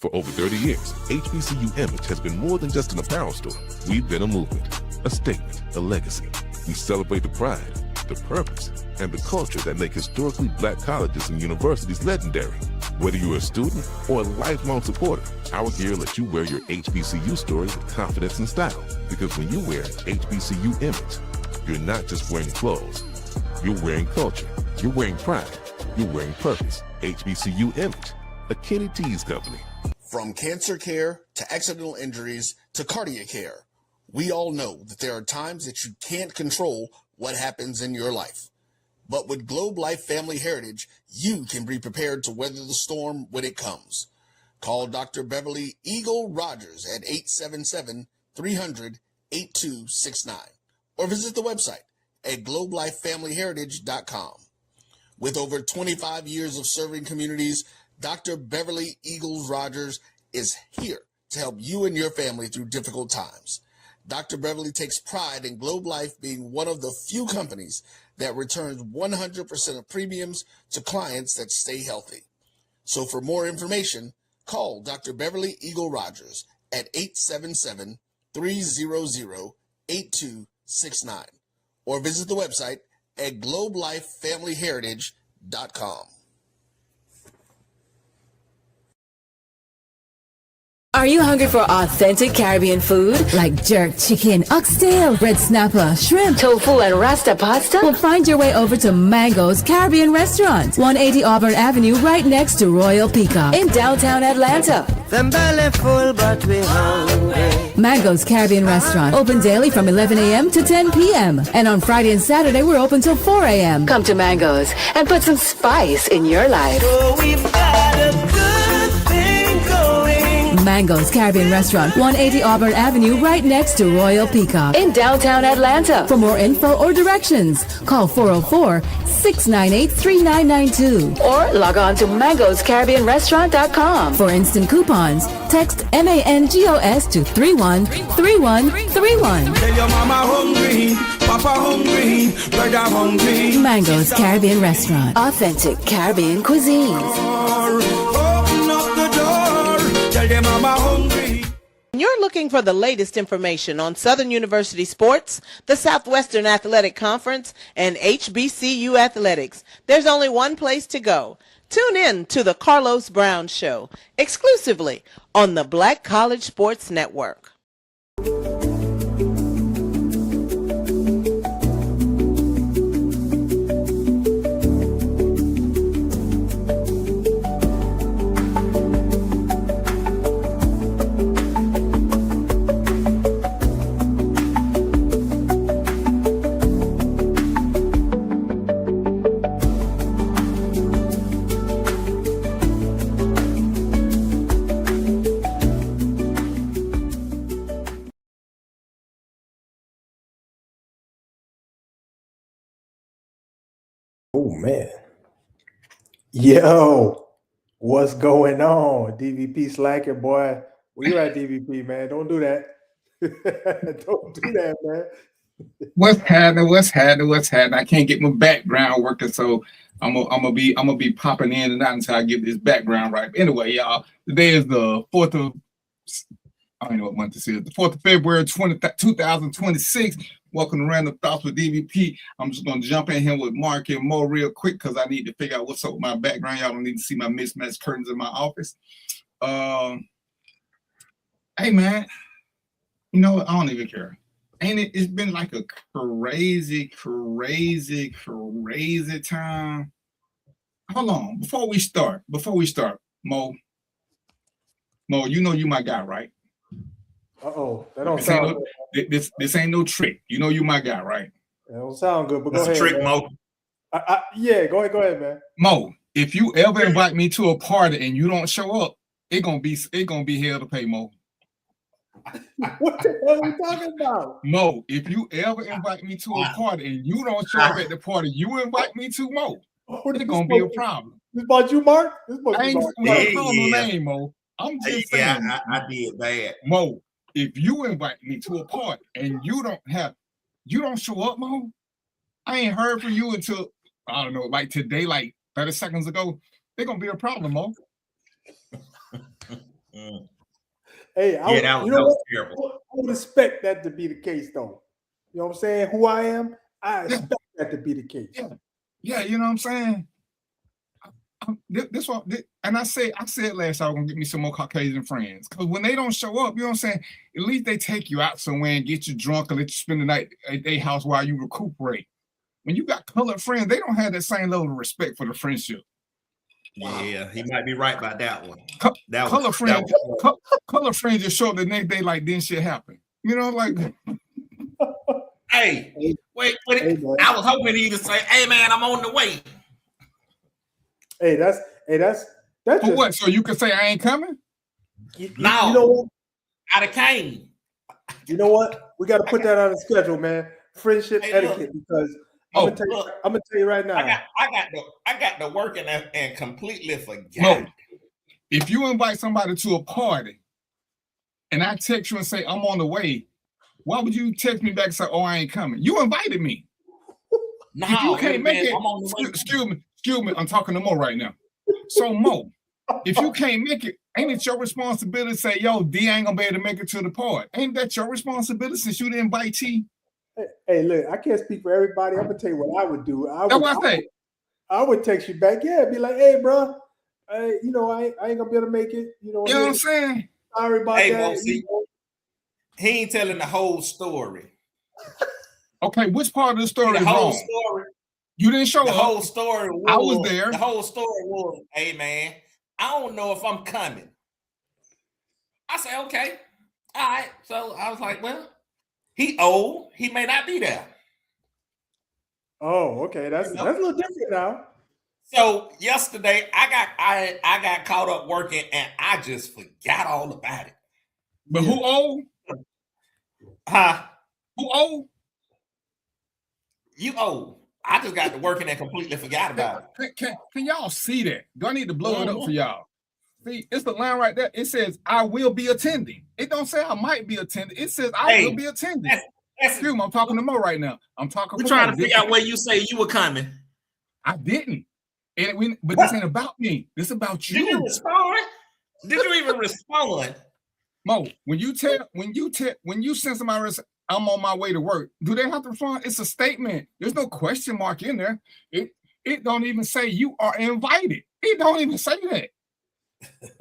For over 30 years, HBCU Image has been more than just an apparel store. We've been a movement, a statement, a legacy. We celebrate the pride, the purpose, and the culture that make historically Black colleges and universities legendary. Whether you're a student or a lifelong supporter, our gear lets you wear your HBCU story with confidence and style. Because when you wear HBCU Image, you're not just wearing clothes. You're wearing culture. You're wearing pride. You're wearing purpose. HBCU Image, a Kenny T's company. From cancer care to accidental injuries to cardiac care, we all know that there are times that you can't control what happens in your life. But with Globe Life Family Heritage, you can be prepared to weather the storm when it comes. Call Dr. Beverly Eagle Rogers at 877-300-8269 or visit the website at globelifefamilyheritage.com. With over 25 years of serving communities, Dr. Beverly Eagles Rogers is here to help you and your family through difficult times. Dr. Beverly takes pride in Globe Life being one of the few companies that returns 100% of premiums to clients that stay healthy. So for more information, call Dr. Beverly Eagle Rogers at 877-300-8269 or visit the website at globelifefamilyheritage.com. Are you hungry for authentic Caribbean food like jerk chicken, oxtail, red snapper, shrimp, tofu, and rasta pasta? Well, find your way over to Mango's Caribbean Restaurant, 180 Auburn Avenue, right next to Royal Peacock in downtown Atlanta. Them belly full, but we hungry. Mango's Caribbean Restaurant, open daily from 11 a.m. to 10 p.m. And on Friday and Saturday, we're open till 4 a.m. Come to Mango's and put some spice in your life. So we've got a good thing going. Mango's Caribbean Restaurant, 180 Auburn Avenue, right next to Royal Peacock in downtown Atlanta. For more info or directions, call 404-698-3992 or log on to mangoscaribbeanrestaurant.com. For instant coupons, text MANGOS to 313131. Tell your mama hungry, papa hungry, brother hungry. Mango's Caribbean Restaurant, authentic Caribbean cuisines. Open up the door, tell your mama hungry. You're looking for the latest information on Southern University sports, the Southwestern Athletic Conference, and HBCU athletics. There's only one place to go. Tune in to the Carlos Brown Show, exclusively on the Black College Sports Network. Oh man. Yo, what's going on? DVP Slacker, boy. Where you at, DVP, man? Don't do that. Don't do that, man. What's happening? What's happening? What's happening? I can't get my background working, so I'm gonna be popping in and out until I get this background right. But anyway, y'all, today is the 4th of I don't know what month this is. The 4th of February, 2026. Welcome to Random Thoughts with DVP. I'm just gonna jump in here with Mark and Mo real quick because I need to figure out what's up with my background. Y'all don't need to see my mismatched curtains in my office. Hey man, you know what? I don't even care. Ain't it? It's been like a crazy time. Hold on, before we start, Mo, you know you my guy, right? Uh-oh, that don't sound good. This ain't no trick. You know you my guy, right? That don't sound good, but That's go ahead. a trick, man. Mo. Yeah, go ahead, man. Mo, if you ever invite me to a party and you don't show up, it gonna be hell to pay, Mo. What the hell are we talking about? Mo, if you ever invite me to a party and you don't show up at the party you invite me to, Mo, it's gonna be a problem. This about you, Mark? This about I ain't you, gonna call no Yeah. name, Mo. I'm just Yeah, saying, I did bad. Mo, if you invite me to a party and you don't show up, Mo, I ain't heard from you until, I don't know, like today, like 30 seconds ago, they're gonna be a problem, Mo. Hey, Yeah, that you know was what? terrible. I would expect that to be the case, though. You know what I'm saying? Who I am, I expect that to be the case. Yeah, you know what I'm saying? This one, and I said last year I was gonna get me some more Caucasian friends. Because when they don't show up, you know what I'm saying? At least they take you out somewhere and get you drunk and let you spend the night at their house while you recuperate. When you got colored friends, they don't have that same level of respect for the friendship. Yeah, he might be right about that one. Color friends just show up the next day like didn't shit happen. You know, like hey, wait, I was hoping he'd say, "Hey man, I'm on the way." Hey, that's for just, what? So you can say I ain't coming? No, you know what? I'd have came. You know what? We got to put that on the schedule, man. Friendship etiquette, because I'm gonna tell you right now. I got to work and completely forgot. If you invite somebody to a party and I text you and say I'm on the way, why would you text me back and say, "Oh, I ain't coming"? You invited me. No, if you can't make it, excuse me, I'm talking to Mo right now. So Mo, if you can't make it, ain't it your responsibility to say, "Yo, D ain't gonna be able to make it to the party"? Ain't that your responsibility since you didn't invite T? Hey, look, I can't speak for everybody. I'm gonna tell you what I would do. I would text you back, be like, "Hey, bro, you know, I ain't gonna be able to make it." You know what I'm saying? Sorry about that. He ain't telling the whole story. Okay, which part of the story is whole wrong? Story. You didn't show the up. The whole story was, I was there. The whole story was, "Hey man, I don't know if I'm coming." I said, "Okay, all right." So I was like, "Well, he old. He may not be there." Oh, okay. That's a little different now. So yesterday, I got caught up working and I just forgot all about it. But who old? Huh? Who old? You old. I just got to working and completely forgot about it. Can y'all see that? Do I need to blow it up for y'all? See, it's the line right there. It says, "I will be attending." It don't say I might be attending. It says I will be attending. Excuse me, I'm talking to Mo right now. I'm talking. We're trying to figure out where you say you were coming. I didn't. But this ain't about me. This is about you. Did you respond? Did you even respond? Mo, when you send somebody, "I'm on my way to work," do they have to respond? It's a statement. There's no question mark in there. It don't even say you are invited. It don't even say that.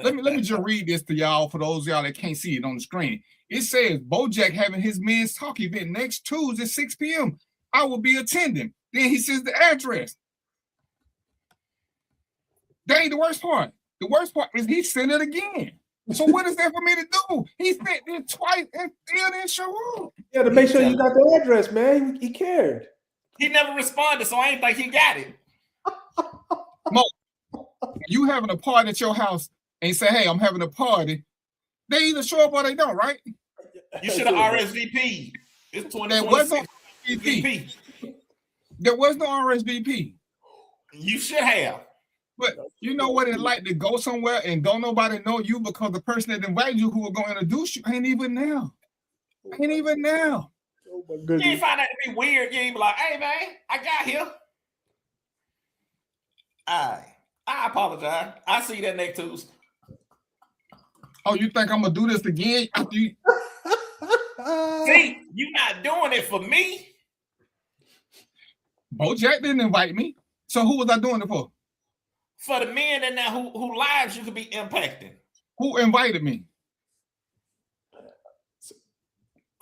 Let me just read this to y'all for those of y'all that can't see it on the screen. It says, "Bojack having his men's talk event next Tuesday, 6 p.m. I will be attending." Then he says the address. That ain't the worst part. The worst part is he sent it again. So what is that for me to do? He sent it twice and still didn't show up. Yeah, to make sure you got the address, man. He cared. He never responded, so I ain't think he got it. Mo, you having a party at your house and say, "Hey, I'm having a party," they either show up or they don't, right? You should have RSVP'd. It's 2026. There was no RSVP. You should have. But you know what it's like to go somewhere and don't nobody know you because the person that invited you, who are going to introduce you, ain't even there. Ain't even there. Oh my goodness. You ain't find that to be weird. You ain't be like, "Hey man, I got here." I apologize. I see that next Tuesday. Oh, you think I'm gonna do this again after you? See, you not doing it for me. Bojack didn't invite me, so who was I doing it for? For the men in there who lives you could be impacting. Who invited me?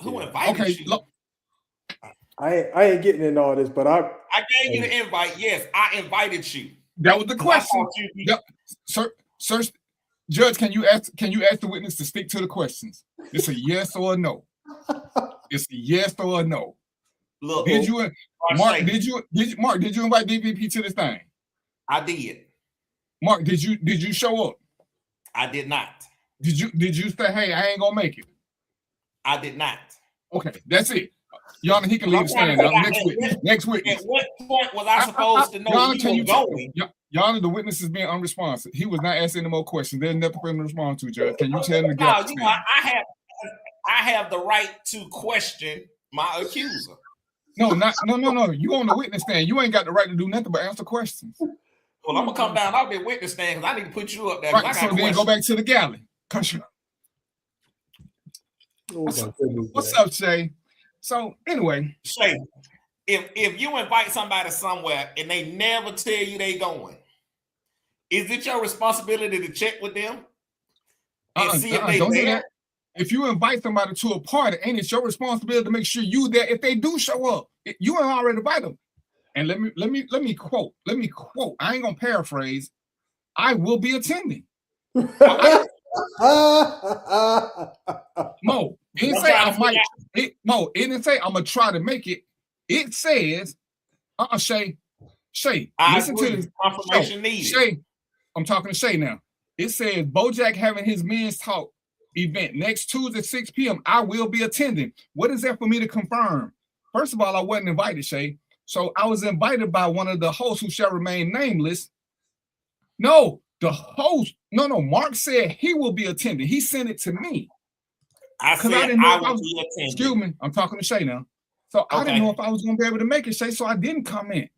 Who invited you? Look, I ain't getting in all this, but I gave you the invite. Yes, I invited you. That was the question. Sir, Judge, can you ask the witness to stick to the questions? It's a yes or a no. It's a yes or a no. Look, Mark, did you invite DVP to this thing? I did. Mark, did you show up? I did not. Did you say, "Hey, I ain't gonna make it"? I did not. Okay, that's it. Your Honor, he can leave the stand now. Next witness. At what point was I supposed to know you were going? Your Honor, the witness is being unresponsive. He was not asking any more questions. There's nothing for him to respond to, Judge. Can you tell him to get out? I have the right to question my accuser. No. You on the witness stand. You ain't got the right to do nothing but answer questions. Well, I'm gonna come down off the witness stand because I need to put you up there. Right, so then go back to the galley. What's up, Shay? So anyway, Shay, if you invite somebody somewhere and they never tell you they going, is it your responsibility to check with them and see if they don't do there? that. If you invite somebody to a party, and it's your responsibility to make sure you there. If they do show up, you ain't already invite them. And let me quote. I ain't gonna paraphrase. I will be attending. Mo, it didn't say I might. Mo, it didn't say I'm gonna try to make it. It says, Shay, listen to this. Confirmation needed. Shay, I'm talking to Shay now. It says Bojack having his men's talk event next Tuesday, 6 p.m. I will be attending. What is that for me to confirm? First of all, I wasn't invited, Shay. So I was invited by one of the hosts who shall remain nameless. No, the host. No, Mark said he will be attending. He sent it to me. I said I will be attending. Excuse me, I'm talking to Shay now. So I didn't know if I was going to be able to make it, Shay, so I didn't come in.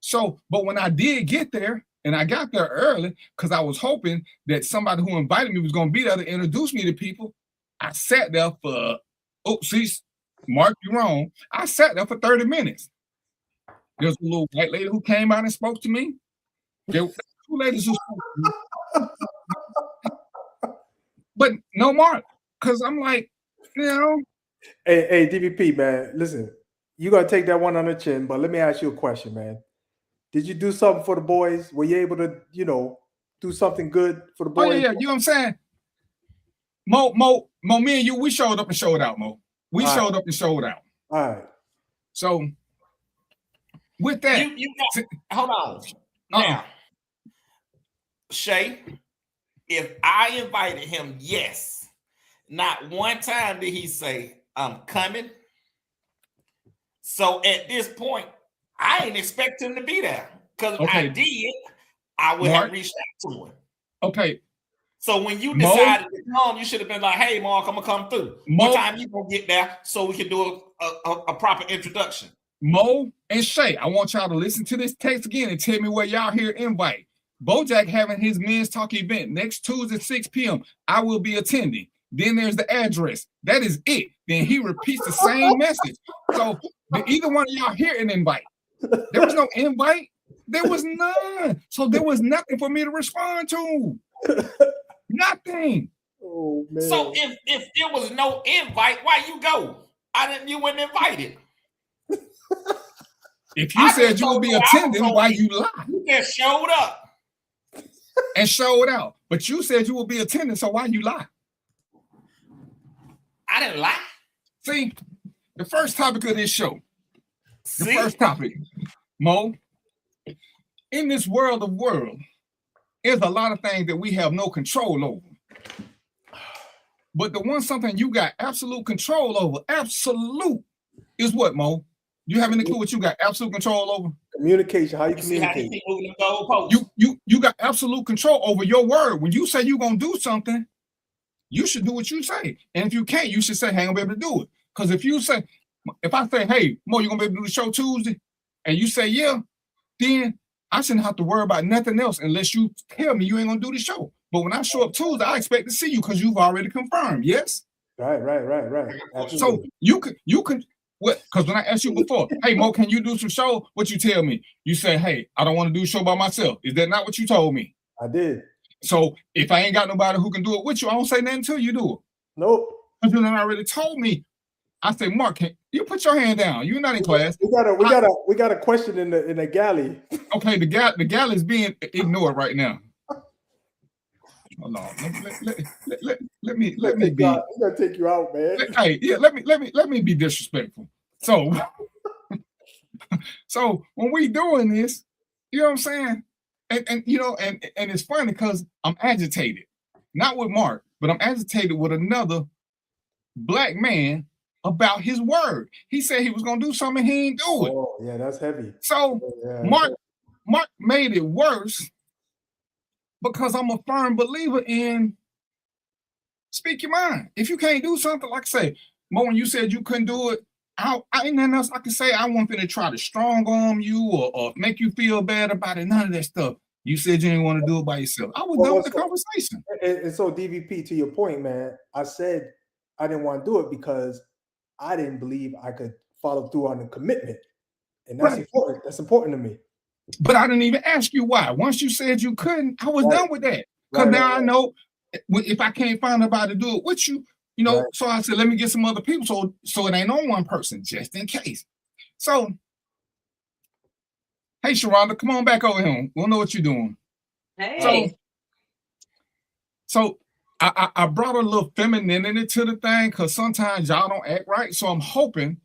So, but when I did get there, and I got there early because I was hoping that somebody who invited me was going to be there to introduce me to people. I sat there for, Mark, you're wrong. I sat there for 30 minutes. There's a little white lady who came out and spoke to me. There were 2 ladies who spoke to me. But no Mark, because I'm like, Hey, DVP, man, listen, you got to take that one on the chin, but let me ask you a question, man. Did you do something for the boys? Were you able to, do something good for the boys? Oh, yeah, you know what I'm saying? Mo, me and you, we showed up and showed out, Mo. We showed up and showed out. All right. So, with that. Hold on. Now, Shay, if I invited him, yes. Not one time did he say, I'm coming. So, at this point, I ain't expect him to be there because if I did, I would have reached out to him. Okay. So when you decided to come, you should have been like, "Hey, Mark, I'm gonna come through. What time you gonna get there so we can do a proper introduction?" Mo and Shay, I want y'all to listen to this text again and tell me where y'all hear invite. Bojack having his men's talk event next Tuesday, 6 p.m. I will be attending. Then there's the address. That is it. Then he repeats the same message. So did either one of y'all hear an invite? There was no invite. There was none. So there was nothing for me to respond to. Nothing. Oh man. So if there was no invite, why you go? You weren't invited. If you said you would be attending, why you lie? You just showed up. And showed out. But you said you would be attending, so why you lie? I didn't lie. See, the first topic of this show. The first topic, Mo, in this world of world, there's a lot of things that we have no control over. But the something you got absolute control over, absolute, is what, Mo? You have any clue what you got absolute control over? Communication, how you communicate. You got absolute control over your word. When you say you're going to do something, you should do what you say. And if you can't, you should say, hey, I'm going to be able to do it. Because if I say, hey, Mo, you're going to be able to do the show Tuesday, and you say, yeah, then I shouldn't have to worry about nothing else unless you tell me you ain't going to do the show. But when I show up Tuesday, I expect to see you because you've already confirmed, yes? Right. Absolutely. So you can, because when I asked you before, hey, Mo, can you do some show? What you tell me? You say, hey, I don't want to do a show by myself. Is that not what you told me? I did. So if I ain't got nobody who can do it with you, I don't say nothing till you do it. Nope. Because you already told me. I say, Mark, you put your hand down. You're not in class. We got a question in the galley. Okay, the galley is being ignored right now. Hold on. Let me be. I'm gonna take you out, man. Hey, yeah, let me be disrespectful. So when we doing this, you know what I'm saying? And you know, and it's funny because I'm agitated. Not with Mark, but I'm agitated with another black man about his word. He said he was gonna do something, he ain't do it. Oh, yeah, that's heavy. So Mark made it worse because I'm a firm believer in speak your mind. If you can't do something, like I say, Mo, when you said you couldn't do it, I ain't nothing else I can say. I want to try to strong arm you or make you feel bad about it. None of that stuff. You said you didn't want to do it by yourself. I was done with the conversation. And so DVP, to your point, man, I said I didn't want to do it because I didn't believe I could follow through on the commitment. And that's important. That's important to me. But I didn't even ask you why. Once you said you couldn't, I was done with that. Because now I know if I can't find nobody to do it with you, you know, so I said, let me get some other people so it ain't on one person, just in case. So, hey, Sharonda, come on back over here. We'll know what you're doing. Hey. So I brought a little femininity to the thing because sometimes y'all don't act right. So I'm hoping.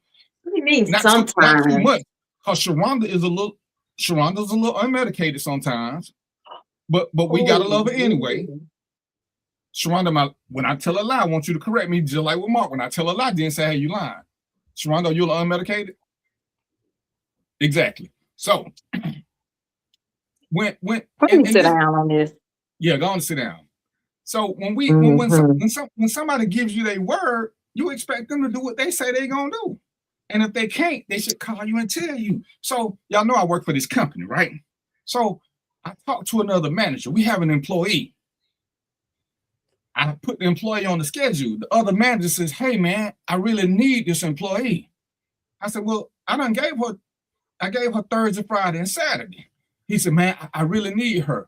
What do you mean not sometimes? too much. Because Sharonda's a little unmedicated sometimes. But we gotta love her anyway. Sharonda, when I tell a lie, I want you to correct me, just like with Mark. When I tell a lie, then say, hey, you lying. Sharonda, you're unmedicated? Exactly. So when sit down on this. Yeah, go on and sit down. So when somebody gives you their word, you expect them to do what they say they're gonna do. And if they can't, they should call you and tell you. So y'all know I work for this company, right? So I talked to another manager. We have an employee. I put the employee on the schedule. The other manager says, hey man, I really need this employee. I said, well, I gave her Thursday, Friday, and Saturday. He said, man, I really need her.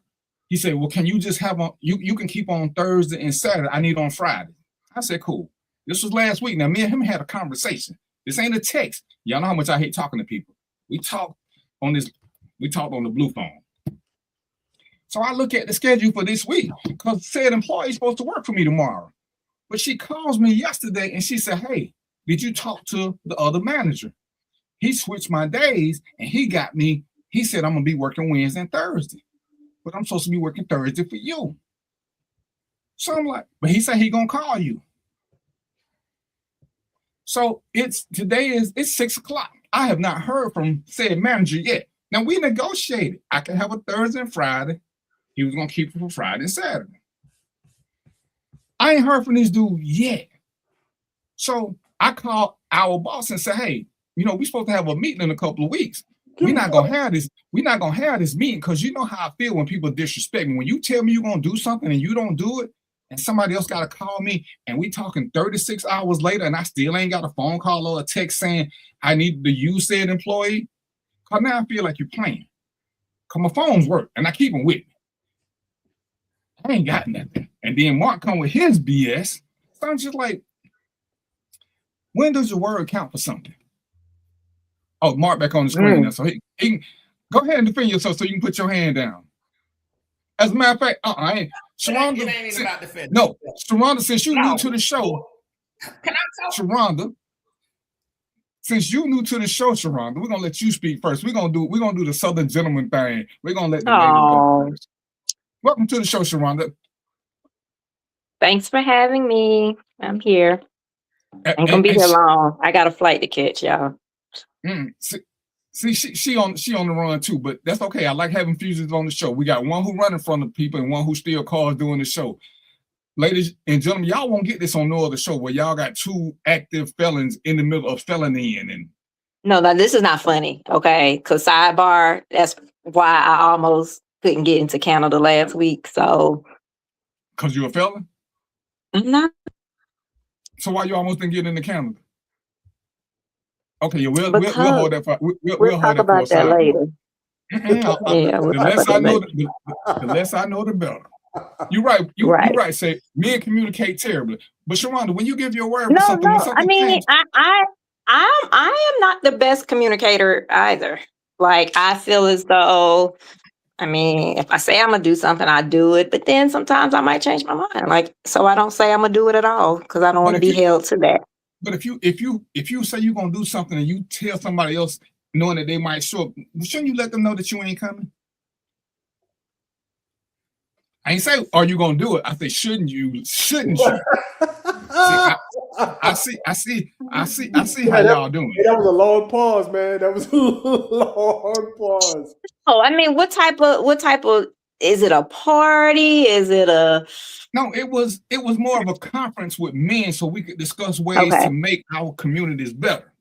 He said, well, can you just have you can keep on Thursday and Saturday. I need on Friday. I said, cool. This was last week. Now, me and him had a conversation. This ain't a text. Y'all know how much I hate talking to people. We talked on the blue phone. So I look at the schedule for this week because said employee is supposed to work for me tomorrow. But she calls me yesterday and she said, hey, did you talk to the other manager? He switched my days and he said, I'm going to be working Wednesday and Thursday. But I'm supposed to be working Thursday for you. So I'm like, but he said he going to call you. So it's 6 o'clock. I have not heard from said manager yet. Now we negotiated. I can have a Thursday and Friday. He was gonna keep it for Friday and Saturday. I ain't heard from this dude yet. So I called our boss and said, hey, you know, we're supposed to have a meeting in a couple of weeks. We're not gonna have this meeting because you know how I feel when people disrespect me. When you tell me you're gonna do something and you don't do it, and somebody else got to call me, and we talking 36 hours later, and I still ain't got a phone call or a text saying I need to use said employee. Because now I feel like you're playing. Because my phones work, and I keep them with me. I ain't got nothing. And then Mark come with his BS. So I'm just like, when does your word count for something? Oh, Mark back on the screen now. So he can go ahead and defend yourself so you can put your hand down. As a matter of fact, I ain't. Sharonda, it ain't even about defending. No, Sharonda, since you new to the show, can I talk? Sharonda, since you new to the show, Sharonda, we're gonna let you speak first. We're gonna do the Southern gentleman thing. We're gonna let the ladies go first. Welcome to the show, Sharonda. Thanks for having me. I'm here. Ain't gonna be here long. I got a flight to catch, y'all. See, she on the run too, but that's okay. I like having fusions on the show. We got one who run in front of people and one who still calls doing the show. Ladies and gentlemen, y'all won't get this on no other show where y'all got two active felons in the middle of felony and. No, this is not funny, okay? Because sidebar, that's why I almost couldn't get into Canada last week. So. Because you're a felon? I'm not. So why you almost didn't get into Canada? Okay, yeah, we'll hold that for we'll talk about that later. The less I know, the better. You're right. You're right. Say men communicate terribly, but Sharonda, when you give your word for something, I mean, I am not the best communicator either. Like I feel as though, I mean, if I say I'm gonna do something, I do it, but then sometimes I might change my mind. Like, so I don't say I'm gonna do it at all because I don't want to be held to that. But if you say you're gonna do something and you tell somebody else knowing that they might show up, shouldn't you let them know that you ain't coming? I ain't say, are you gonna do it? I say, shouldn't you? Shouldn't you? I see how y'all doing. Hey, that was a long pause, man. That was a long pause. Oh, I mean, what type of is it a party? Is it a No, it was more of a conference with men so we could discuss ways to make our communities better.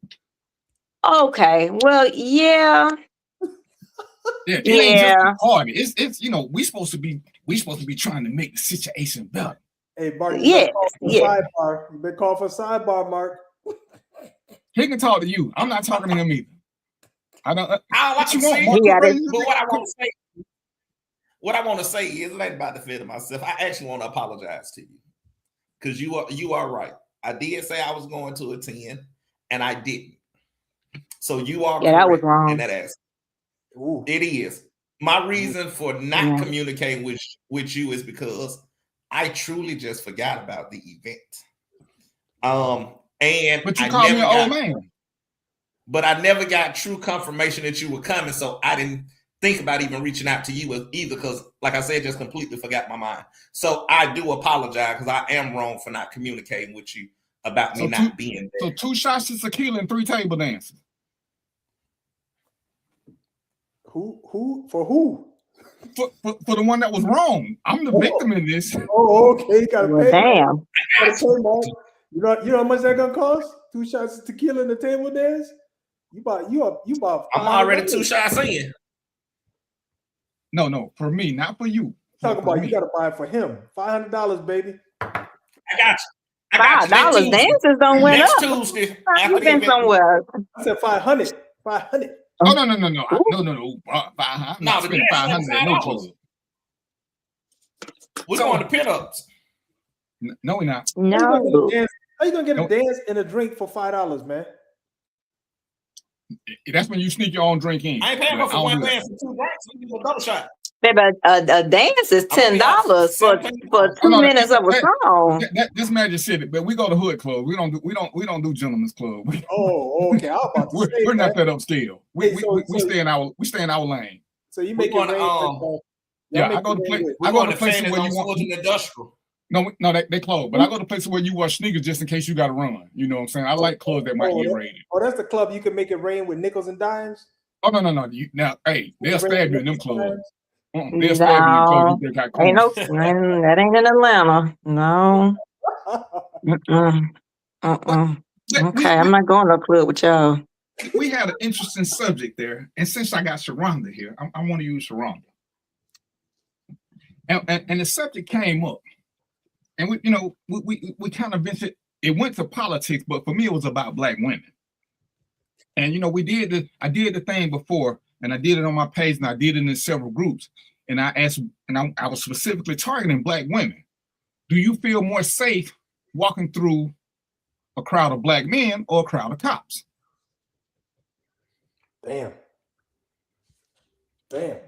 Okay. Well, yeah. It ain't just a party. It's we supposed to be trying to make the situation better. Hey, Mark, you Yes, better call for yes. sidebar. You better call for sidebar, Mark. He can talk to you. I'm not talking to him either. I don't. What you want, He Mark? got it. But what I want to say is, it ain't about defending myself. I actually want to apologize to you because you are right. I did say I was going to attend, and I didn't. So you are Yeah, that was correct wrong. in that aspect. Ooh. It is. My reason for not Yeah. communicating with you is because I truly just forgot about the event. And But you I called me never an old got, man. but I never got true confirmation that you were coming, so I didn't think about even reaching out to you either, because, like I said, just completely forgot my mind. So I do apologize because I am wrong for not communicating with you about me not being there. So 2 shots of tequila and 3 table dances. Who? For who? For the one that was wrong. I'm the victim in this. Oh, okay. You gotta Well, pay. damn. You gotta pay, Mark. You know how much that gonna cost? 2 shots of tequila in the table dance? You bought. I'm already 2 shots in. No, for me, not for you. Talking about you gotta buy it for him. $500, baby. I got you. $5 dances don't went Next up. Tuesday. You've been somewhere. I said 500. 500. Oh no. No. I'm not but spending that's $500 at no $5. club. We're going to pin-ups. No, we're not. No. How you gonna get a dance and a drink for $5, man? That's when you sneak your own drink in. I ain't paying But for I don't one do that. dance and 2 drinks. We do a double shot. Baby, a dance is $10 for 2 minutes of a song. This Magic City, but we go to hood club. We don't do gentlemen's club. Oh, okay. I was about to say, We're not man. that upscale. Hey, We stay in our lane. So you make it rain. I go to play. I go to places where you want. Industrial. No, they close. But I go to places where you wear sneakers just in case you got to run. You know what I'm saying? I like clubs that might get raided. Oh, that's the club you can make it rain with nickels and dimes. Oh no. Now, hey, they'll stab you in them clubs. They'll No, stab you in clubs. You got ain't no, corners. that ain't in Atlanta. No. Okay, I'm not going to a club with y'all. We had an interesting subject there, and since I got Sharonda here, I want to use Sharonda. And the subject came up, and we kind of ventured. It went to politics, but for me, it was about Black women. And I did the thing before, and I did it on my page, and I did it in several groups. And I asked, and I was specifically targeting Black women. Do you feel more safe walking through a crowd of Black men or a crowd of cops? Damn.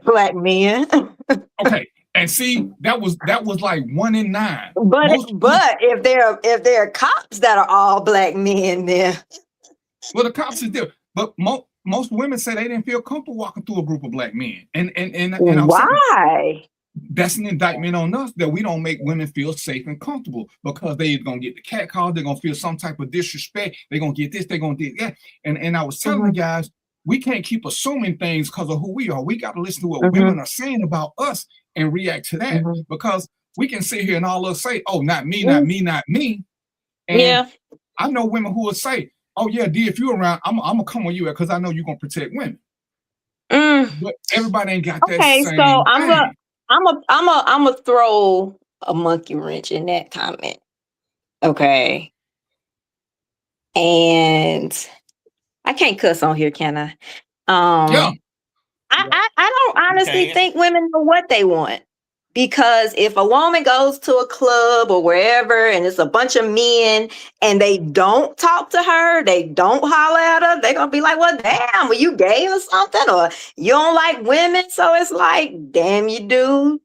Black men. Okay. And see, that was like 1 in 9. But if there are cops that are all Black men there. Well, the cops is there. But most women say they didn't feel comfortable walking through a group of Black men. And why? That's an indictment on us that we don't make women feel safe and comfortable, because they're gonna get the cat call, they're gonna feel some type of disrespect, they're gonna get this, they're gonna get that. And I was telling the guys, we can't keep assuming things because of who we are. We got to listen to what women are saying about us and react to that, because we can sit here and all of us say, oh, not me, not me, not me. And I know women who will say, oh yeah, D, if you're around, I'm gonna come with you because I know you're gonna protect women. But everybody ain't got that. Okay, same so thing. I'm gonna throw a monkey wrench in that comment. Okay. And I can't cuss on here, can I? I don't honestly think women know what they want. Because if a woman goes to a club or wherever and it's a bunch of men and they don't talk to her, they don't holler at her, they're going to be like, well, damn, were you gay or something? Or you don't like women? So it's like, damn, you do.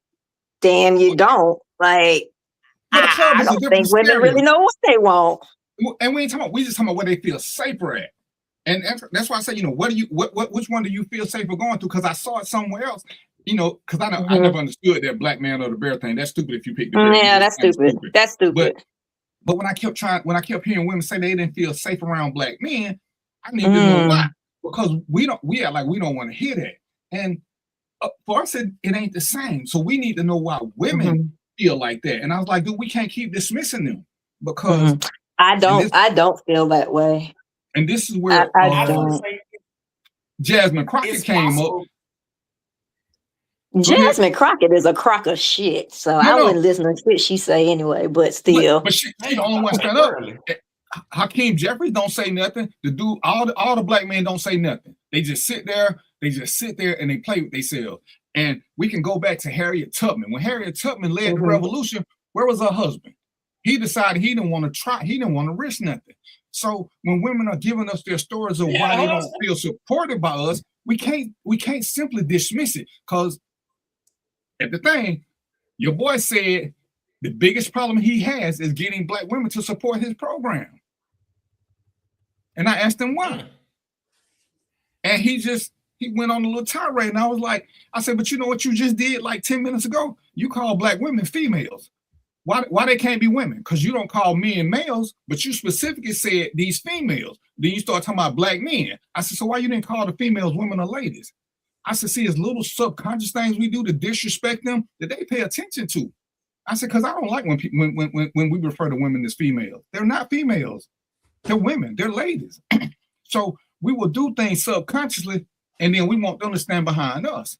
Damn, you don't. Like, I don't think women really know what they want. And we ain't talking about, we just talking about where they feel safer at. And that's why I say, which one do you feel safer going through? Because I saw it somewhere else. Because I never understood that black man or the bear thing. That's stupid if you pick the bear. Yeah, that's stupid. That's stupid. But when I kept hearing women say they didn't feel safe around black men, I need to know why. Because we don't want to hear that. And for us, it ain't the same. So we need to know why women feel like that. And I was like, dude, we can't keep dismissing them because I don't feel that way. And this is where I don't. Jasmine Crockett came up. Jasmine Crockett is a crock of shit, so I wouldn't listen to shit she say anyway. But still, but she the only one stand up. Hakeem Jeffries don't say nothing. The dude, all the black men don't say nothing. They just sit there. And they play with themselves. And we can go back to Harriet Tubman. When Harriet Tubman led the revolution, where was her husband? He decided he didn't want to try. He didn't want to risk nothing. So when women are giving us their stories of why they don't feel supported by us, we can't simply dismiss it. Because at the thing, your boy said the biggest problem he has is getting black women to support his program. And I asked him why. And he went on a little tirade. And I said, but you know what you just did like 10 minutes ago? You call black women females. Why they can't be women? Because you don't call men males, but you specifically said these females. Then you start talking about black men. I said, so why you didn't call the females women or ladies? I said, see, it's little subconscious things we do to disrespect them that they pay attention to. I said, because I don't like when we refer to women as females. They're not females. They're women. They're ladies. So we will do things subconsciously, and then we want them to stand behind us.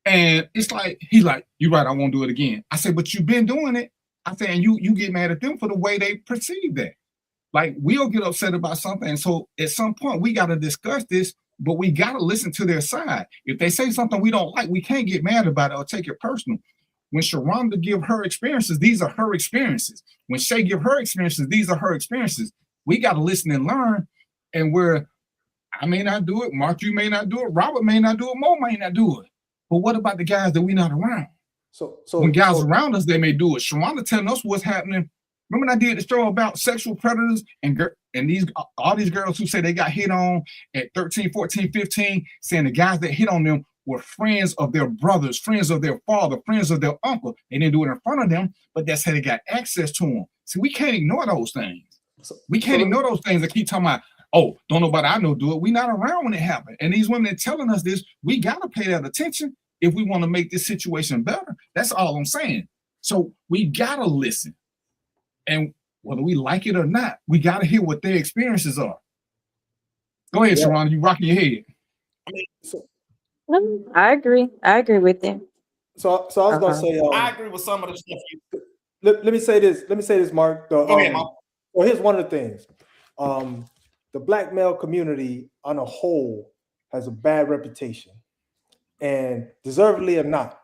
And it's like, he's like, you're right, I won't do it again. I said, but you've been doing it. I said, and you get mad at them for the way they perceive that. Like, we'll get upset about something. And so at some point, we got to discuss this, but we got to listen to their side. If they say something we don't like, we can't get mad about it or take it personal. When Sharonda give her experiences, these are her experiences. When Shay give her experiences, these are her experiences. We got to listen and learn. And where I may not do it, Mark, you may not do it, Robert may not do it, Mo may not do it. But what about the guys that we're not around? So when guys around us, they may do it. Sharonda telling us what's happening. Remember when I did the show about sexual predators and all these girls who say they got hit on at 13, 14, 15, saying the guys that hit on them were friends of their brothers, friends of their father, friends of their uncle. They didn't do it in front of them, but that's how they got access to them. See, we can't ignore those things. We can't ignore those things and keep talking about, oh, don't nobody I know do it. We're not around when it happened. And these women are telling us this. We got to pay that attention if we want to make this situation better. That's all I'm saying. So we got to listen. And whether we like it or not, we got to hear what their experiences are. Go ahead, Sharonda. You rocking your head. I agree. I agree with you. So I was going to say, I agree with some of the stuff you. Let me say this, Mark. Go ahead, Mark. Well, here's one of the things. The black male community on a whole has a bad reputation, and deservedly or not.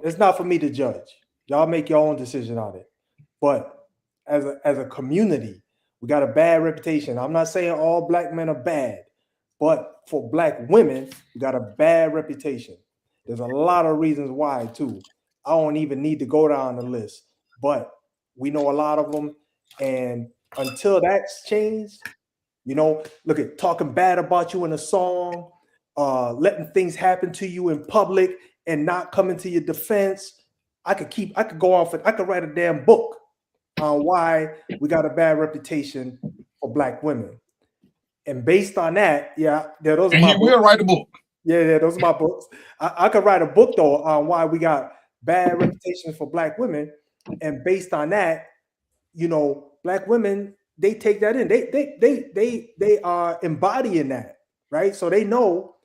It's not for me to judge. Y'all make your own decision on it. But as a community, we got a bad reputation. I'm not saying all black men are bad, but for black women, we got a bad reputation. There's a lot of reasons why too. I don't even need to go down the list, but we know a lot of them. And until that's changed, look at talking bad about you in a song, letting things happen to you in public and not coming to your defense. I could go off and I could write a damn book on why we got a bad reputation for black women. And based on that, those are my books. Will write a book. Yeah, those are my books. I could write a book though on why we got bad reputation for black women. And based on that, black women, they take that in. They are embodying that, right? So they know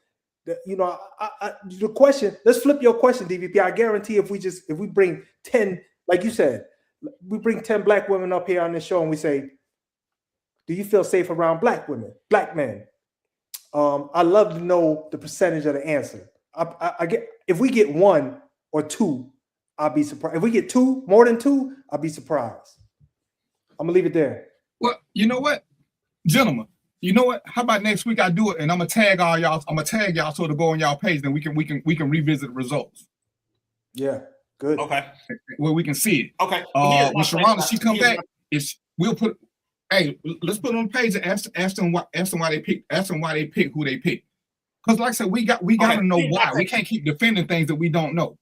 that, the question, let's flip your question, DVP. I guarantee if we bring 10, like you said, we bring 10 black women up here on this show and we say, do you feel safe around black women, black men? I love to know the percentage of the answer. If we get 1 or 2, I'll be surprised. If we get 2, more than 2, I'll be surprised. I'm gonna leave it there. Well, you know what, gentlemen, you know what? How about next week I do it and I'm gonna tag all y'all. I'm gonna tag y'all so to go on y'all page, then we can revisit the results. Yeah, good. Okay. Where we can see it. Okay. When Sharonda she come back, we'll put. Hey, let's put it on the page and ask them why they pick who they pick. Because like I said, we got to know why. We can't keep defending things that we don't know.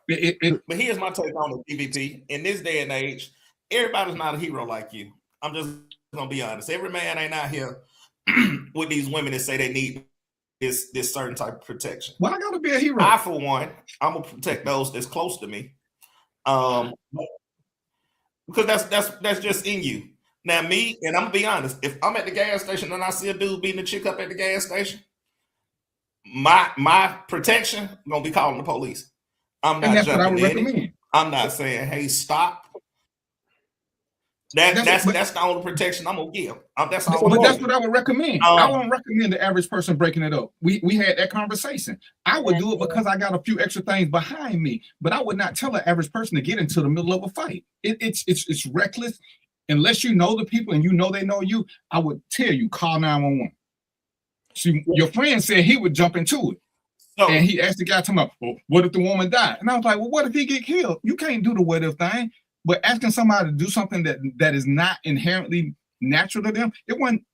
But here's my take on the DVP. In this day and age, everybody's not a hero like you. I'm just gonna be honest. Every man ain't out here with these women that say they need this certain type of protection. Well, I gotta be a hero. I, for one, I'm gonna protect those that's close to me. Because that's just in you. Now me, and I'm gonna be honest, if I'm at the gas station and I see a dude beating a chick up at the gas station, my protection, I'm gonna be calling the police. I'm And not that's what I jumping would in it. recommend. I'm not saying, hey, stop. That's the only protection I'm gonna give. That's all. But that's what I would recommend. I won't recommend the average person breaking it up. We had that conversation. I would do it because I got a few extra things behind me, but I would not tell an average person to get into the middle of a fight. It's reckless. Unless you know the people and you know they know you, I would tell you, call 911. See, your friend said he would jump into it. And he asked the guy, well, what if the woman died? And I was like, well, what if he get killed? You can't do the what if thing. But asking somebody to do something that is not inherently natural to them, it wasn't,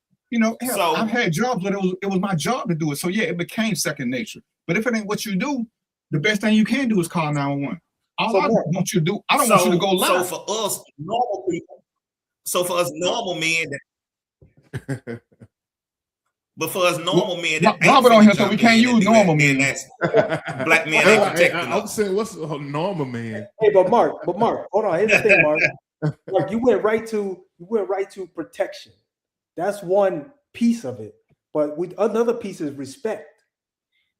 hell, I've had jobs where it was my job to do it. So yeah, it became second nature. But if it ain't what you do, the best thing you can do is call 911. I don't want you to do, I don't want you to go live. So for us normal people, normal men, but for us normal men, Robert on here, so we can't use normal men. That's black men ain't protecting us. I'm saying, what's a normal man? Hey, but Mark, hold on. Here's the thing, Mark. Mark, you went right to protection. That's one piece of it. But another piece is respect,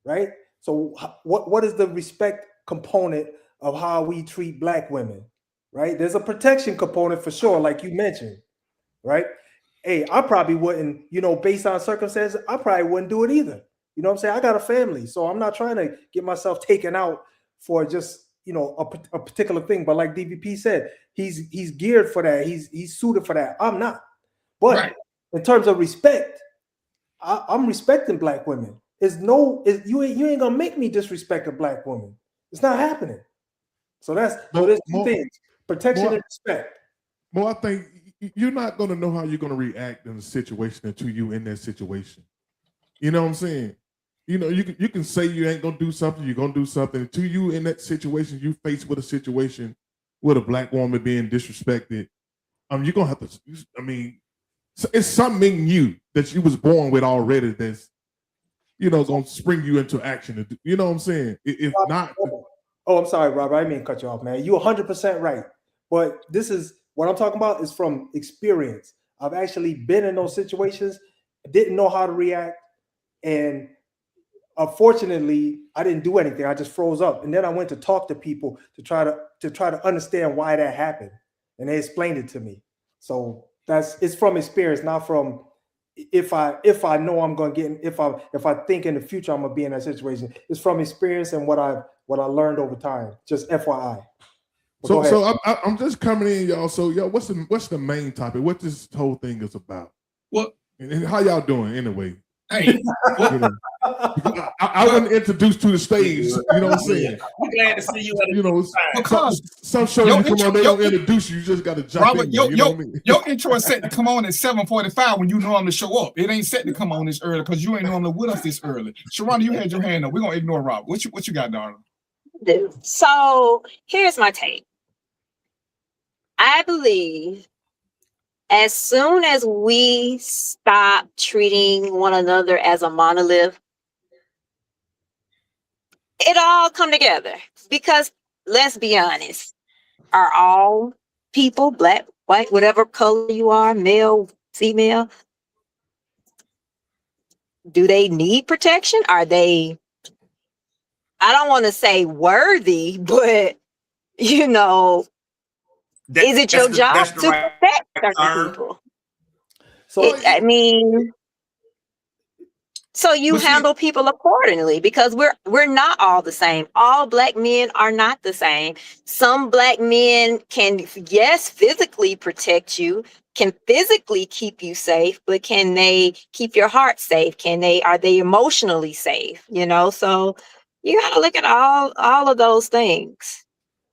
right? So what is the respect component of how we treat black women, right? There's a protection component for sure, like you mentioned, right? Hey, I probably wouldn't, based on circumstances, I probably wouldn't do it either. You know what I'm saying? I got a family, so I'm not trying to get myself taken out for just, a particular thing. But like DVP said, he's geared for that. He's suited for that. I'm not. But in terms of respect, I'm respecting black women. You ain't gonna make me disrespect a black woman. It's not happening. So there's two things: protection and respect. Well, I think you're not going to know how you're going to react in a situation until you in that situation. You know what I'm saying? You can say you ain't going to do something, you're going to do something. Until you in that situation, you faced with a situation with a black woman being disrespected, you're going to have to, it's something in you that you was born with already that's, going to spring you into action. You know what I'm saying? If not. Oh, I'm sorry, Robert. I didn't mean to cut you off, man. You're 100% right. But what I'm talking about is from experience. I've actually been in those situations, didn't know how to react, and unfortunately, I didn't do anything. I just froze up, and then I went to talk to people to try to understand why that happened, and they explained it to me. So it's from experience, not from if I know I'm going to get if I think in the future I'm going to be in that situation. It's from experience and what I learned over time. Just FYI. So I'm just coming in, y'all. So, what's the main topic? What this whole thing is about? Well, and how y'all doing anyway? Hey, I wasn't introduced to the stage. You know what I'm saying? We're glad to see you. Because some shows you come on, they don't introduce you. You just got to jump Robert, in. Your intro is set to come on at 7:45 when you normally show up. It ain't set to come on this early because you ain't normally with us this early. Sharonda, you had your hand up. We're gonna ignore Robert. What you got, darling? So here's my take. I believe as soon as we stop treating one another as a monolith, it all come together. Because let's be honest, are all people, black, white, whatever color you are, male, female, do they need protection? Are they, I don't want to say worthy, but is it your job to protect certain people? So you handle people accordingly, because we're not all the same. All black men are not the same. Some black men can, yes, physically protect you, can physically keep you safe, but can they keep your heart safe? Are they emotionally safe? So you got to look at all of those things.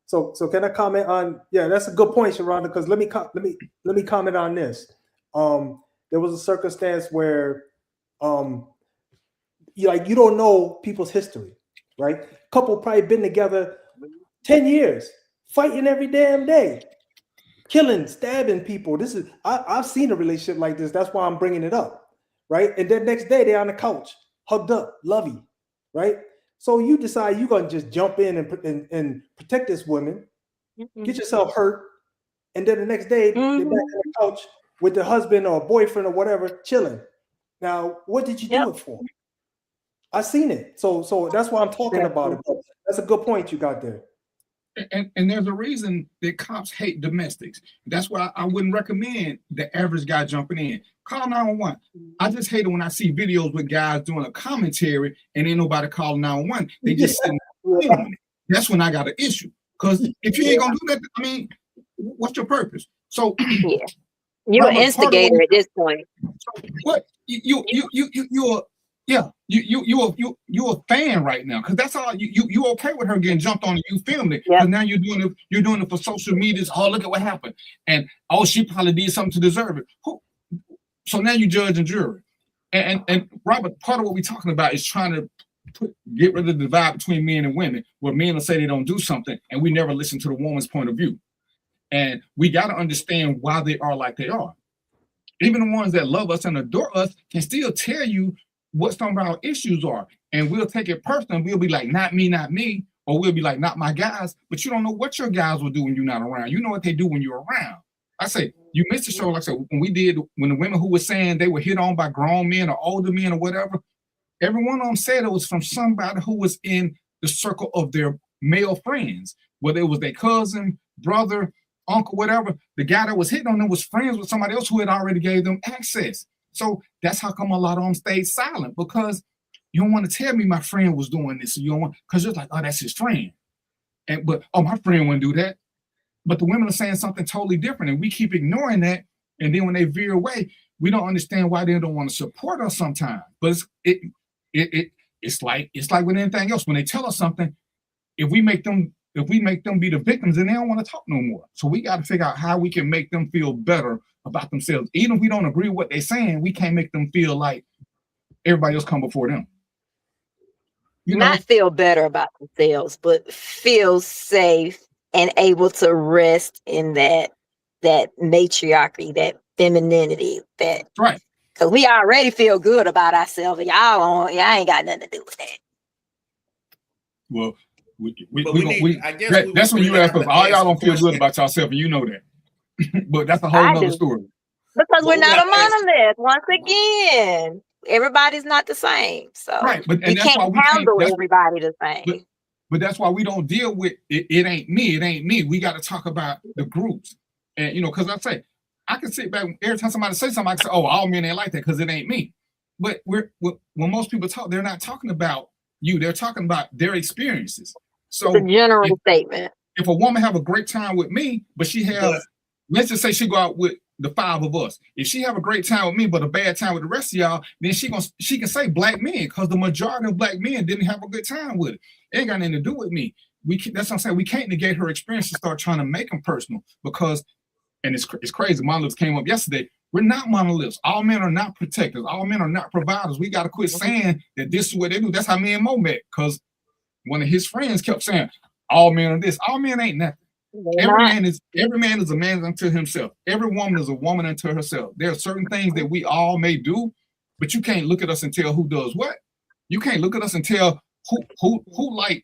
So can I comment on? Yeah, that's a good point, Sharonda. Because let me comment on this. There was a circumstance where, you don't know people's history, right? Couple probably been together 10 years, fighting every damn day, killing, stabbing people. I've seen a relationship like this. That's why I'm bringing it up, right? And then next day they're on the couch, hugged up, lovey, right? So you decide you're going to just jump in and protect this woman, get yourself hurt, and then the next day they're back on the couch with the husband or boyfriend or whatever, chilling. Now, what did you do it for? I seen it. So that's why I'm talking about it. But that's a good point you got there. And there's a reason that cops hate domestics. That's why I wouldn't recommend the average guy jumping in. Call 911. I just hate it when I see videos with guys doing a commentary and ain't nobody calling 911. They just sitting there filming it. That's when I got an issue. Because if you ain't gonna do that, I mean, what's your purpose? So you're an instigator at this point. So what you're a fan right now, because that's all you okay with her getting jumped on and you filmed it. Because now you're doing it for social media. Oh, look at what happened, and oh, she probably did something to deserve it. So now you judge and jury, and Robert, part of what we're talking about is trying to get rid of the divide between men and women, where men will say they don't do something, and we never listen to the woman's point of view. And we got to understand why they are like they are. Even the ones that love us and adore us can still tell you what some of our issues are. And we'll take it personal. We'll be like, not me. Or we'll be like, not my guys. But you don't know what your guys will do when you're not around. You know what they do when you're around. I say, you missed the show. Like I said, when the women who were saying they were hit on by grown men or older men or whatever, every one of them said it was from somebody who was in the circle of their male friends, whether it was their cousin, brother, uncle, whatever. The guy that was hitting on them was friends with somebody else who had already gave them access. So that's how come a lot of them stayed silent, because you don't want to tell me my friend was doing this. You don't want, because you're like, oh, that's his friend. But my friend wouldn't do that. But the women are saying something totally different, and we keep ignoring that. And then when they veer away, we don't understand why they don't want to support us sometimes. But it's like with anything else. When they tell us something, if we make them be the victims, then they don't want to talk no more. So we got to figure out how we can make them feel better about themselves. Even if we don't agree with what they're saying, we can't make them feel like everybody else come before them. Not feel better about themselves, but feel safe and able to rest in that matriarchy, that femininity, that right. Because we already feel good about ourselves, and y'all ain't got nothing to do with that. Well, that's when you ask us, all y'all don't feel good about yourself, and you know that. But that's a whole nother story. Because we're not a monolith. Once again, everybody's not the same. So right, but you can't handle everybody the same. But that's why we don't deal with it. It ain't me. We got to talk about the groups. And because I say, I can sit back every time somebody says something, I can say, oh, all men ain't like that because it ain't me. But when most people talk, they're not talking about you. They're talking about their experiences. So it's a general statement. If a woman have a great time with me, but she have, let's just say she go out with the 5 of us. If she have a great time with me, but a bad time with the rest of y'all, then she can say black men, because the majority of black men didn't have a good time with it. It ain't got nothing to do with me. That's what I'm saying. We can't negate her experience and start trying to make them personal, because, and it's crazy. Monoliths came up yesterday. We're not monoliths. All men are not protectors. All men are not providers. We got to quit saying that this is what they do. That's how me and Mo met, because one of his friends kept saying, all men are this. All men ain't nothing. Every man is a man unto himself. Every woman is a woman unto herself. There are certain things that we all may do, but you can't look at us and tell who does what. You can't look at us and tell who like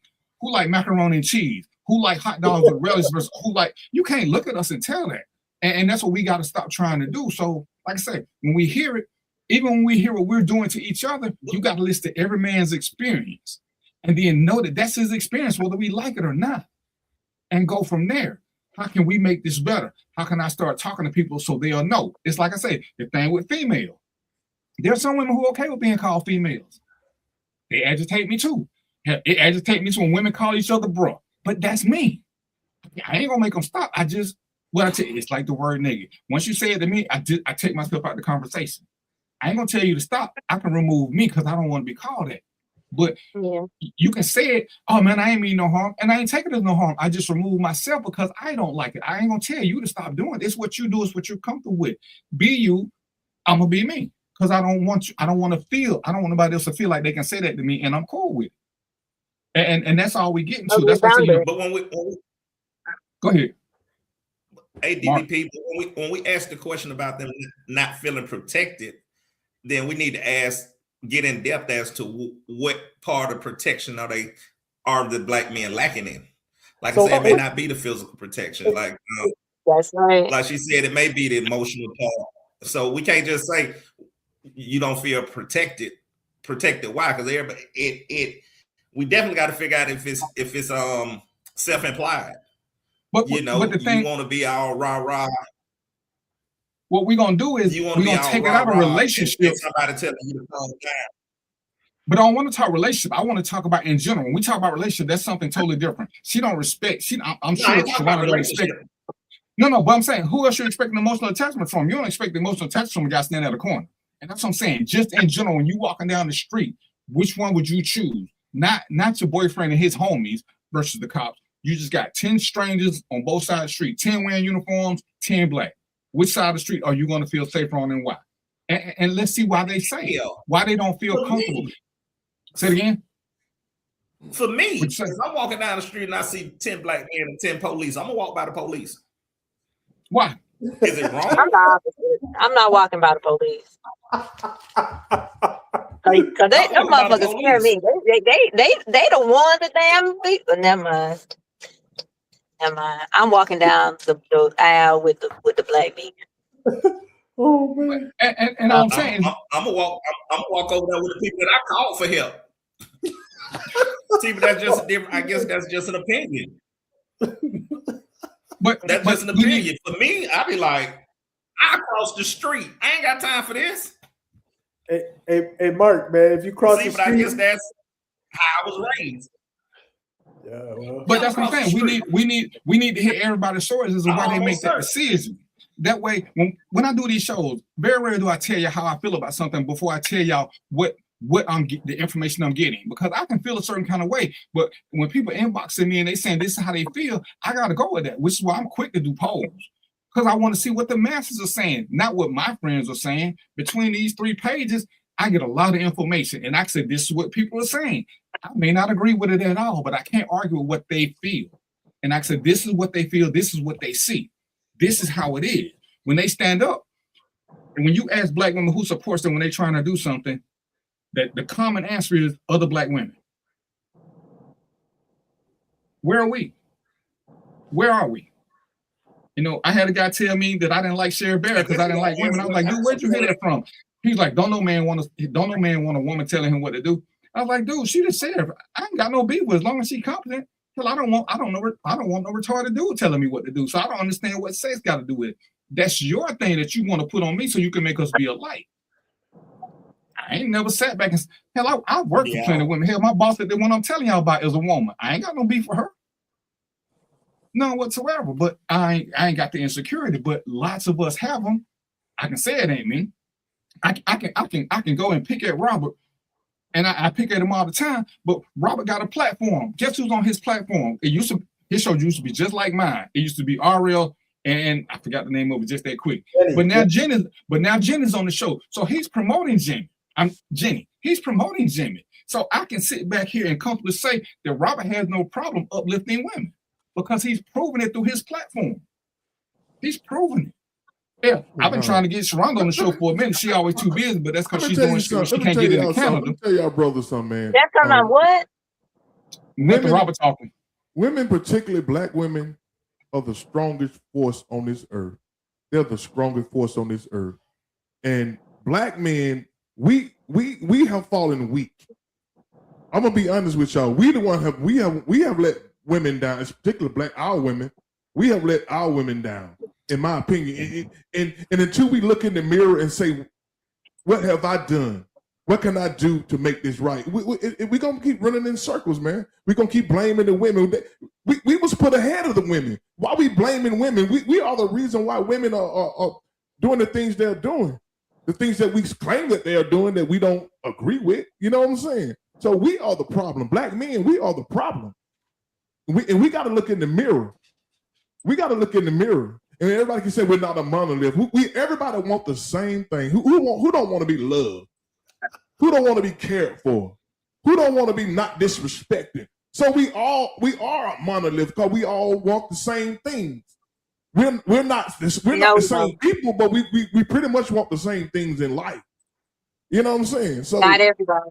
macaroni and cheese, who like hot dogs with relish versus who like. You can't look at us and tell that. And that's what we got to stop trying to do. So, like I said, when we hear it, even when we hear what we're doing to each other, you got to listen to every man's experience, and then know that that's his experience, whether we like it or not, and go from there. How can we make this better? How can I start talking to people so they'll know? It's like I say, the thing with female. There's some women who are okay with being called females. They agitate me too. It agitates me too when women call each other bro. But that's me. I ain't gonna make them stop. I tell you, it's like the word nigga. Once you say it to me, I take myself out of the conversation. I ain't gonna tell you to stop. I can remove me because I don't want to be called that. But you can say it, oh man, I ain't mean no harm, and I ain't taking it as no harm. I just remove myself because I don't like it. I ain't gonna tell you to stop doing it. It's what you do, it's what you're comfortable with. Be you, I'm gonna be me. Because I don't want nobody else to feel like they can say that to me, and I'm cool with it. And that's all we get into. That's what I'm saying. But when we go ahead. Hey, DBP, when we ask the question about them not feeling protected, then we need to get in depth as to what part of protection are the black men lacking in. Like I said, it may not be the physical protection. Like that's right. Like she said, it may be the emotional part. So we can't just say you don't feel protected, protected. Why? Because everybody, we definitely got to figure out if it's self-implied. But you know, but the thing, you want to be all rah. what we're gonna do is we're gonna take it out of relationship. Somebody telling you to calm down. But I don't want to talk relationship. I want to talk about in general. When we talk about relationship, that's something totally different. She don't respect. I'm sure Shawana don't respect. No, but I'm saying, who else you're expecting emotional attachment from? You don't expect the emotional attachment from a guy standing at a corner. And that's what I'm saying. Just in general, when you walking down the street, which one would you choose? Not your boyfriend and his homies versus the cops. You just got 10 strangers on both sides of the street, 10 wearing uniforms, 10 black. Which side of the street are you going to feel safer on and why? And let's see why they say it. Why they don't feel comfortable. Say it again. For me, if I'm walking down the street and I see 10 black men and 10 police, I'm going to walk by the police. Why? Is it wrong? I'm the opposite. I'm not walking by the police. Cause them motherfuckers scare me. They the one the damn people. Never mind. I'm walking down the aisle with the black people. Oh man! And I'm saying, I'm gonna walk over there with the people that I called for help. See, but that's just different. I guess that's just an opinion. But that's just an opinion. For me, I be like, I cross the street. I ain't got time for this. Hey, Mark, man, if you cross the street, I guess that's how I was raised. Yeah, well. But that's what I'm saying. We need to hear everybody's stories as to why they make that decision. That way, when I do these shows, very rarely do I tell you how I feel about something before I tell y'all what the information I'm getting, because I can feel a certain kind of way. But when people inboxing me and they saying this is how they feel, I gotta go with that, which is why I'm quick to do polls. Because I want to see what the masses are saying, not what my friends are saying. Between these 3 pages, I get a lot of information. And I said, this is what people are saying. I may not agree with it at all, but I can't argue with what they feel. And I said, this is what they feel. This is what they see. This is how it is. When they stand up, and when you ask black women who supports them when they're trying to do something, that the common answer is other black women. Where are we? Where are we? You know, I had a guy tell me that I didn't like Sherry Barrett because I didn't like women. I was like, dude, where'd you hear that from? He's like, don't no man want a woman telling him what to do. I was like, dude, she just said, I ain't got no beef with, as long as she competent. Hell, I don't want no retarded dude telling me what to do. So I don't understand what sex got to do with it. That's your thing that you want to put on me so you can make us be alike. I ain't never sat back and hell, I work for plenty of women. Hell, my boss, the one I'm telling y'all about, is a woman. I ain't got no beef with her. None whatsoever. But I ain't got the insecurity. But lots of us have them. I can say it ain't me. I can go and pick at Robert, and I pick at him all the time. But Robert got a platform. Guess who's on his platform? His show used to be just like mine. It used to be RL, and I forgot the name of it just that quick. But now Jenny's on the show, so he's promoting Jenny. Jenny. He's promoting Jimmy. So I can sit back here and comfortably say that Robert has no problem uplifting women because he's proven it through his platform. He's proven it. Yeah, I've been trying to get Sharonda on the show for a minute. She always too busy, but that's because she's doing shit. She can't get into Canada. Let me tell y'all brothers something, man. That's because I'm what? Women, Robert talking. Women, particularly black women, are the strongest force on this earth. They're the strongest force on this earth. And black men, we have fallen weak. I'm gonna be honest with y'all. We have let women down, particularly our women. We have let our women down, in my opinion. And until we look in the mirror and say, what have I done? What can I do to make this right? We're going to keep running in circles, man. We're going to keep blaming the women. We was put ahead of the women. Why we blaming women? We are the reason why women are doing the things they're doing. The things that we claim that they are doing that we don't agree with. You know what I'm saying? So we are the problem. Black men, we are the problem. And we got to look in the mirror. We got to look in the mirror. And everybody can say we're not a monolith. Everybody want the same thing. Who don't want to be loved? Who don't want to be cared for? Who don't want to be not disrespected? So we are a monolith because we all want the same things. We're not the same people, but we pretty much want the same things in life. You know what I'm saying? So not everybody.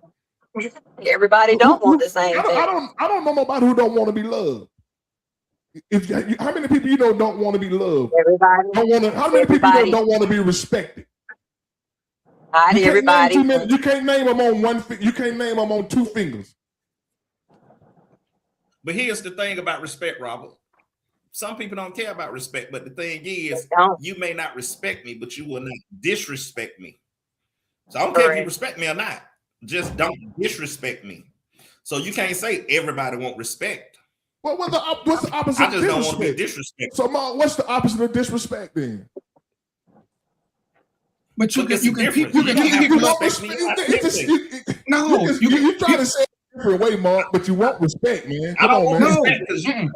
Everybody don't want the same thing. I don't know nobody who don't want to be loved. How many people you know don't want to be loved? Everybody. How many people you know don't want to be respected? Not everybody. You can't name them on one. You can't name them on 2 fingers. But here's the thing about respect, Robert. Some people don't care about respect, but the thing is, you may not respect me, but you will not disrespect me. So I don't care if you respect me or not. Just don't disrespect me. So you can't say everybody want respect. Well, what's the opposite? I just don't want to be disrespected. So, Mark, what's the opposite of disrespect then? But you can keep No, you try to say it a different way, Mark, but you want respect, man. Come on, man.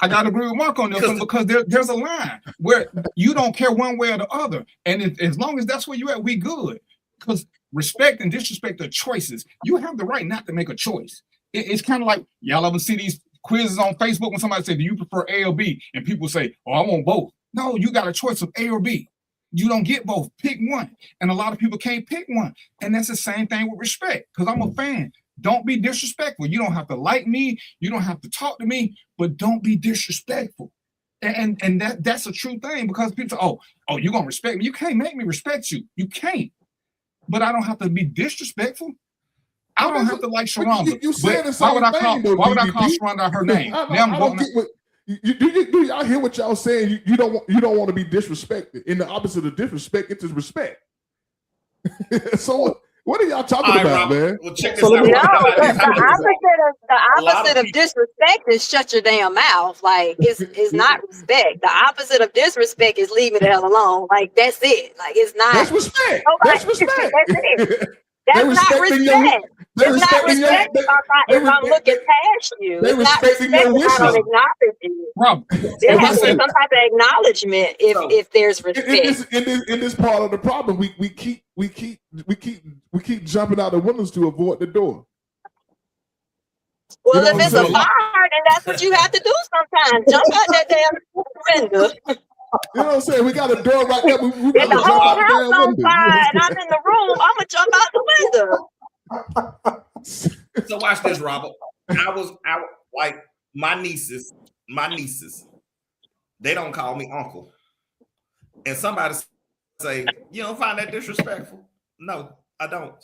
I gotta agree with Mark on this one because there's a line where you don't care one way or the other, and as long as that's where you at, we good. Because respect and disrespect are choices. You have the right not to make a choice. It's kind of like y'all ever see these quizzes on Facebook when somebody say, "Do you prefer A or B?" and people say, "Oh, I want both." No, you got a choice of A or B. You don't get both. Pick one. And a lot of people can't pick one. And that's the same thing with respect. Because I'm a fan. Don't be disrespectful. You don't have to like me. You don't have to talk to me, but don't be disrespectful. And that's a true thing because people say, oh, you're gonna respect me. You can't make me respect you. You can't. But I don't have to be disrespectful. I don't have to like Sharonda. Why would I call Sharonda her name? Do y'all hear what y'all saying? You don't want to be disrespected. In the opposite of disrespect, it's respect. So what are y'all talking about, man? Well, check this out. The opposite of disrespect is shut your damn mouth. Like it's not respect. The opposite of disrespect is leave me the hell alone. Like that's it. Like it's not. That's respect. That's respect. That's it. That's not respect. It's not respect if I'm looking past you. It's not respect if I don't acknowledge you. Rob, there has to be some type of acknowledgement if there's respect. In this part of the problem, we keep jumping out the windows to avoid the door. Well, if it's a fire, then that's what you have to do sometimes. Jump out that damn window. You know what I'm saying? We got a door right there. We if the whole house on fire and I'm in the room, I'm gonna jump out the window. So watch this, Robert. I like my nieces, they don't call me uncle. And somebody say, you don't find that disrespectful? No, I don't.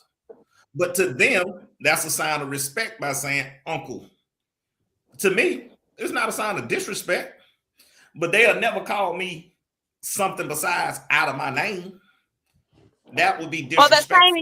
But to them, that's a sign of respect by saying uncle. To me, it's not a sign of disrespect. But they'll never call me something besides out of my name. That would be disrespectful. Well, the same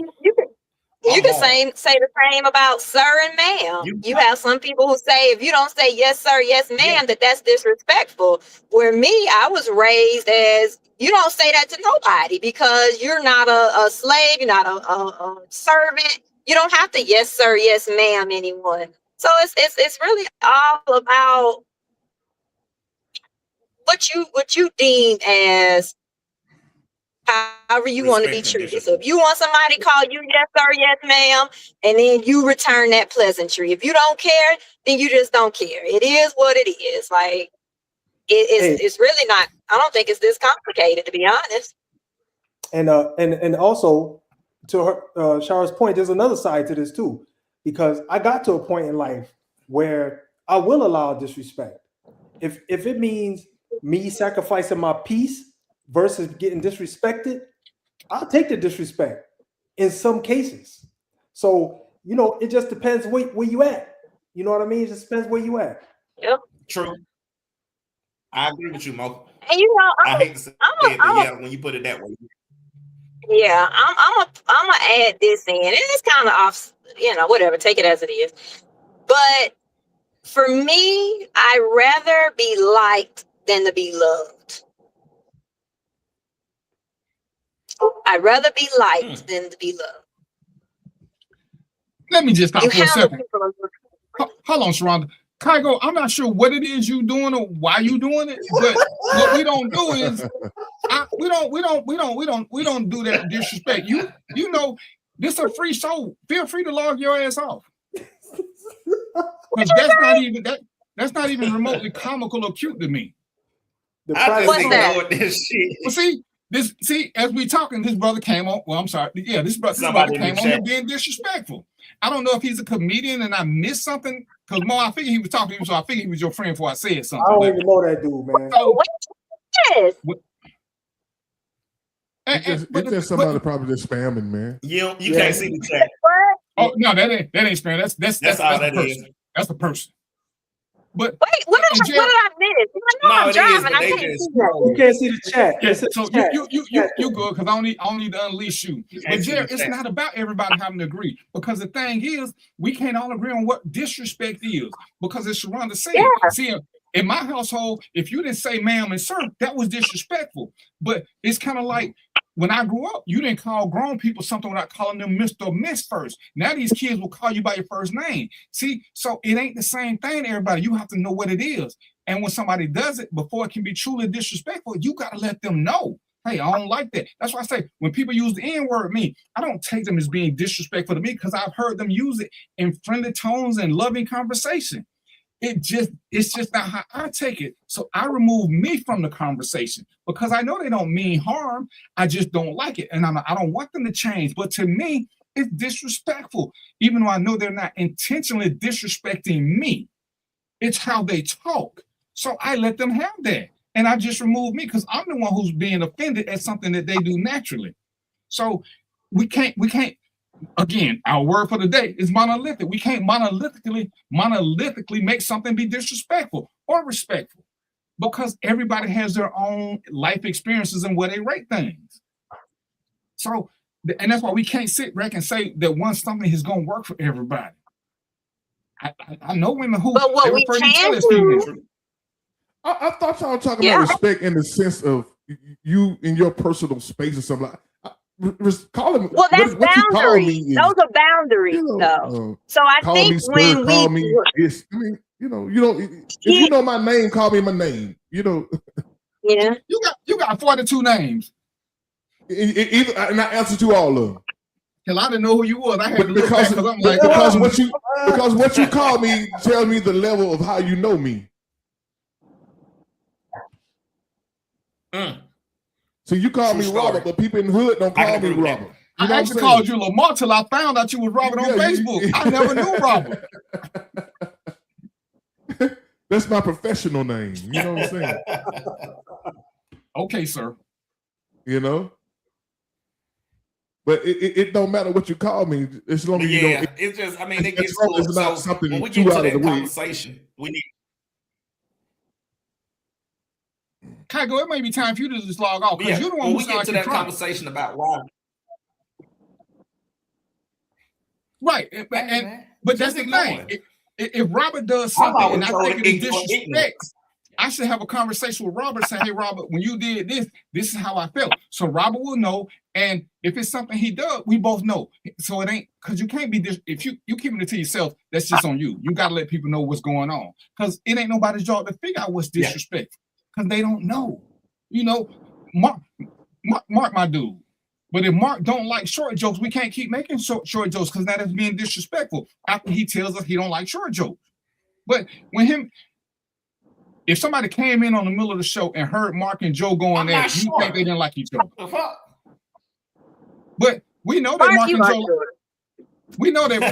you can say the same about sir and ma'am. You have some people who say if you don't say yes sir, yes ma'am, that's disrespectful. Where me, I was raised as you don't say that to nobody because you're not a slave, you're not a servant. You don't have to yes sir, yes ma'am anyone. So it's really all about what you deem as however you want to be treated. So if you want somebody to call you yes sir, yes ma'am, and then you return that pleasantry. If you don't care, then you just don't care. It is what it is. Like it's really not. I don't think it's this complicated, to be honest. And also to her Shara's point, there's another side to this too, because I got to a point in life where I will allow disrespect if it means me sacrificing my peace versus getting disrespected. I'll take the disrespect in some cases. So, it just depends where you at. You know what I mean? It just depends where you at. Yep. True. I agree with you, Mo. And I hate to say it, but when you put it that way. Yeah, I'm gonna add this in. It's kind of off, whatever, take it as it is. But for me, I'd rather be liked than to be loved. I'd rather be liked than to be loved. Let me just stop for a second. Hold on, Sharonda. Kygo, I'm not sure what it is you doing or why you doing it, but what we don't do is we don't do that disrespect. You know, this is a free show. Feel free to log your ass off. Because that's not even remotely comical or cute to me. I just ignored this shit. Well, see, as we talking, this brother came on. Well, I'm sorry. Yeah, this brother came on and being disrespectful. I don't know if he's a comedian and I missed something. Because Mo, I figured he was talking to you, so I figured he was your friend before I said something. I don't even know that dude, man. So, It's just somebody probably just spamming, man. You can't see the chat. Oh no, that ain't spam. That's all the that person. is. That's the person. But Wait, what did I miss? I know I'm driving. but I they can't just- see that. You can't see the chat. yeah, It's a so chat. you good because I don't need to unleash you. But can't see Jerry, the it's chat. not about everybody having to agree because the thing is, we can't all agree on what disrespect is because it's Sharonda said. Yeah. See, in my household, if you didn't say ma'am and sir, that was disrespectful. But it's kind of like when I grew up, you didn't call grown people something without calling them Mr. or Miss first. Now these kids will call you by your first name. See, so it ain't the same thing, everybody. You have to know what it is. And when somebody does it, before it can be truly disrespectful, you got to let them know. Hey, I don't like that. That's why I say when people use the N-word with me, I don't take them as being disrespectful to me because I've heard them use it in friendly tones and loving conversation. It's just not how I take it. So I remove me from the conversation because I know they don't mean harm. I just don't like it. And I don't want them to change. But to me, it's disrespectful, even though I know they're not intentionally disrespecting me. It's how they talk. So I let them have that. And I just remove me because I'm the one who's being offended at something that they do naturally. So we can't, again, our word for the day is monolithic. We can't monolithically make something be disrespectful or respectful because everybody has their own life experiences and where they rate things. So, and that's why we can't sit back and say that something is going to work for everybody. I know women who. But what we can do. I thought y'all were talking about respect in the sense of you in your personal space or something. Call him. Well, that's what boundaries. Those are boundaries, though. So I think when we, you don't. If you know my name, call me my name. You know. Yeah. You got 42 names. And I answer to all of them. Hell, I didn't know who you was. I had to look because back I'm like, because what you call me tells me the level of how you know me. So you call me Robert, but people in the hood don't call me Robert. I actually called you Lamar till I found out you was Robert on Facebook. I never knew Robert. That's my professional name. You know what I'm saying? Okay, sir. You know? But it don't matter what you call me, as long as you don't. It's just, I mean, it gets it's not something when we get too to out of that the way. conversation, we need. Kygo, it may be time for you to just log off because you're the one when who we get to that crying. conversation about why. Right, but that's the thing. If Robert does something and I take it as disrespect, I should have a conversation with Robert saying, hey, Robert, when you did this is how I felt. So Robert will know. And if it's something he does, we both know. So it ain't, because you can't be, if you keeping it to yourself, that's just on you. You got to let people know what's going on. Because it ain't nobody's job to figure out what's disrespectful. Because they don't know. You know, Mark, my dude. But if Mark don't like short jokes, we can't keep making short jokes because that is being disrespectful after he tells us he don't like short jokes. But if somebody came in on the middle of the show and heard Mark and Joe going there, you think they didn't like each other. But we know that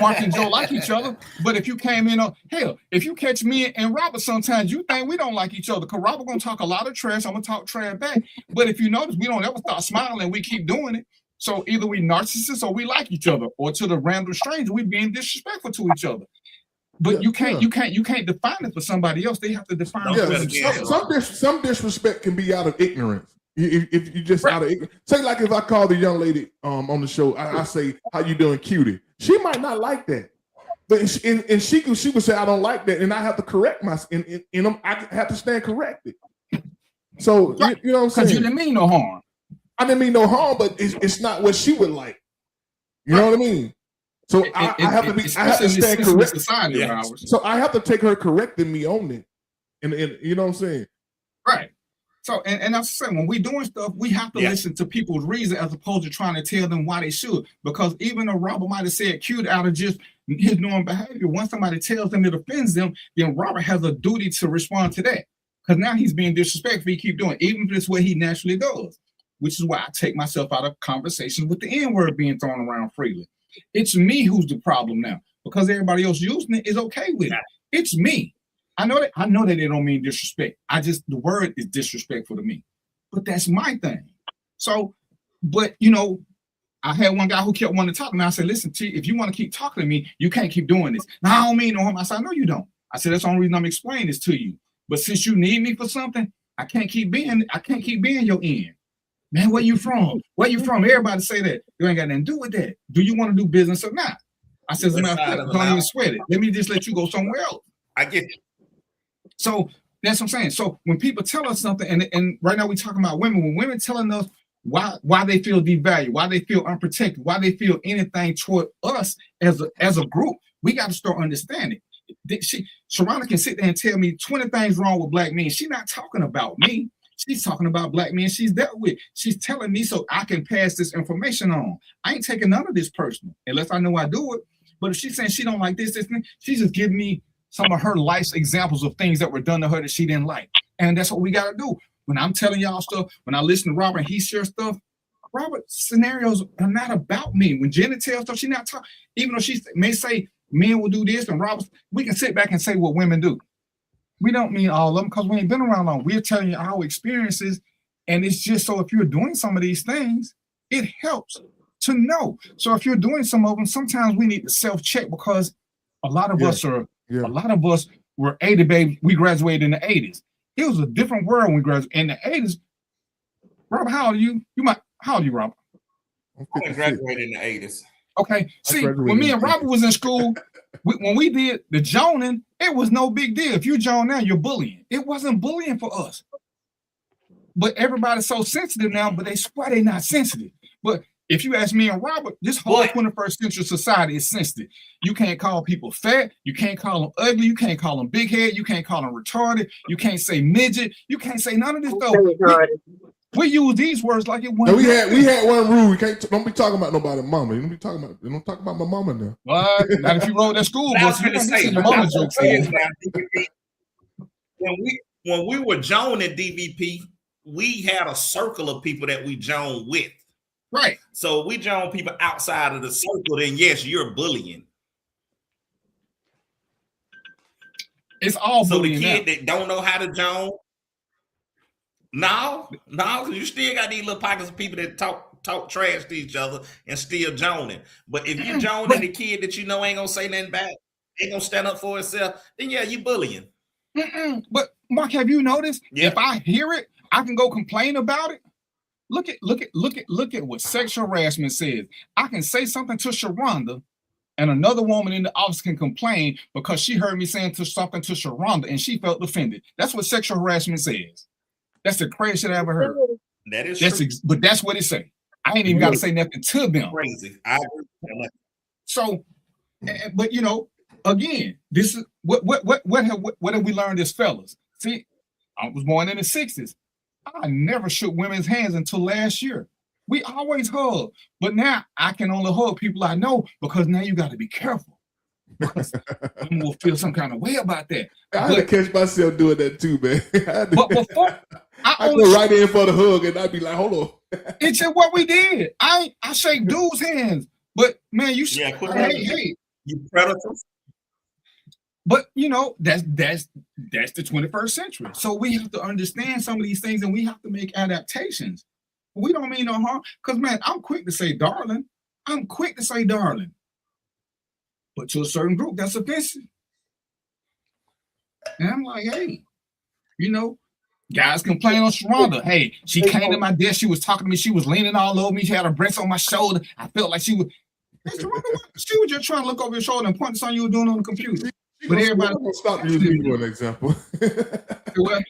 Mark and Joe like each other. But if you came in on, hell, if you catch me and Robert sometimes, you think we don't like each other because Robert gonna talk a lot of trash. I'm gonna talk trash back. But if you notice, we don't ever start smiling. We keep doing it. So either we narcissists or we like each other, or to the random stranger, we being disrespectful to each other. But you can't define it for somebody else. They have to define it for themselves. Some disrespect can be out of ignorance. If you just out of ignorance, say like if I call the young lady on the show, I say, "How you doing, cutie?" She might not like that, but she would say, "I don't like that," and I have to correct myself. I have to stand corrected. So you know what I'm saying? Because you didn't mean no harm. I didn't mean no harm, but it's not what she would like. You know what I mean? So I have to stand corrected. So I have to take her correcting me on it, and you know what I'm saying? Right. So and I'm saying when we're doing stuff, we have to listen to people's reason as opposed to trying to tell them why they should. Because even though Robert might have said cute out of just his normal behavior, once somebody tells them it offends them, then Robert has a duty to respond to that. Because now he's being disrespectful. He keep doing it, even if it's what he naturally does. Which is why I take myself out of conversations with the N-word being thrown around freely. It's me who's the problem now. Because everybody else using it is okay with it. It's me. I know that they don't mean disrespect. The word is disrespectful to me. But that's my thing. So But you know, I had one guy who kept wanting to talk to me. I said, listen, T, if you want to keep talking to me, you can't keep doing this. Now, I don't mean no harm. I said, no, you don't. I said, that's the only reason I'm explaining this to you. But since you need me for something, I can't keep being your end. Man, where you from? Where you from? Everybody say that. You ain't got nothing to do with that. Do you want to do business or not? I said, as a matter of fact, don't even sweat it. Let me just let you go somewhere else. I get you. So that's what I'm saying. So when people tell us something, and right now we're talking about women, when women telling us why they feel devalued, why they feel unprotected, why they feel anything toward us as a group, we got to start understanding. Sharonda can sit there and tell me 20 things wrong with black men. She's not talking about me. She's talking about black men she's dealt with. She's telling me so I can pass this information on. I ain't taking none of this personal unless I know I do it. But if she's saying she don't like this, she's just giving me some of her life's examples of things that were done to her that she didn't like. And that's what we got to do. When I'm telling y'all stuff, when I listen to Robert and he shares stuff, Robert's scenarios are not about me. When Jenna tells stuff, she's not talking. Even though she may say men will do this and Robert, we can sit back and say what women do. We don't mean all of them because we ain't been around long. We're telling you our experiences. And it's just so if you're doing some of these things, it helps to know. So if you're doing some of them, sometimes we need to self-check because a lot of us were 80 babies. We graduated in the 80s. It was a different world when we graduated in the 80s. Robert, how old are you? How old are you, Robert? I graduated in the 80s. Okay. See, when me and Robert was in school, when we did the joning, it was no big deal. If you join now, you're bullying. It wasn't bullying for us. But everybody's so sensitive now, but they swear they're not sensitive. But if you ask me and Robert, this whole 21st century society is sensitive. You can't call people fat. You can't call them ugly. You can't call them big head. You can't call them retarded. You can't say midget. You can't say none of this stuff. We use these words like it wasn't. No, we had one rule. We don't be talking about nobody's mama. You don't talk about my mama now. What? Not if you wrote that school bus. You say the mama jokes. When we were joining DVP, we had a circle of people that we joined with. Right. So we join people outside of the circle, then yes, you're bullying. It's all bullying. So the kid that don't know how to join, no, because you still got these little pockets of people that talk trash to each other and still joining. But if you joining the kid that you know ain't gonna say nothing back, ain't gonna stand up for itself, then yeah, you bullying. But Mark, have you noticed? Yeah. If I hear it, I can go complain about it. Look at what sexual harassment says. I can say something to Sharonda, and another woman in the office can complain because she heard me saying something to Sharonda and she felt offended. That's what sexual harassment says. That's the craziest shit I ever heard. That is true. But that's what it say. I ain't even got to say nothing to them. Crazy. I agree. So, but you know, again, this is what have we learned as fellas? See, I was born in the 60s. I never shook women's hands until last year. We always hug, but now I can only hug people I know because now you got to be careful because women will feel some kind of way about that. I had to catch myself doing that too, man. But before I go right in for the hug and I'd be like, hold on. It's just what we did. I shake dudes' hands, but man, you should. Hey, you predators. But you know, that's the 21st century. So we have to understand some of these things and we have to make adaptations. We don't mean no harm. Because man, I'm quick to say darling. But to a certain group, that's offensive. And I'm like, hey, you know, guys complain on Sharonda. Hey, she came to my desk, she was talking to me, she was leaning all over me, she had her breasts on my shoulder. I felt like she was just trying to look over your shoulder and point to something you were doing on the computer. But everybody gonna stop using you for an example. Well,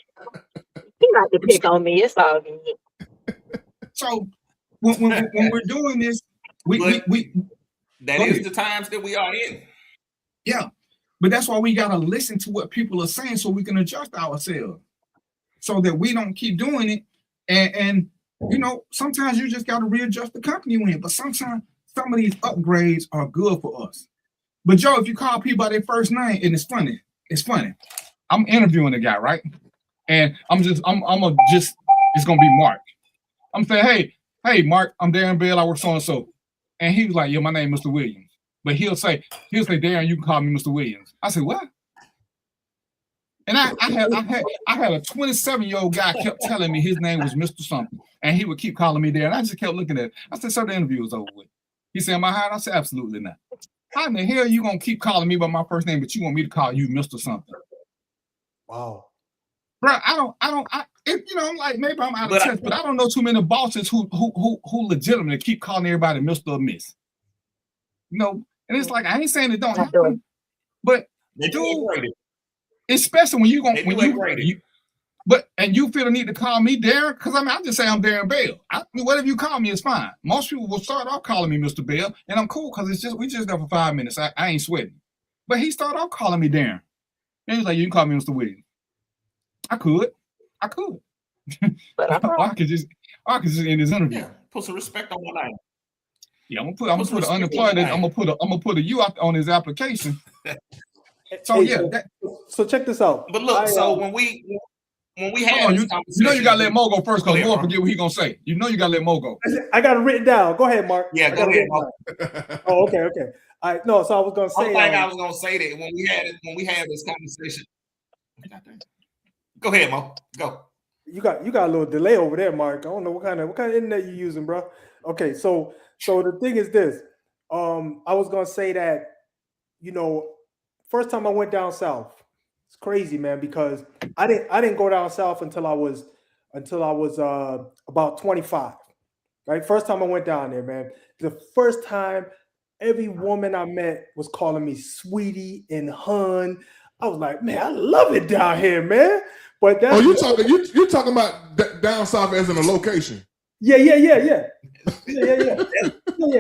you got to pick on me. It's all good. So when we're doing this, we that is the times that we are in. Yeah, but that's why we gotta listen to what people are saying so we can adjust ourselves, so that we don't keep doing it. And you know, sometimes you just gotta readjust the company you're in. But sometimes some of these upgrades are good for us. But Joe, if you call people by their first name, and it's funny. I'm interviewing a guy, right? And it's gonna be Mark. I'm saying, hey, Mark, I'm Darren Bell, I work so and so. And he was like, yeah, my name is Mr. Williams. But he'll say, Darren, you can call me Mr. Williams. I said, what? And I had a 27-year-old guy kept telling me his name was Mr. Something, and he would keep calling me there. And I just kept looking at it. I said, "So the interview was over with." He said, "Am I hired?" I said, "Absolutely not. How in the hell are you gonna keep calling me by my first name, but you want me to call you Mr. Something?" Wow. Bro, I'm like, maybe I'm out of touch, but I don't know too many bosses who legitimately keep calling everybody Mr. or Miss. And it's like, I ain't saying it don't happen, but dude, especially when you you feel the need to call me Darren, because I just say I'm Darren Bell. Whatever you call me is fine. Most people will start off calling me Mr. Bell, and I'm cool because we just there for 5 minutes. I ain't sweating. But he started off calling me Darren. And he's like, "You can call me Mr. Williams." I could. But I could just in his interview. Yeah, put some respect on my name. Yeah, I'm gonna put an unemployed. I'm gonna put a U out on his application. So So check this out. But look, when we had you gotta let Mo go first, because Mo forget what he gonna say. You gotta let Mo go. I got it written down. Go ahead, Mark. Yeah, go ahead, Mo. Oh, okay. All right. No, so I was gonna say. I was gonna say that when we had this conversation. Go ahead, Mo. Go. You got a little delay over there, Mark. I don't know what kind of internet you're using, bro. Okay, so the thing is this. I was gonna say that, first time I went down south, it's crazy, man, because I didn't go down south until I was about 25. Right? First time I went down there, man. The first time every woman I met was calling me sweetie and hun. I was like, man, I love it down here, man. But that's you're talking about down south as in a location. Yeah. Yeah,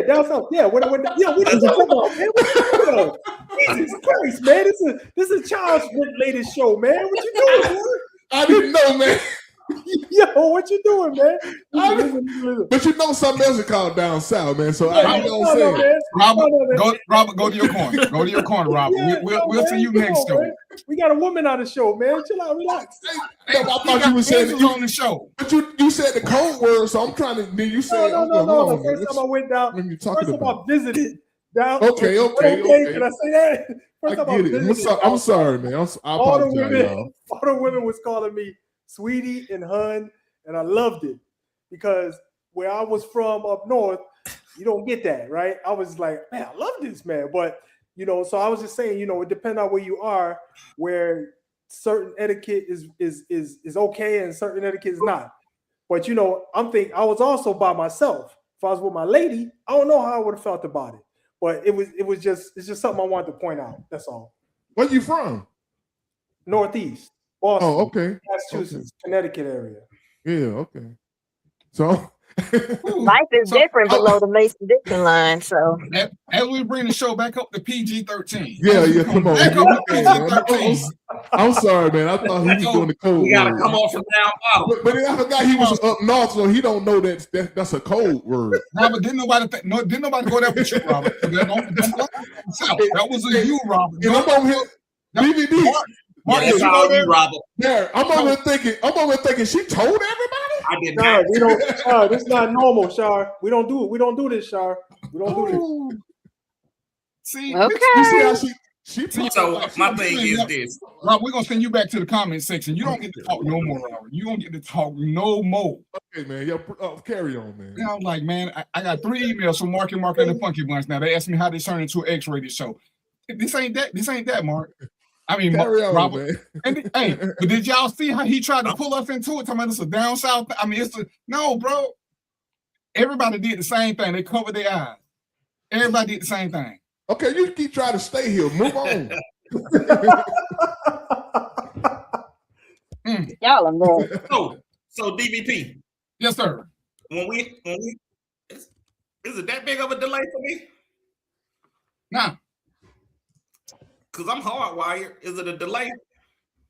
down south. Yeah, what are you talking about, man? What you talking about? Jesus Christ, man. This is a child's related show, man. What you doing, man? I didn't know, man. Yo, what you doing, man? Listen. But something else is called down south, man. So I know what I'm saying. Robert, go to your corner. Go to your corner, Robert. We'll see you next show. We got a woman on the show, man. Chill out, relax. I thought you were saying on the show. But you said the code word, so I'm trying to. Then you said no. The first time I went down, first time I visited down. Okay. Can I say that? I get it. I'm sorry, man. I apologize, y'all. All the women was calling me sweetie and hun, and I loved it because where I was from up north, you don't get that, right? I was like, man, I love this, man. But so I was just saying, it depends on where you are, where certain etiquette is okay and certain etiquette is not. But I was also by myself. If I was with my lady, I don't know how I would have felt about it. But it's just something I wanted to point out. That's all. Where you from? Northeast. Boston, okay. Massachusetts, Connecticut area. Yeah, okay. So life is different below the Mason-Dixon line. So as we bring the show back up to PG-13. Yeah, come on. I'm sorry, man. I thought he was doing the code. We gotta come off from down bottom. But I forgot he was up north, so he don't know that's a code word. Robert, didn't nobody go there with you, Robert. That was a you, Robert. And I'm over here. DVD. Mark, you go there, Robert. Yeah, I'm over thinking she told everybody. I did not. No, we don't. This is not normal, Shar. We don't do it. We don't do this, Shar. We don't do this. See, okay. You see how she so my thing is this. Rob, we're gonna send you back to the comment section. You don't get to talk no more, Robert. You don't get to talk no more. Okay, man. Carry on, man. Yeah, I'm like, man, I got 3 emails from Mark and the Funky Bunch. Now they asked me how they turn into an X-rated show. This ain't that, Mark. I mean, Robert. And hey, but did y'all see how he tried to pull us into it? Talking about it's a down south. I mean, no, bro. Everybody did the same thing. They covered their eyes. Everybody did the same thing. Okay, you keep trying to stay here. Move on. Y'all are mad. So DVP. Yes, sir. When we is it that big of a delay for me? Nah. Cause I'm hardwired. Is it a delay?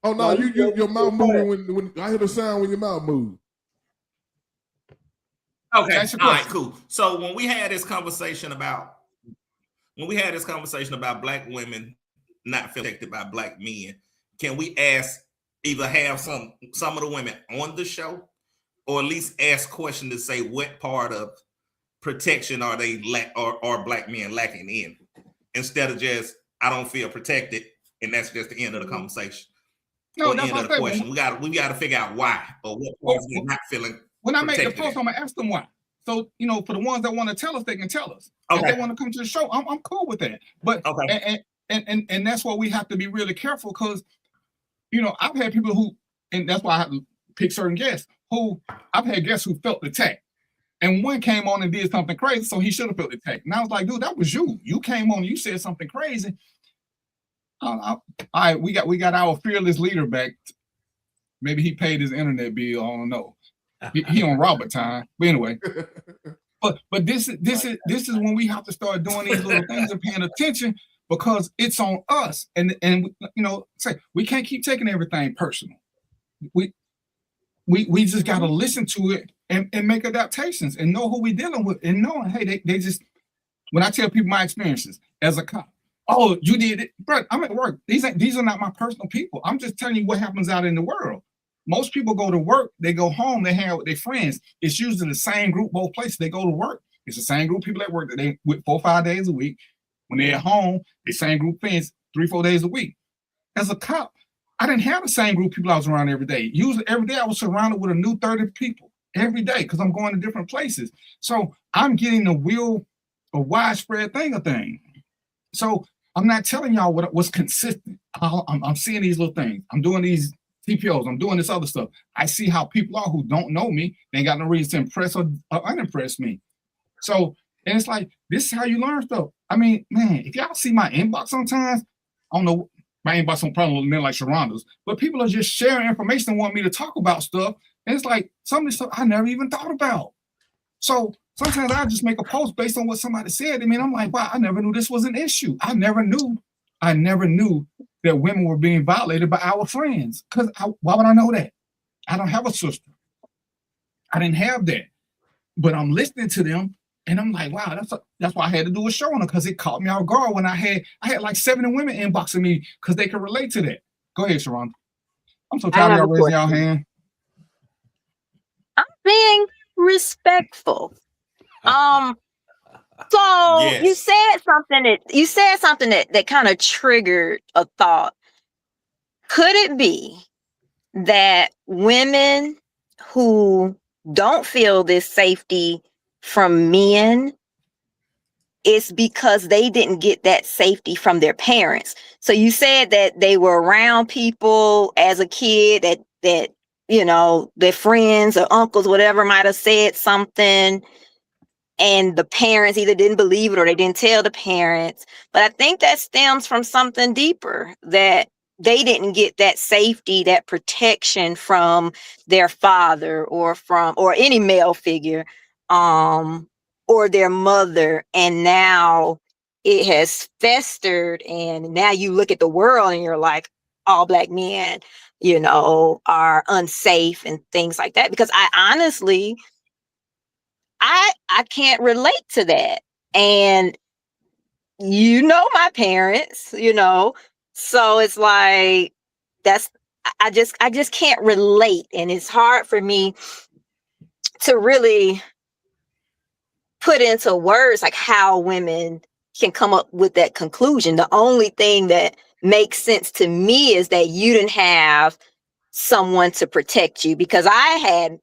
Oh no, your mouth moving when I hear the sound when your mouth moves. Okay, all right, cool. So when we had this conversation about black women not protected by black men, can we either have some of the women on the show, or at least ask questions to say what part of protection are they are black men lacking in, instead of just I don't feel protected, and that's just the end of the conversation. No, or that's end what of I the said. question. We got to figure out why or what parts they're not feeling. When I make the protected post, in. I'm gonna ask them why. So for the ones that want to tell us, they can tell us. If Okay. they want to come to the show, I'm cool with that. But Okay. and that's why we have to be really careful because I've had people who, and that's why I have to pick certain guests who I've had guests who felt attacked. And one came on and did something crazy, so he should have felt attacked. And I was like, dude, that was you. You came on, you said something crazy. All right, we got our fearless leader back. Maybe he paid his internet bill. I don't know. He on Robert time. But anyway. But this is when we have to start doing these little things and paying attention because it's on us. And say we can't keep taking everything personal. We just gotta listen to it and make adaptations and know who we dealing with and knowing, hey, they just when I tell people my experiences as a cop, oh, you did it, bro. I'm at work. These are not my personal people. I'm just telling you what happens out in the world. Most people go to work, they go home, they hang out with their friends. It's usually the same group both places. They go to work. It's the same group of people at work that they with 4 or 5 days a week. When they're at home, the same group of friends 3 or 4 days a week. As a cop, I didn't have the same group of people I was around every day. Usually every day I was surrounded with a new 30 people every day because I'm going to different places. So I'm getting a widespread thing. So I'm not telling y'all what's consistent. I'm seeing these little things. I'm doing these TPOs. I'm doing this other stuff. I see how people are who don't know me. They ain't got no reason to impress or unimpress me. So, and it's like, this is how you learn stuff. I mean, man, if y'all see my inbox sometimes, I don't know, my inbox don't probably men like Sharonda's, but people are just sharing information and want me to talk about stuff. And it's like, some of this stuff I never even thought about. So sometimes I just make a post based on what somebody said. I mean, I'm like, wow, I never knew this was an issue. I never knew that women were being violated by our friends. Because why would I know that? I don't have a sister. I didn't have that. But I'm listening to them, and I'm like, wow, that's why I had to do a show on it, because it caught me off guard when I had like 70 women inboxing me because they could relate to that. Go ahead, Sharonda. I'm so tired of y'all raising y'all hand. I'm being respectful. So Yes. you said something that kind of triggered a thought. Could it be that women who don't feel this safety from men, it's because they didn't get that safety from their parents? So you said that they were around people as a kid that their friends or uncles, whatever, might have said something, and the parents either didn't believe it or they didn't tell the parents. But I think that stems from something deeper, that they didn't get that safety, that protection from their father or any male figure, or their mother. And now it has festered, and now you look at the world and you're like, all Black men, are unsafe and things like that. Because I honestly, I can't relate to that. And my parents, so it's like, I just can't relate. And it's hard for me to really put into words like how women can come up with that conclusion. The only thing that makes sense to me is that you didn't have someone to protect you, because I had,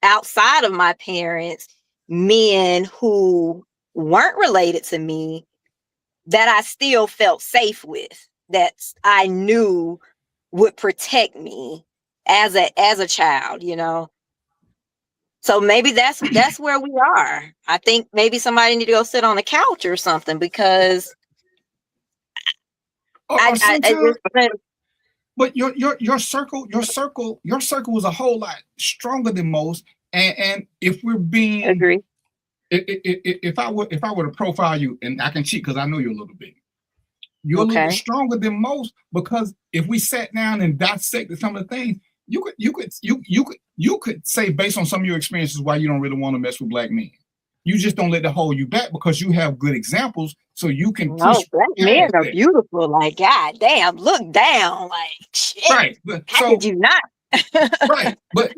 outside of my parents, men who weren't related to me that I still felt safe with, that I knew would protect me as a child, So maybe that's where we are. I think maybe somebody need to go sit on the couch or something, because but your circle was a whole lot stronger than most. And if we're being agree, if I were to profile you, and I can cheat because I know you a little bit, you're a little stronger than most, because if we sat down and dissected some of the things, you could say, based on some of your experiences, why you don't really want to mess with Black men. You just don't let that hold you back because you have good examples, so you can push. Black men are beautiful. Like, God damn, look down. Like, shit. Right. How could you not? Right. But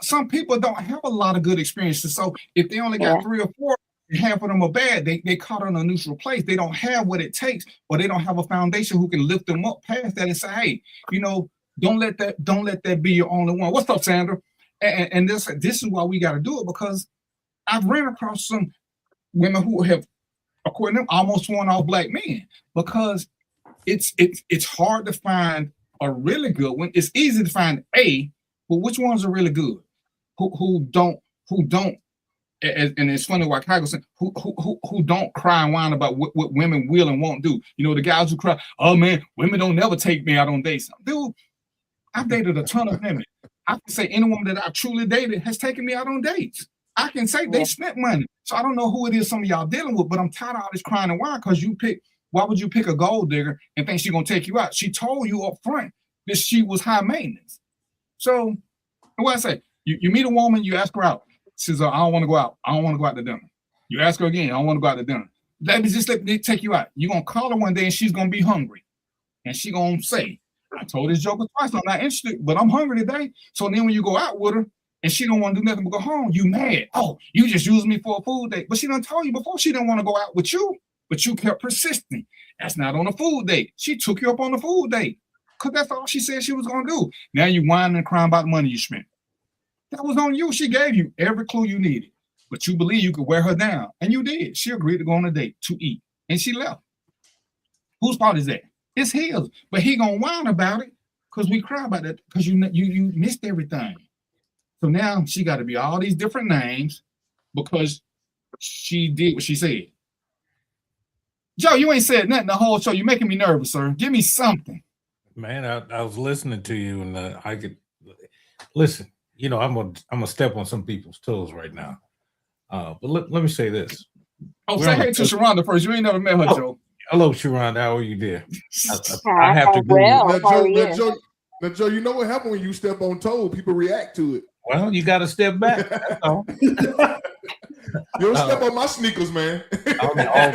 some people don't have a lot of good experiences. So if they only got 3 or 4, half of them are bad. They caught on a neutral place. They don't have what it takes, or they don't have a foundation who can lift them up past that and say, hey, don't let that be your only one. What's up, Sandra? And this is why we got to do it, because I've ran across some women who have, according to them, almost sworn off black men, because it's hard to find a really good one. It's easy to find but which ones are really good? Who don't, and it's funny what Kygo said, who don't cry and whine about what women will and won't do. The guys who cry, oh man, women don't never take me out on dates. Dude, I've dated a ton of women. I can say any woman that I truly dated has taken me out on dates. I can say they spent money. So I don't know who it is some of y'all dealing with, but I'm tired of all this crying and whine, because why would you pick a gold digger and think she's gonna take you out? She told you up front that she was high maintenance. So what I say, you meet a woman, you ask her out. She says, I don't want to go out. I don't want to go out to dinner. You ask her again, I don't want to go out to dinner. Let me take you out. You're gonna call her one day and she's gonna be hungry. And she's gonna say, I told this joker twice, I'm not interested, but I'm hungry today. So then when you go out with her and she don't want to do nothing but go home, you mad. Oh, you just used me for a food date. But she done told you before she didn't want to go out with you, but you kept persisting. That's not on a food date. She took you up on the food date, because that's all she said she was gonna do. Now you whining and crying about the money you spent. That was on you. She gave you every clue you needed, but you believe you could wear her down, and you did. She agreed to go on a date to eat, and she left. Whose fault is that? It's his, but he gonna whine about it because we cry about it because you missed everything. So now she got to be all these different names because she did what she said. Joe, you ain't said nothing the whole show. You're making me nervous, sir. Give me something. Man, I was listening to you, and I could listen. I'm gonna step on some people's toes right now. But let me say this. Oh, say hey to Sharonda first. You ain't never met her, Joe. Hello, Sharonda. How are you there? I have to agree. Now, Joe, you know what happened when you step on toes? People react to it. Well, you got to step back. That's all. You don't step on my sneakers, man. You got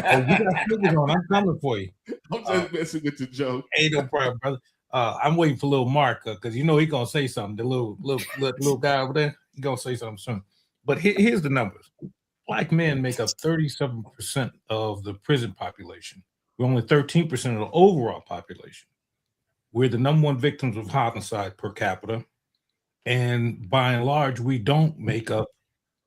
sneakers on. I'm coming for you. I'm just messing with you, Joe. Ain't no problem, brother. I'm waiting for little Mark because he gonna say something. The little guy over there, he gonna say something soon. But here's the numbers. Black men make up 37% of the prison population. We're only 13% of the overall population. We're the number one victims of homicide per capita. And by and large, we don't make up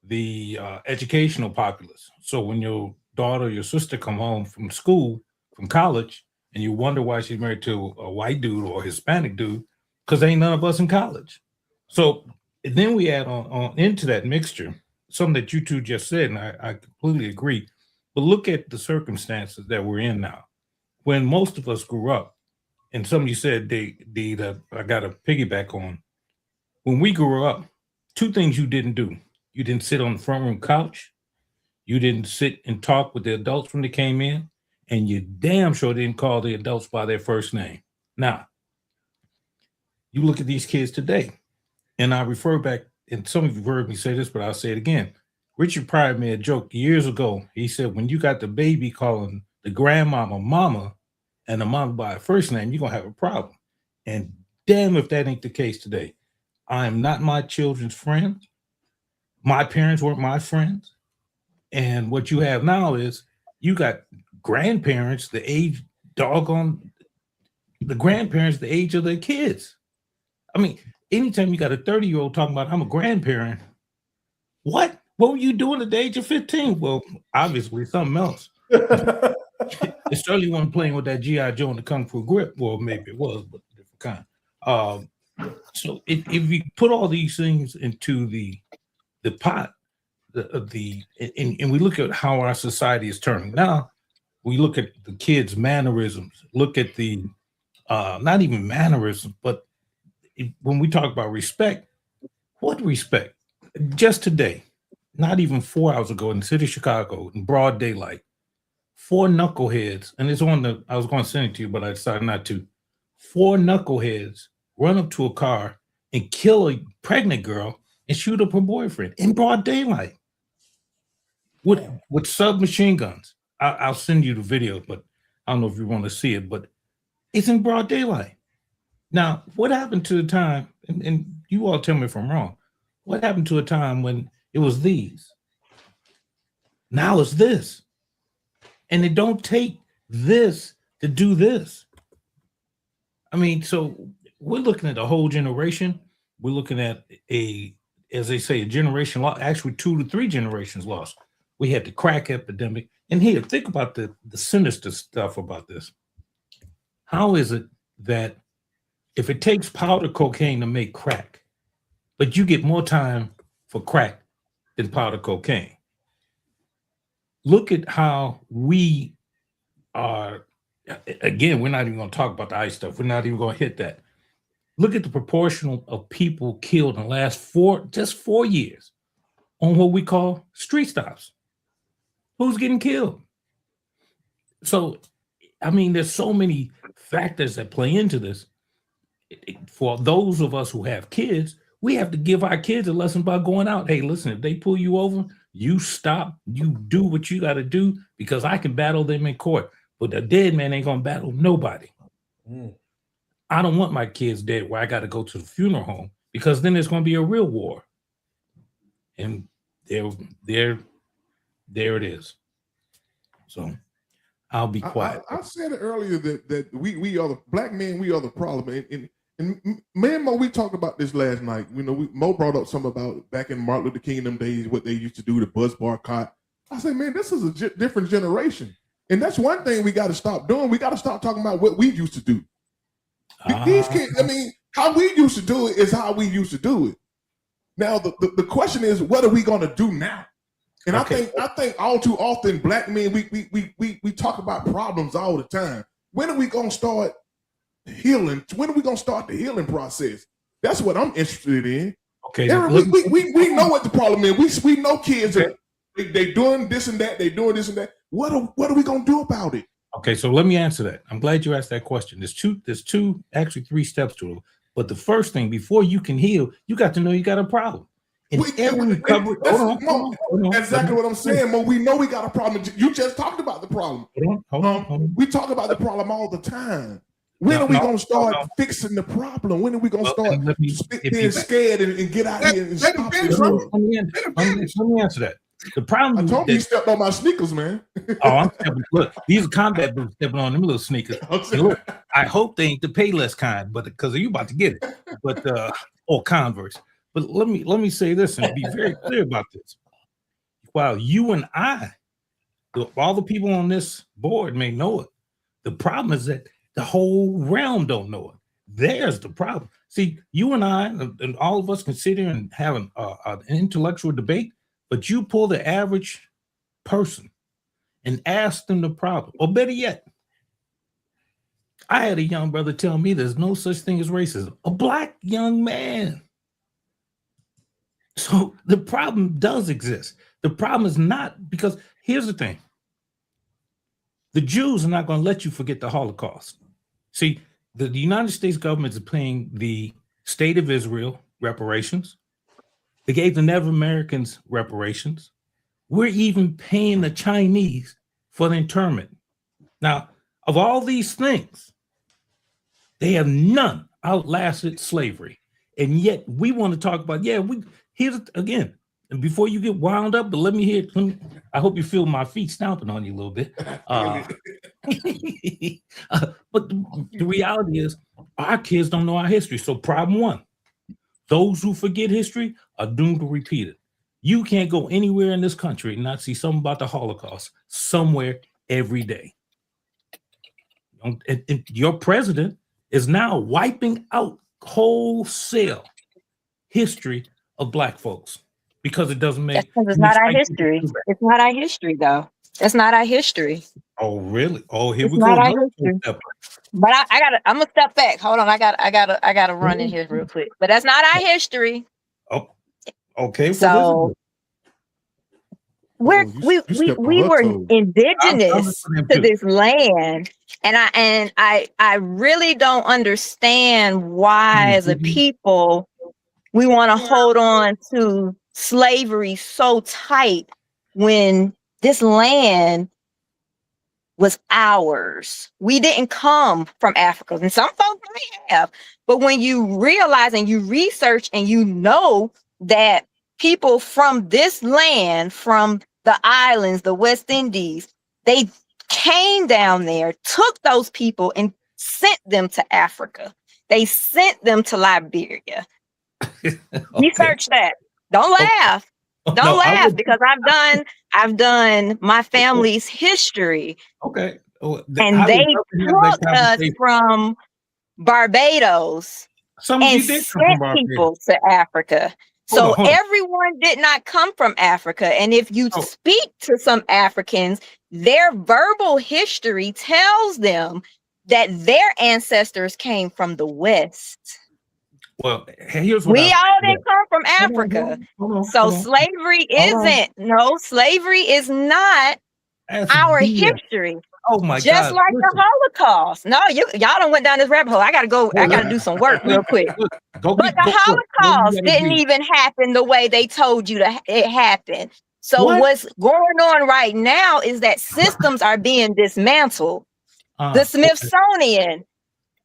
the educational populace. So when your daughter or your sister come home from school, from college, and you wonder why she's married to a white dude or a Hispanic dude, because ain't none of us in college. So then we add on into that mixture something that you two just said, and I completely agree. But look at the circumstances that we're in now. When most of us grew up, and some of you said I got to piggyback on. When we grew up, two things you didn't do. You didn't sit on the front room couch. You didn't sit and talk with the adults when they came in. And you damn sure didn't call the adults by their first name. Now, you look at these kids today, and I refer back, and some of you heard me say this, but I'll say it again. Richard Pryor made a joke years ago. He said, when you got the baby calling the grandmama mama and the mama by her first name, you're going to have a problem. And damn if that ain't the case today. I am not my children's friend. My parents weren't my friends. And what you have now is you got grandparents the age of their kids. I mean, anytime you got a 30-year-old talking about I'm a grandparent, what were you doing at the age of 15? Well, obviously something else. It certainly wasn't playing with that G.I. Joe and the Kung Fu Grip. Well, maybe it was, but a different kind. So if you put all these things into the pot, and we look at how our society is turning now. We look at the kids' mannerisms, look at the, not even mannerisms, but when we talk about respect, what respect? Just today, not even 4 hours ago in the city of Chicago, in broad daylight, 4 knuckleheads, and it's on I was going to send it to you, but I decided not to. 4 knuckleheads run up to a car and kill a pregnant girl and shoot up her boyfriend in broad daylight with submachine guns. I'll send you the video, but I don't know if you want to see it, but it's in broad daylight. Now, what happened to the time, and you all tell me if I'm wrong, what happened to a time when it was these? Now it's this. And it don't take this to do this. I mean, so we're looking at a whole generation. We're looking at as they say, a generation lost, actually 2 to 3 generations lost. We had the crack epidemic. And here, think about the sinister stuff about this. How is it that if it takes powder cocaine to make crack, but you get more time for crack than powder cocaine? Look at how we are. Again, we're not even going to talk about the ICE stuff. We're not even going to hit that. Look at the proportion of people killed in the last 4 years on what we call street stops. Who's getting killed? So, I mean, there's so many factors that play into this. For those of us who have kids, we have to give our kids a lesson about going out. Hey, listen, if they pull you over, you stop, you do what you got to do, because I can battle them in court. But the dead man ain't going to battle nobody. I don't want my kids dead where I got to go to the funeral home, because then there's going to be a real war. And there it is. So I'll be quiet. I said it earlier that we are the black men, we are the problem. And me and Mo, we talked about this last night. You know, Mo brought up something about back in Martin Luther King them days, what they used to do, the bus boycott. I said, man, this is a different generation. And that's one thing we got to stop doing. We got to stop talking about what we used to do. These kids, I mean, how we used to do it is how we used to do it. Now, the question is, what are we going to do now? And okay. I think all too often, black men, we talk about problems all the time. When are we going to start healing? When are we going to start the healing process? That's what I'm interested in. Okay. Aaron, we know what the problem is. We know kids are they doing this and that. They doing this and that. What are we going to do about it? Okay, so let me answer that. I'm glad you asked that question. There's two, actually 3 steps to it. But the first thing, before you can heal, you got to know you got a problem. Exactly what I'm saying, Mo. We know we got a problem. You just talked about the problem. Hold on. We talk about the problem all the time. When are we going to start fixing the problem? When are we going to start being scared and get out here and stop this? Let me answer that. The problem. I told you stepped on my sneakers, man. Look, these are combat boots stepping on them little sneakers. Look, I hope they ain't the Payless kind, but because you about to get it. But or Converse. But let me say this and be very clear about this. While you and I, all the people on this board may know it, the problem is that the whole realm don't know it. There's the problem. See, you and I and all of us can sit here and have an intellectual debate, but you pull the average person and ask them the problem. Or better yet, I had a young brother tell me there's no such thing as racism. A black young man. So the problem does exist. The problem is not, because here's the thing. The Jews are not going to let you forget the Holocaust. See, the United States government is paying the state of Israel reparations. They gave the Native Americans reparations. We're even paying the Chinese for the internment. Now, of all these things, they have none outlasted slavery. And yet we want to talk about, here's again, and before you get wound up, but let me hear, I hope you feel my feet stomping on you a little bit. But the reality is our kids don't know our history. So problem 1, those who forget history are doomed to repeat it. You can't go anywhere in this country and not see something about the Holocaust somewhere every day. And your president is now wiping out wholesale history of black folks because it doesn't make sense. It's not our history. It's not our history, though. That's not our history. Oh, really? Oh, here it's we not go. Our history. But I'm gonna step back. Hold on, I gotta run in here real quick. But that's not our history. Oh, okay. So we were indigenous to this land, and I really don't understand why, as a people, we want to hold on to slavery so tight when this land was ours. We didn't come from Africa, and some folks may have, but when you realize and you research and you know that people from this land, from the islands, the West Indies, they came down there, took those people and sent them to Africa. They sent them to Liberia. Research that. Don't laugh. Don't No, I laugh would- because I've done my family's history, Okay. Well, and I would they love to have that took us conversation. from Barbados Some of and you did come from sent Barbados. people to Africa. Hold So on, hold on. everyone did not come from Africa. And if you Oh. speak to some Africans, their verbal history tells them that their ancestors came from the West. Well, here's what We I all didn't come from Africa. So hold on. slavery Hold on. slavery is not That's our BS. history. Oh my Just God. like Listen, the Holocaust. No, y'all done went down this rabbit hole. I gotta go, I gotta do some work real quick. look, go But get the booked up. What do you Holocaust gotta didn't read? even happen the way they told you it happened. So What? what's going on right now is that systems are being dismantled. The Okay. Smithsonian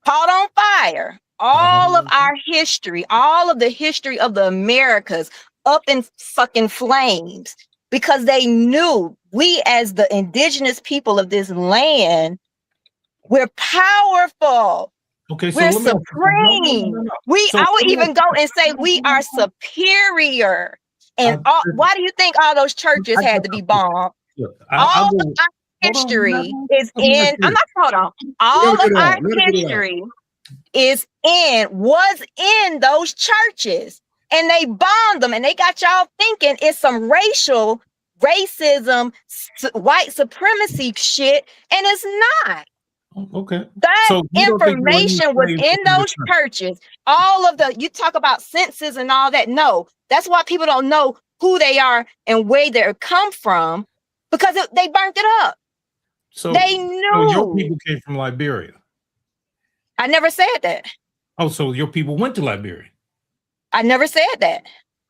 caught on fire. All of our history, all of the history of the Americas up in fucking flames because they knew we as the indigenous people of this land, we're powerful. Okay, so We're let me ask you something. supreme. I So would let me even ask go you and say we are superior. And why do you think all those churches had to be bombed? Look, All I'll of go. our Hold on, history let is me ask in, you. I'm not, hold on. All Let her of get it our out. Let her get it out. history was in those churches. And they bombed them and they got y'all thinking it's some racism, white supremacy shit. And it's not. Okay. That So you don't think there were any information was slaves in in the those church? churches. All of you talk about census and all that. No, that's why people don't know who they are and where they come from because they burnt it up. So, They so your knew. people came from Liberia. I never said that. Oh, so your people went to Liberia. I never said that.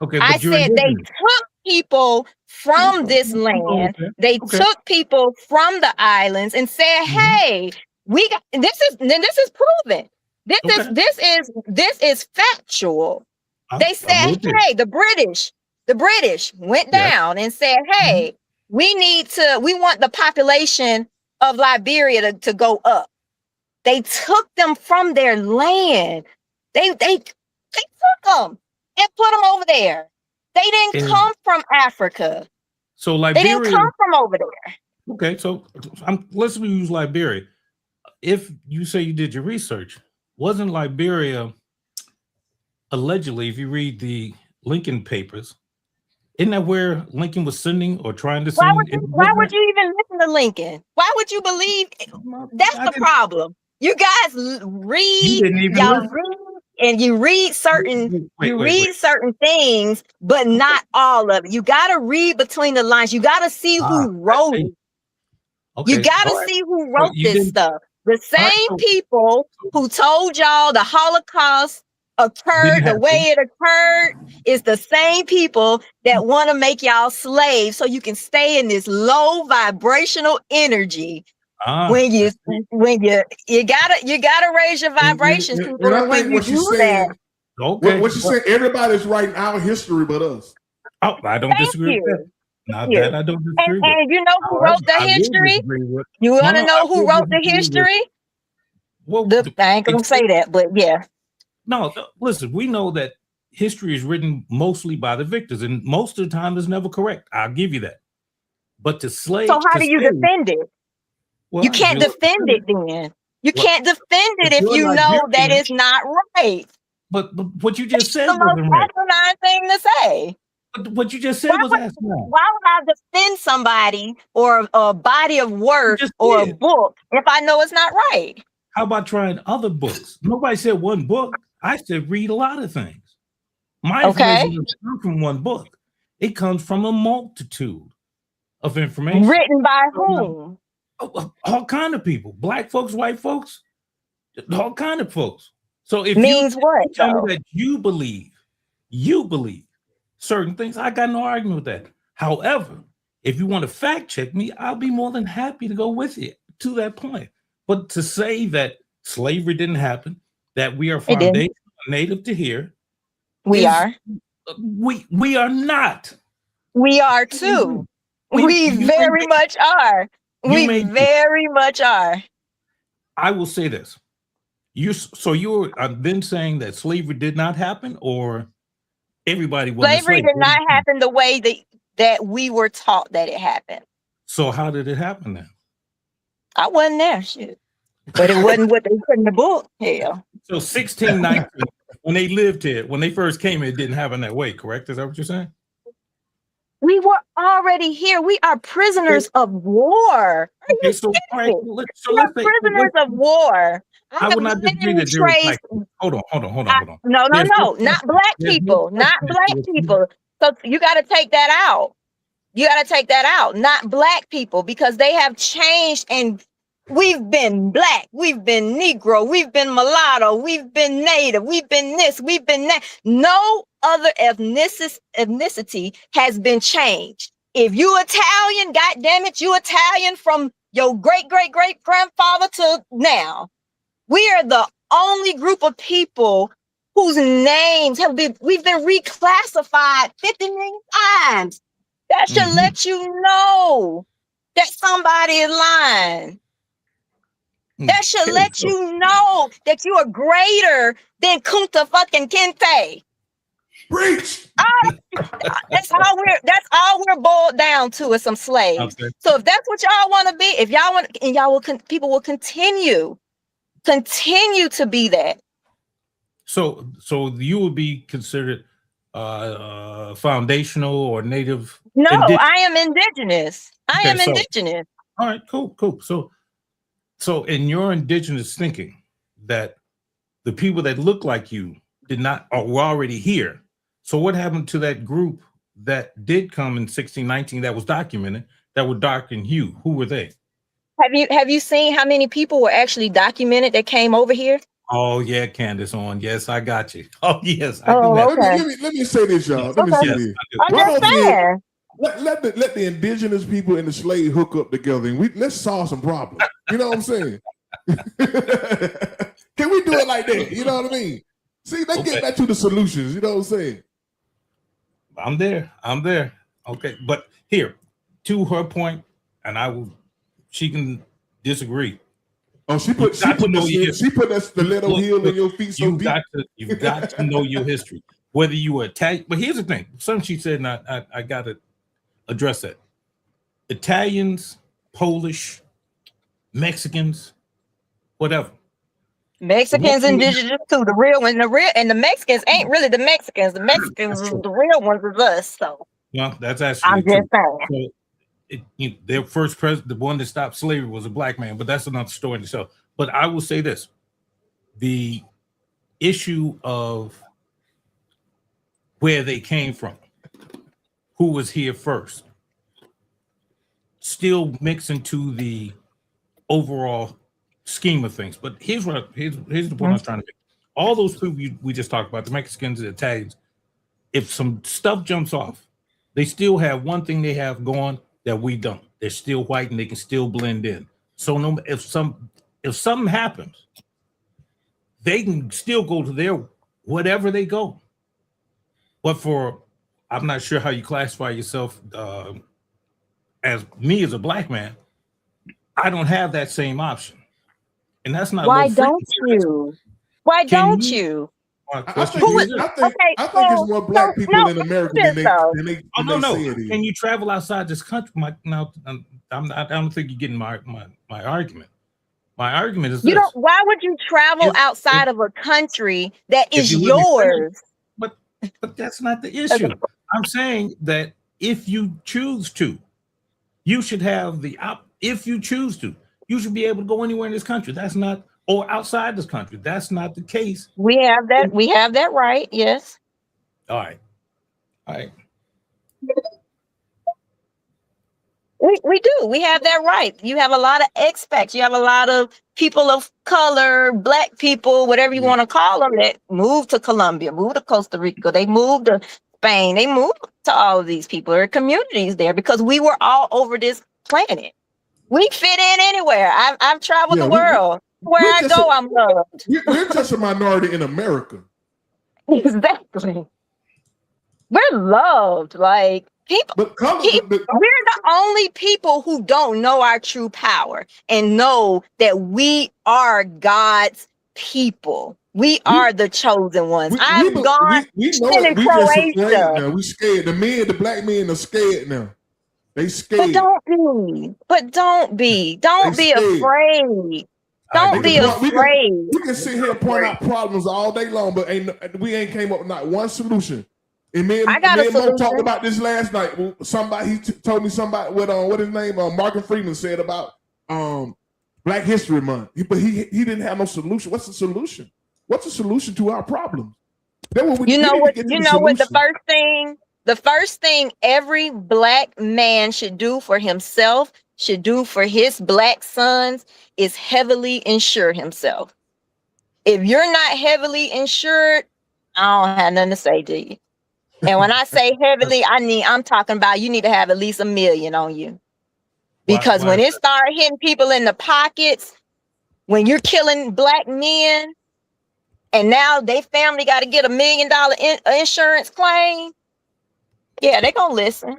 Okay, I but you're said they indigenous. took people from this land. Okay. They Okay. took people from the islands and said, "Hey, we got this is proven. This is factual." They said, with you. "Hey, the British went Yes. down and said, hey, we want the population of Liberia to go up." They took them from their land. They took them and put them over there. They didn't And- come from Africa. So They Liberia. didn't come from over there. Okay, so let's use Liberia. If you say you did your research, wasn't Liberia allegedly, if you read the Lincoln papers, isn't that where Lincoln was sending or trying to Why send? why would you even listen to Lincoln? Why would you believe? That's I the didn't- problem. You guys You read, didn't even y'all listen. read, and you read certain, Wait. certain things, but not all of it. You got to read between the lines. You got to see who wrote it. Okay, You got to all right. see who So wrote you this didn't- stuff. The same so- people who told y'all the Holocaust occurred the happen. way it occurred is the same people that want to make y'all slaves so you can stay in this low vibrational energy. When you gotta raise your vibrations, And people. I And when think you what she's do saying, that, Okay. what she's saying, everybody's writing our history but us. Oh, I don't thank disagree you. with that. Not you. that I don't disagree with. And you know who However, wrote the I will history? disagree with- You want to No, know I who will wrote the disagree with- history? Well, I ain't gonna say that, but yeah. No, listen, we know that history is written mostly by the victors, and most of the time is never correct. I'll give you that. But to slave, So how do you defend it? Well, You can't if you're- defend it then. You Well, can't defend it if if you're you know that Liberian- it's not right. But what you just said It's the most wasn't right. asinine thing to say. But what you just said was asinine. Why would I defend somebody or a body of work just or a did. book if I know it's not right? How about trying other books? Nobody said one book. I said read a lot of things. My Okay. information doesn't come from one book. It comes from a multitude of information. Written by whom? All kind of people, black folks, white folks, all kind of folks. So if Means you what, tell though? me that you believe certain things, I got no argument with that. However, if you want to fact check me, I'll be more than happy to go with you to that point. But to say that slavery didn't happen, that we are It didn't. foundational native to here, We is- are. we are not. We are too. We you very made- much are. you We made- very much are. I will say this. You're then saying that slavery did not happen, or everybody was Slavery did not happen the way that we were taught that it happened. So how did it happen then? I wasn't there, shit. But it wasn't what they put in the book. Hell. So 1619, when they lived here, when they first came, it didn't happen that way, correct? Is that what you're saying? We were already here. We are prisoners of war. Okay, so all right, We are prisoners of war. I would not disagree that there was like, hold on. No, There's not black there's people, no not black people. So you got to take that out. You got to take that out. Not black people, because they have changed, and we've been black, we've been Negro, we've been mulatto, we've been Native, we've been this, we've been that. No other ethnicity has been changed. If you Italian, God damn it, you Italian from your great grandfather to now. We are the only group of people whose names we've been reclassified 50 million times. That should let you know that somebody is lying. That should let you know that you are greater than Kunta fucking Kinte. Preach. That's all we're boiled down to, is some slaves. Okay. So if that's what y'all want to be, if y'all want, and people will continue to be that. So you would be considered foundational or native? No, I am indigenous. I am so- indigenous. All right, cool. So in your indigenous thinking, that the people that look like you did not, or were already here. So what happened to that group that did come in 1619 that was documented, that were dark in hue? Who were they? Have you seen how many people were actually documented that came over here? Oh yeah, Candace on. Yes, I got you. Oh yes, I Oh, do that. okay. Let me say this, y'all. Let me Okay. say Yes, this. I do. Why don't we- Understand? Let the indigenous people and the slave hook up together, and let's solve some problems. You know what I'm saying? Can we do it like that? You know what I mean? See, let's get back to the solutions. You know what I'm saying? I'm there. Okay, but here, to her point, and she can disagree. Oh, she put that stiletto heel in your feet so deep. You've got to know your history, whether you were Italian. But here's the thing: something she said, and I got to address that. Italians, Polish, Mexicans, whatever. Mexicans, indigenous too. The real one, and the Mexicans ain't really the Mexicans. The Mexicans, the real ones, is us. So Well, that's actually I'm true. just saying. So their first president, the one that stopped slavery, was a black man, but that's another story in itself. But I will say this: the issue of where they came from, who was here first, still mix into the overall scheme of things. But here's the point I was trying to make. All those people we just talked about, the Mexicans, the Italians, if some stuff jumps off, they still have one thing they have going that we don't. They're still white and they can still blend in. So if something happens, they can still go to their whatever they go. But I'm not sure how you classify yourself as me as a black man. I don't have that same option. And that's not Why low don't frequency. you? Why don't you? I think it's more black people in America than they No. say it is. Can you travel outside this country? I don't think you're getting my argument. My argument is this. Why would you travel outside of a country that If is you live in yours? But that's not the issue. I'm saying that if you choose to, you should have if you choose to, you should be able to go anywhere in this country. That's not, or outside this country. That's not the case. We have that right. Yes. All right. We do. We have that right. You have a lot of expats. You have a lot of people of color, black people, whatever you want to call them, that moved to Colombia, moved to Costa Rica. They moved to Spain. They moved to all of these people. There are communities there because we were all over this planet. We fit in anywhere. I've traveled the world. Where I go, I'm loved. We're just a minority in America. Exactly. We're loved. Like, People, But color, we're the only people who don't know our true power and know that we are God's people. We are the chosen ones. I've gone we know been it. in We just afraid Croatia. now. We scared. The black men are scared now. They But scared. don't be. But don't be. Don't They be scared. afraid. Don't be afraid. We can sit here and point out problems all day long, but we ain't came up with not one solution. And me and Mo talked about this last night. Somebody told me somebody what his name Martin Freeman said about Black History Month. But he didn't have no solution. What's the solution? What's the solution to our problems? You know what the first thing every black man should do for himself, should do for his black sons, is heavily insure himself. If you're not heavily insured, I don't have nothing to say to you. And when I say heavily, I'm talking about you need to have at least $1 million on you. Because when it starts hitting people in the pockets, when you're killing black men, and now they family got to get $1 million insurance claim, yeah, they're gonna listen.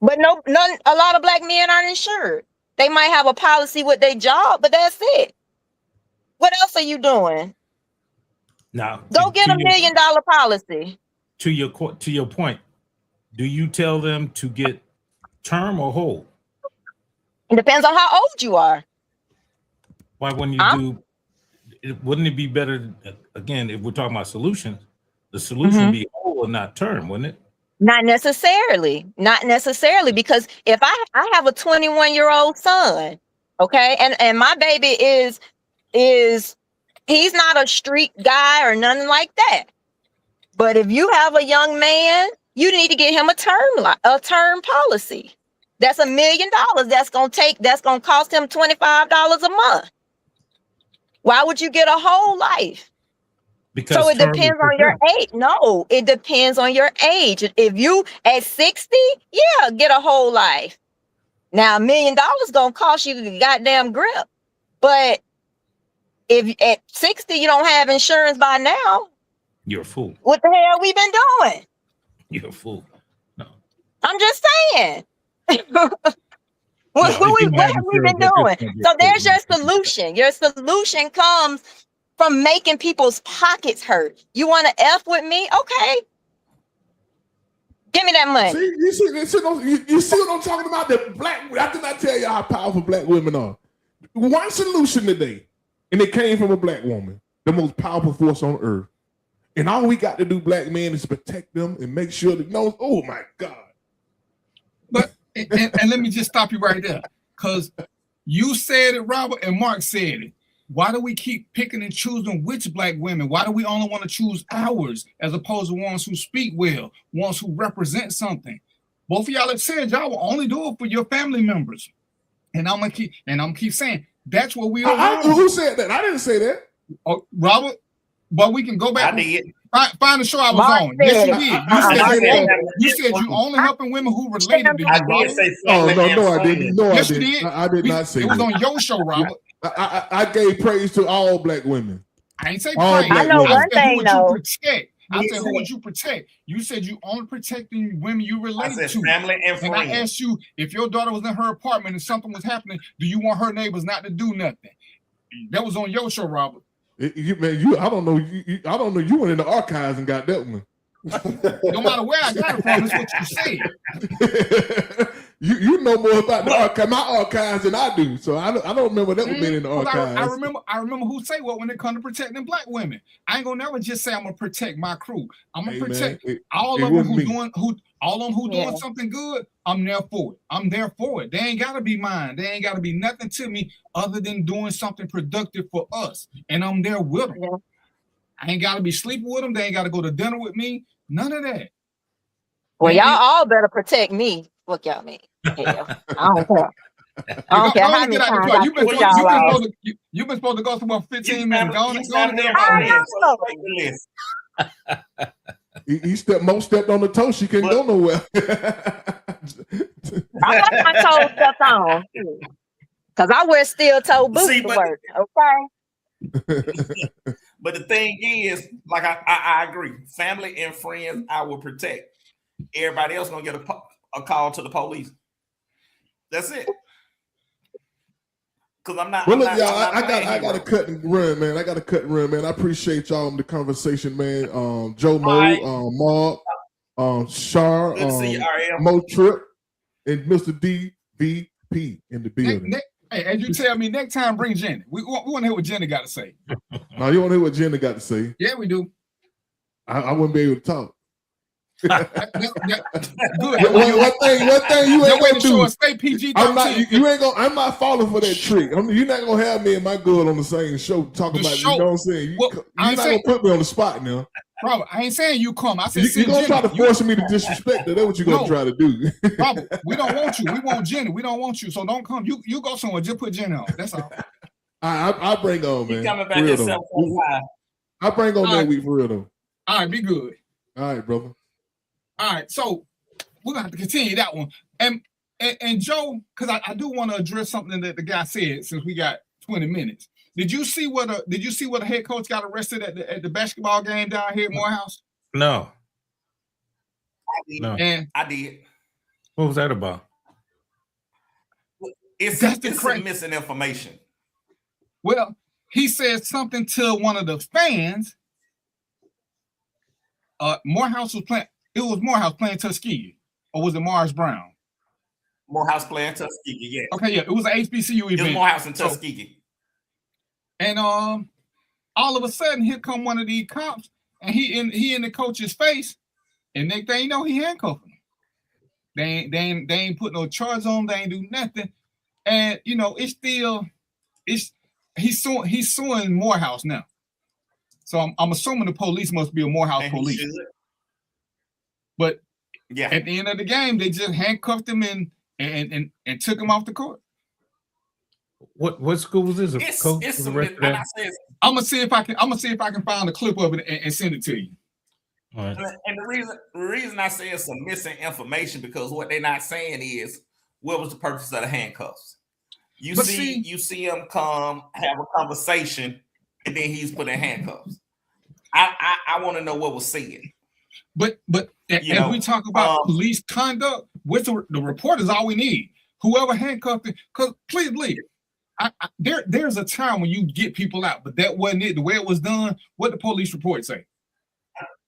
But a lot of black men aren't insured. They might have a policy with their job, but that's it. What else are you doing? Now, go get $1 million policy. To your point, do you tell them to get term or whole? It depends on how old you are. Why wouldn't you wouldn't it be better, again, if we're talking about solutions, the solution be whole and not term, wouldn't it? Not necessarily, because if I have a 21-year-old son, okay, and my baby is he's not a street guy or nothing like that. But if you have a young man, you need to get him a term policy. That's $1 million. That's gonna cost him $25 a month. Why would you get a whole life? Because so it depends on your age. No, it depends on your age. If you at 60, yeah, get a whole life. Now $1 million gonna cost you the goddamn grip. But if at 60 you don't have insurance by now, you're a fool. What the hell we been doing? You're a fool. No. I'm just saying. What have we been doing? So there's your solution. Your solution comes from making people's pockets hurt. You want to F with me? Okay. Give me that money. See, you see what I'm talking about? The black, I did not tell you how powerful black women are. One solution today, and it came from a black woman, the most powerful force on earth. And all we got to do, black men, is protect them and make sure that oh my God. But and let me just stop you right there, because you said it, Robert, and Mark said it. Why do we keep picking and choosing which black women? Why do we only want to choose ours as opposed to ones who speak well, ones who represent something? Both of y'all have said y'all will only do it for your family members. And I'm gonna keep saying that's what we are. Who said that? I didn't say that. Oh, Robert, but we can go back. I did. Find the show I was on. Yes, you did. You said you only helping women who related to you. I did say no, I didn't. No, yes, I you did. did. I did not say it was that. on your show, Robert. I gave praise to all black women. I ain't say all praise. I know one thing though. I said, who would you protect? You said you only protecting women you related to. Family and friends. And I asked you, if your daughter was in her apartment and something was happening, do you want her neighbors not to do nothing? That was on your show, Robert. I don't know. I don't know. You went in the archives and got that one. No matter where I got it from, it's what you said. You know more about my archives than I do, so I don't remember that one being in the archives. I remember who say what when it comes to protecting black women. I ain't gonna never just say I'm gonna protect my crew. I'm gonna protect all of them who doing something good. I'm there for it. I'm there for it. They ain't gotta be mine. They ain't gotta be nothing to me other than doing something productive for us. And I'm there with them. Yeah. I ain't gotta be sleeping with them. They ain't gotta go to dinner with me. None of that. Well, y'all all better protect me. Look, y'all mean. Hell, I don't care. I don't care how many times I put y'all out. You've been supposed to go through about 15 minutes. He stepped on the toe. She couldn't go nowhere. I want my toes stepped on. Because I wear steel toe boots to work. Okay. But the thing is, like I agree, family and friends I will protect. everybody else gonna get a call to the police. That's it. Because I'm not. Well, look, I'm y'all, not I got to cut and run, man. I appreciate y'all in the conversation, man. Joe Mo, Mark, Shar, Good to see you, RL. Mo Trip, and Mr. DVP in the building. Hey, as you tell me, next time bring Jenny. We want to hear what Jenny got to say. Now you want to hear what Jenny got to say? Yeah, we do. I wouldn't be able to talk. Good. One thing you ain't gonna do. Stay PG. I'm not falling for that trick. You're not gonna have me and my girl on the same show talking about. You know what I'm saying? You're not gonna put me on the spot now. Bro, I ain't saying you come. I said you're gonna try to force me to disrespect her. That's what you're gonna try to do. Bro, we don't want you. We want Jenny. We don't want you. So don't come. You go somewhere. Just put Jenny on. That's all. I bring on, man. You coming back at 7:45. I bring on that week for real though. All right, be good. All right, brother. All right, so we're gonna have to continue that one. And Joe, because I do want to address something that the guy said since we got 20 minutes. Did you see what a head coach got arrested at the basketball game down here at Morehouse? No. No. And I did. What was that about? It's some missing information. Well, he said something to one of the fans. Morehouse was playing. It was Morehouse playing Tuskegee, or was it Morris Brown? Morehouse playing Tuskegee, yeah. Okay, yeah, it was an HBCU event. It was Morehouse and Tuskegee. And all of a sudden, here come one of these cops, and he in the coach's face, and next thing you know, he handcuffed him. They ain't put no charge on him. They ain't do nothing, and you know he's suing Morehouse now. So I'm assuming the police must be a Morehouse police. But yeah, at the end of the game, they just handcuffed him and took him off the court. What school was this? I'm gonna see if I can find a clip of it and send it to you. All right. And the reason I say it's some missing information because what they're not saying is what was the purpose of the handcuffs. You see him come have a conversation and then he's put in handcuffs. I want to know what was said. But as we talk about police conduct, with the report is all we need. Whoever handcuffed it, because please believe it, there's a time when you get people out, but that wasn't it. The way it was done, what the police report say?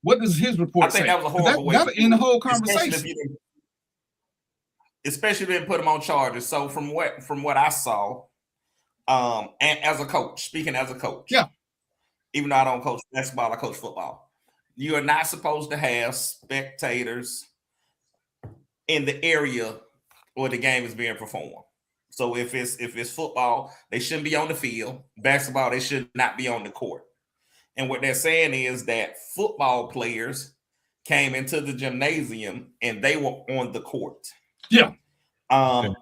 What does his report say? I think that was a horrible way in the whole conversation. Especially if you didn't put him on charges. So from what I saw, and as a coach, speaking as a coach, yeah, even though I don't coach basketball, I coach football. You are not supposed to have spectators in the area where the game is being performed. So if it's football, they shouldn't be on the field. Basketball, they should not be on the court. And what they're saying is that football players came into the gymnasium and they were on the court. Yeah.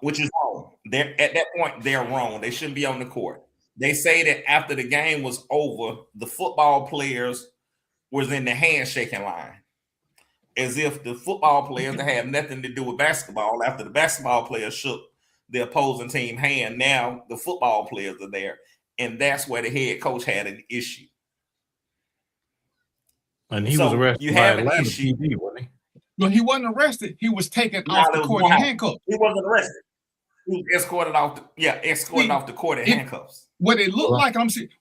Which is wrong. At that point, they're wrong. They shouldn't be on the court. They say that after the game was over, the football players was in the handshaking line, as if the football players that had nothing to do with basketball. After the basketball players shook the opposing team hand, now the football players are there, and that's where the head coach had an issue. And he was arrested. You have an issue, wasn't he? No, he wasn't arrested. He was taken off the court in handcuffs. He wasn't arrested. He was escorted off the court in handcuffs. What it looked like,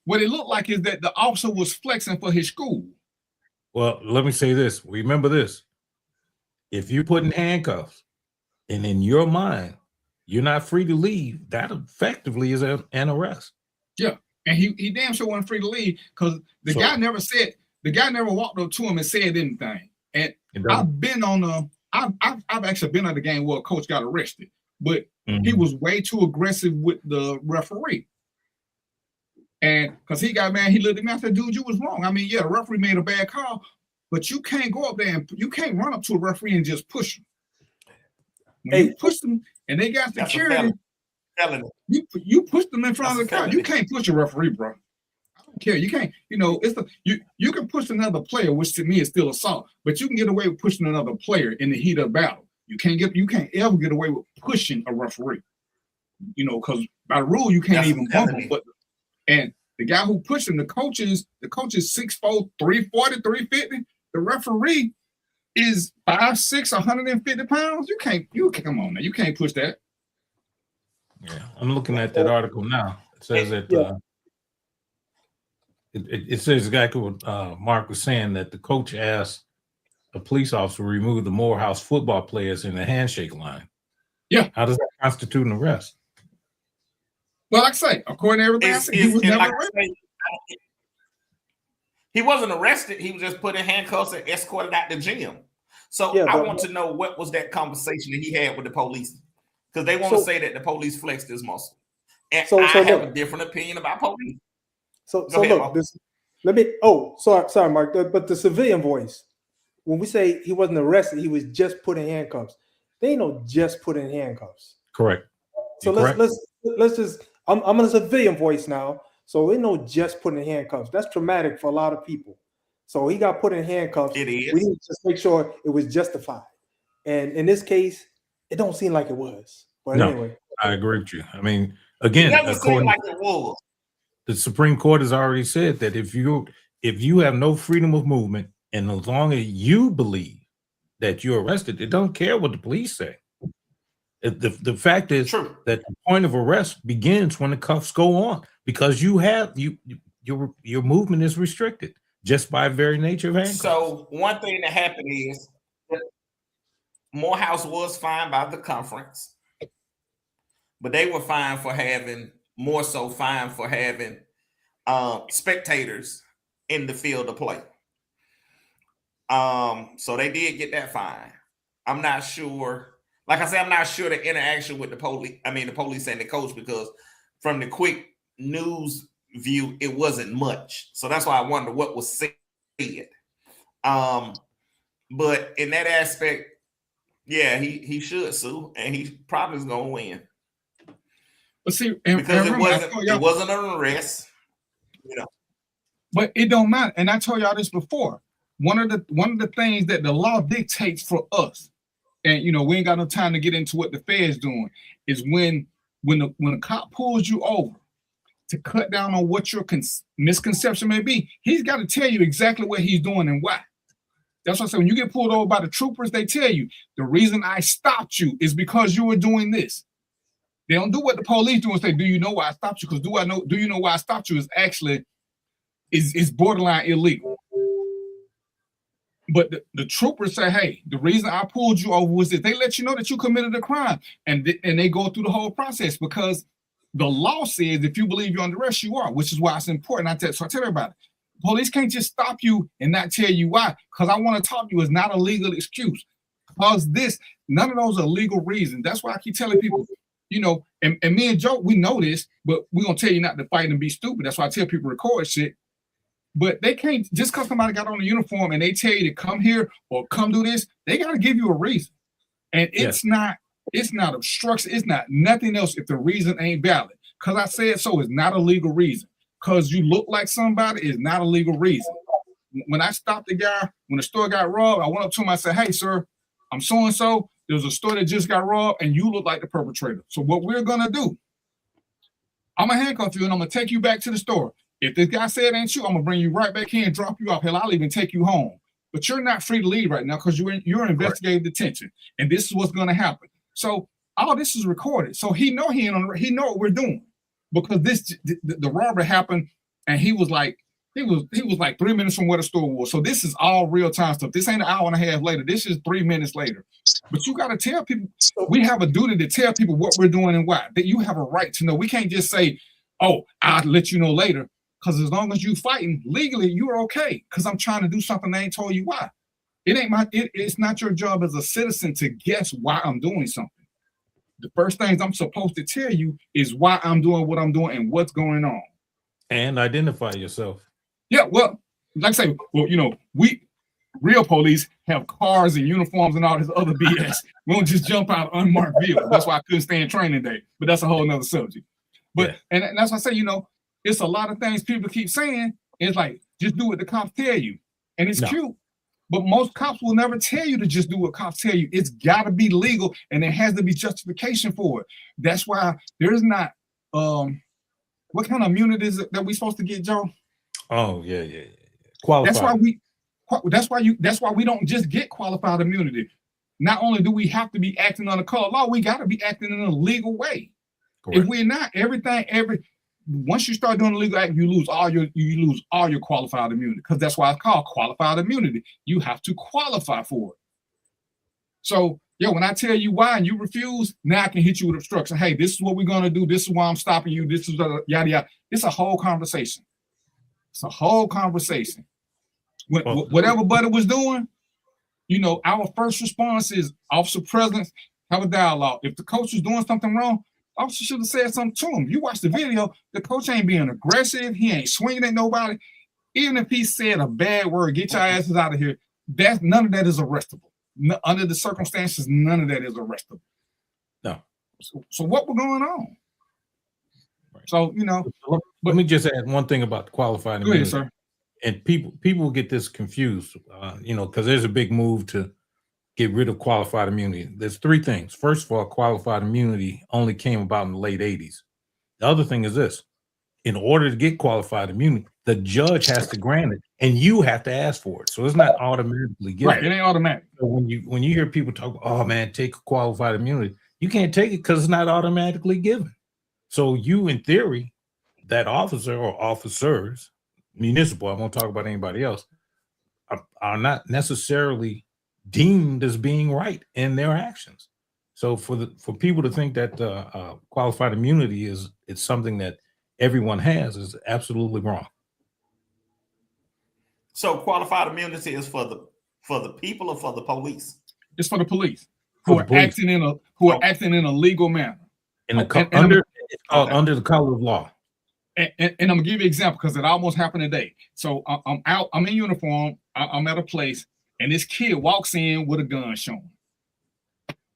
what it looked like is that the officer was flexing for his school. Well, let me say this. Remember this. If you put in handcuffs and in your mind, you're not free to leave, that effectively is an arrest. Yeah. And he damn sure wasn't free to leave because the guy never walked up to him and said anything. And I've actually been at the game where a coach got arrested, but he was way too aggressive with the referee. And because he got mad, he looked at me and said, dude, you was wrong. I mean, yeah, the referee made a bad call, but you can't go up there and you can't run up to a referee and just push him. When you push them and they got security, you push them in front of the crowd. You can't push a referee, bro. I don't care. You can't, you can push another player, which to me is still assault, but you can get away with pushing another player in the heat of battle. You can't ever get away with pushing a referee. Because by rule, you can't even bump him. And the guy who pushed him, the coach is 6'4", 340, 350. The referee is 5'6", 150 pounds. You come on now. You can't push that. Yeah, I'm looking at that article now. It says that it says exactly what Mark was saying, that the coach asked a police officer to remove the Morehouse football players in the handshake line. Yeah. How does that constitute an arrest? Well, like I say, according to everything I said, he was never arrested. He wasn't arrested. He was just put in handcuffs and escorted out the gym. So I want to know, what was that conversation that he had with the police? Because they want to say that the police flexed his muscle. And I have a different opinion about police. So look, sorry, Mark, but the civilian voice, when we say he wasn't arrested, he was just put in handcuffs. They ain't no just put in handcuffs. Correct. So let's just, I'm in a civilian voice now. So ain't no just put in handcuffs. That's traumatic for a lot of people. So he got put in handcuffs. It is. We need to just make sure it was justified. And in this case, it don't seem like it was. But anyway, I agree with you. I mean, again, it doesn't seem like it was. The Supreme Court has already said that if you have no freedom of movement, and as long as you believe that you're arrested, it don't care what the police say. The fact is that the point of arrest begins when the cuffs go on, because your movement is restricted just by very nature of handcuffs. So one thing that happened is that Morehouse was fined by the conference, but they were fined for having spectators in the field of play. So they did get that fine. I'm not sure. Like I said, I'm not sure the interaction with the police and the coach, because from the quick news view, it wasn't much. So that's why I wonder what was said. But in that aspect, yeah, he should sue, and he probably is going to win. But see, because it wasn't an arrest, you know. But it don't matter. And I told y'all this before. One of the things that the law dictates for us, and you know, we ain't got no time to get into what the Fed's doing, is when a cop pulls you over to cut down on what your misconception may be, he's got to tell you exactly what he's doing and why. That's what I said. When you get pulled over by the troopers, they tell you the reason I stopped you is because you were doing this. They don't do what the police do and say, "Do you know why I stopped you?" Because do you know why I stopped you is actually is borderline illegal. But the troopers say, "Hey, the reason I pulled you over was that," they let you know that you committed a crime, and they go through the whole process, because the law says if you believe you're under arrest, you are, which is why it's important. So I tell everybody, police can't just stop you and not tell you why, because I want to talk to you is not a legal excuse. Because none of those are legal reasons. That's why I keep telling people, you know, and me and Joe, we know this, but we're going to tell you not to fight and be stupid. That's why I tell people record shit. But they can't, just because somebody got on a uniform and they tell you to come here or come do this, they got to give you a reason. And it's not obstruction. It's not nothing else if the reason ain't valid. Because I said so is not a legal reason. Because you look like somebody is not a legal reason. When I stopped the guy, when the store got robbed, I went up to him, I said, "Hey, sir, I'm so-and-so. There's a store that just got robbed and you look like the perpetrator. So what we're going to do, I'm going to handcuff you and I'm going to take you back to the store. If this guy said ain't you, I'm going to bring you right back here and drop you off. Hell, I'll even take you home. But you're not free to leave right now because you're in investigative detention. And this is what's going to happen." So all this is recorded. So he know what we're doing, because the robbery happened and he was like 3 minutes from where the store was. So this is all real time stuff. This ain't an hour and a half later. This is 3 minutes later. But you got to tell people, we have a duty to tell people what we're doing and why. That you have a right to know. We can't just say, "Oh, I'll let you know later." Because as long as you fighting legally, you're okay. Because I'm trying to do something they ain't told you why. It's not your job as a citizen to guess why I'm doing something. The first things I'm supposed to tell you is why I'm doing what I'm doing and what's going on. And identify yourself. Yeah, well, like I say, you know, we real police have cars and uniforms and all this other BS. We don't just jump out unmarked vehicles. That's why I couldn't stand training day. But that's a whole nother subject. But and that's why I say, you know, it's a lot of things people keep saying. It's like, just do what the cops tell you. And it's cute. But most cops will never tell you to just do what cops tell you. It's got to be legal, and there has to be justification for it. That's why there's not, what kind of immunity is it that we're supposed to get, Joe? Oh, yeah. Qualified. That's why That's why we don't just get qualified immunity. Not only do we have to be acting under color law, we got to be acting in a legal way. Correct. If we're not, once you start doing a legal act, you lose all your qualified immunity, because that's why it's called qualified immunity. You have to qualify for it. So, when I tell you why and you refuse, now I can hit you with obstruction. Hey, this is what we're gonna do. This is why I'm stopping you. This is yada yada. It's a whole conversation. It's a whole conversation. Whatever Buddy was doing, our first response is officer presence, have a dialogue. If the coach was doing something wrong, officer should have said something to him. You watch the video, the coach ain't being aggressive. He ain't swinging at nobody. Even if he said a bad word, get your asses out of here, none of that is arrestable. Under the circumstances, none of that is arrestable. No. So what was going on? Right. So, let me just add one thing about the qualified immunity. Go ahead, sir. And people get this confused, because there's a big move to get rid of qualified immunity. There's three things. First of all, qualified immunity only came about in the late 80s. The other thing is this: in order to get qualified immunity, the judge has to grant it, and you have to ask for it. So it's not automatically given. Right, it ain't automatic. So when you hear people talk, oh man, take qualified immunity, you can't take it because it's not automatically given. So you, in theory, that officer or officers, municipal, I won't talk about anybody else, are not necessarily deemed as being right in their actions. So for people to think that qualified immunity it's something that everyone has is absolutely wrong. So qualified immunity is for the people or for the police? It's for the police who are acting in a legal manner. Under the color of law. And I'm gonna give you an example because it almost happened today. So I'm in uniform, I'm at a place, and this kid walks in with a gun showing.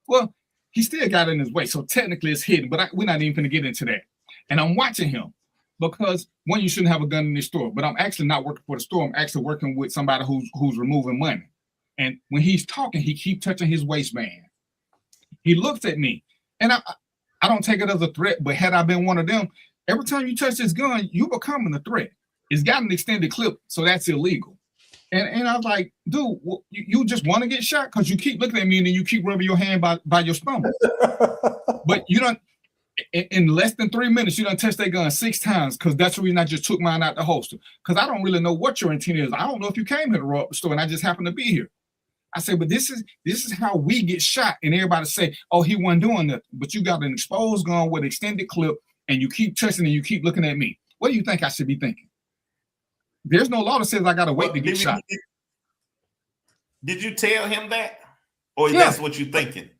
Well, he still got it in his way, so technically it's hidden, but we're not even gonna get into that. And I'm watching him because, one, you shouldn't have a gun in the store, but I'm actually not working for the store. I'm actually working with somebody who's removing money. And when he's talking, he keeps touching his waistband. He looks at me, and I don't take it as a threat, but had I been one of them, every time you touch this gun, you becoming a threat. It's got an extended clip, so that's illegal. And I was like, dude, you just want to get shot because you keep looking at me and then you keep rubbing your hand by your stomach. But you don't, in less than 3 minutes, you done touch that gun 6 times, because that's the reason I just took mine out the holster. Because I don't really know what your intent is. I don't know if you came here to rob the store and I just happened to be here. I said, but this is how we get shot. And everybody say, oh, he wasn't doing that. But you got an exposed gun with extended clip and you keep touching and you keep looking at me. What do you think I should be thinking? There's no law that says I got to wait to get shot. Did you tell him that? Or that's what you're thinking?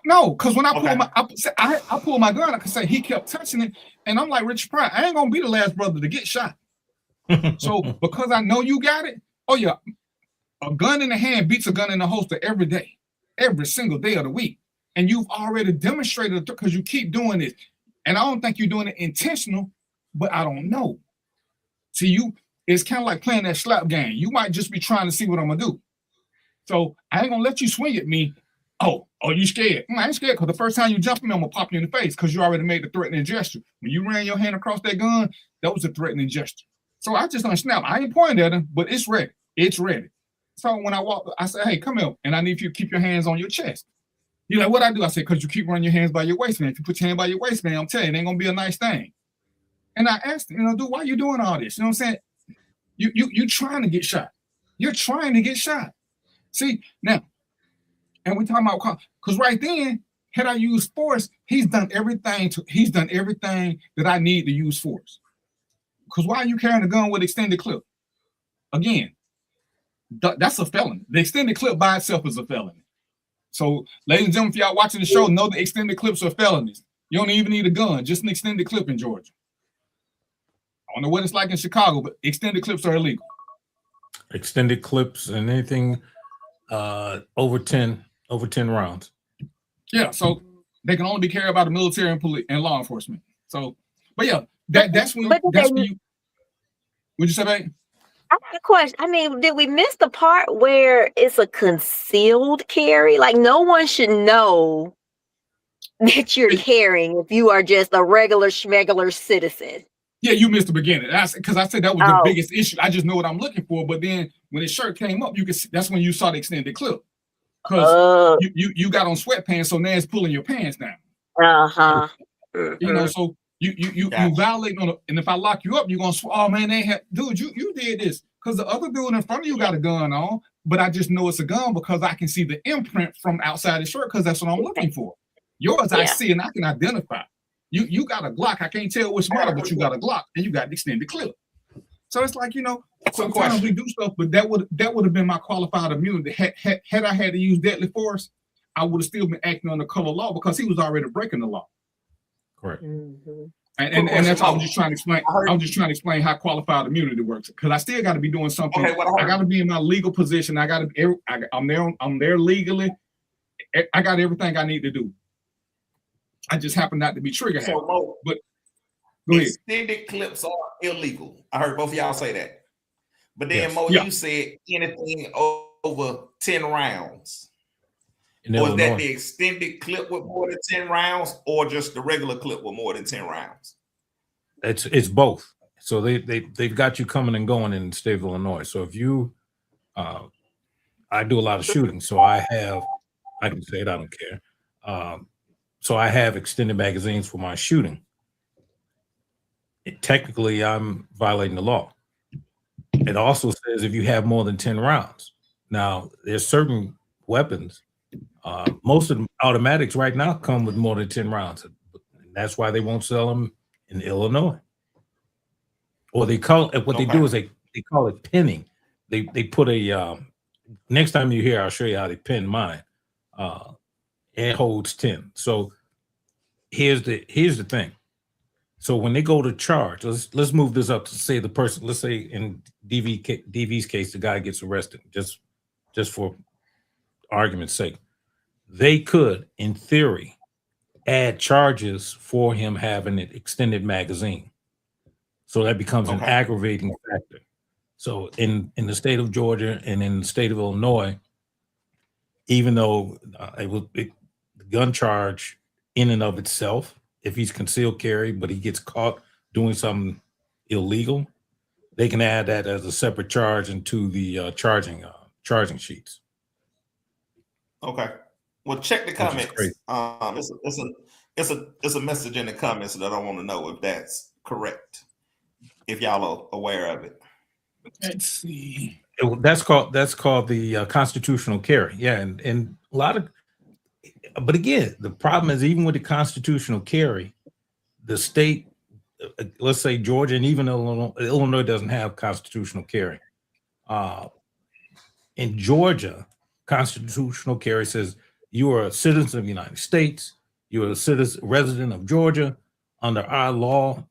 No, because when I pull my gun, I can say he kept touching it. And I'm like, Richard Pryor, I ain't going to be the last brother to get shot. So because I know you got it, oh yeah, a gun in the hand beats a gun in the holster every day, every single day of the week. And you've already demonstrated it because you keep doing this. And I don't think you're doing it intentional, but I don't know. See, it's kind of like playing that slap game. You might just be trying to see what I'm going to do. So I ain't going to let you swing at me. Oh, you scared? I ain't scared because the first time you jump me, I'm going to pop you in the face because you already made the threatening gesture. When you ran your hand across that gun, that was a threatening gesture. So I just unsnapped. I ain't pointing at him, but it's ready. It's ready. So when I walk, I say, hey, come here. And I need you to keep your hands on your chest. You're like, what I do? I say, because you keep running your hands by your waistband. If you put your hand by your waistband, I'm telling you, it ain't going to be a nice thing. And I asked him, dude, why are you doing all this? You know what I'm saying? You trying to get shot. You're trying to get shot. See, now, and we talking about, because right then, had I used force, he's done everything that I need to use force. Because why are you carrying a gun with extended clip? Again, that's a felony. The extended clip by itself is a felony. So, ladies and gentlemen, if y'all watching the show, know the extended clips are felonies. You don't even need a gun, just an extended clip in Georgia. I don't know what it's like in Chicago, but extended clips are illegal. Extended clips and anything over 10 rounds. Yeah, so they can only be carried by the military and police and law enforcement. So, but yeah, that's when you. Would you say that? I got a question. I mean, did we miss the part where it's a concealed carry? Like, no one should know that you're carrying if you are just a regular schmegular citizen. Yeah, you missed the beginning. That's because I said that was the biggest issue. I just know what I'm looking for. But then when the shirt came up, you could see that's when you saw the extended clip. Because you got on sweatpants, so now it's pulling your pants down. You know, so you violate on and if I lock you up, you're gonna oh man, dude, you did this. Because the other dude in front of you got a gun on, but I just know it's a gun because I can see the imprint from outside the shirt because that's what I'm looking for. Yours, I see and I can identify. You got a Glock. I can't tell which model, but you got a Glock and you got the extended clip. So it's like, you know, sometimes we do stuff, but that would have been my qualified immunity. Had I had to use deadly force, I would have still been acting under color law because he was already breaking the law. Correct. And that's all I'm just trying to explain. I'm just trying to explain how qualified immunity works because I still got to be doing something. I got to be in my legal position. I'm there legally. I got everything I need to do. I just happen not to be trigger happy. But go ahead. Extended clips are illegal. I heard both of y'all say that. But then you said anything over 10 rounds. Was that the extended clip with more than 10 rounds or just the regular clip with more than 10 rounds? It's both. So they've got you coming and going in the state of Illinois. So if you I do a lot of shooting, so I can say it, I don't care. So I have extended magazines for my shooting. Technically, I'm violating the law. It also says if you have more than 10 rounds. Now, there's certain weapons. Most of the automatics right now come with more than 10 rounds. And that's why they won't sell them in Illinois. Or they call it, what they do is they call it pinning. They put a, next time you're here, I'll show you how they pin mine. It holds 10. So here's the thing. So when they go to charge, let's move this up to say the person, let's say in DV's case, the guy gets arrested, just for argument's sake. They could, in theory, add charges for him having an extended magazine. So that becomes an aggravating factor. So in the state of Georgia and in the state of Illinois, even though the gun charge in and of itself, if he's concealed carry, but he gets caught doing something illegal, they can add that as a separate charge into the charging sheets. Okay. Well, check the comments. It's a message in the comments that I want to know if that's correct. If y'all are aware of it. Let's see. That's called the constitutional carry. Yeah, and a lot of, but again, the problem is even with the constitutional carry, the state, let's say Georgia and even Illinois doesn't have constitutional carry. In Georgia, constitutional carry says you are a citizen of the United States, you're a citizen, resident of Georgia. Under our law,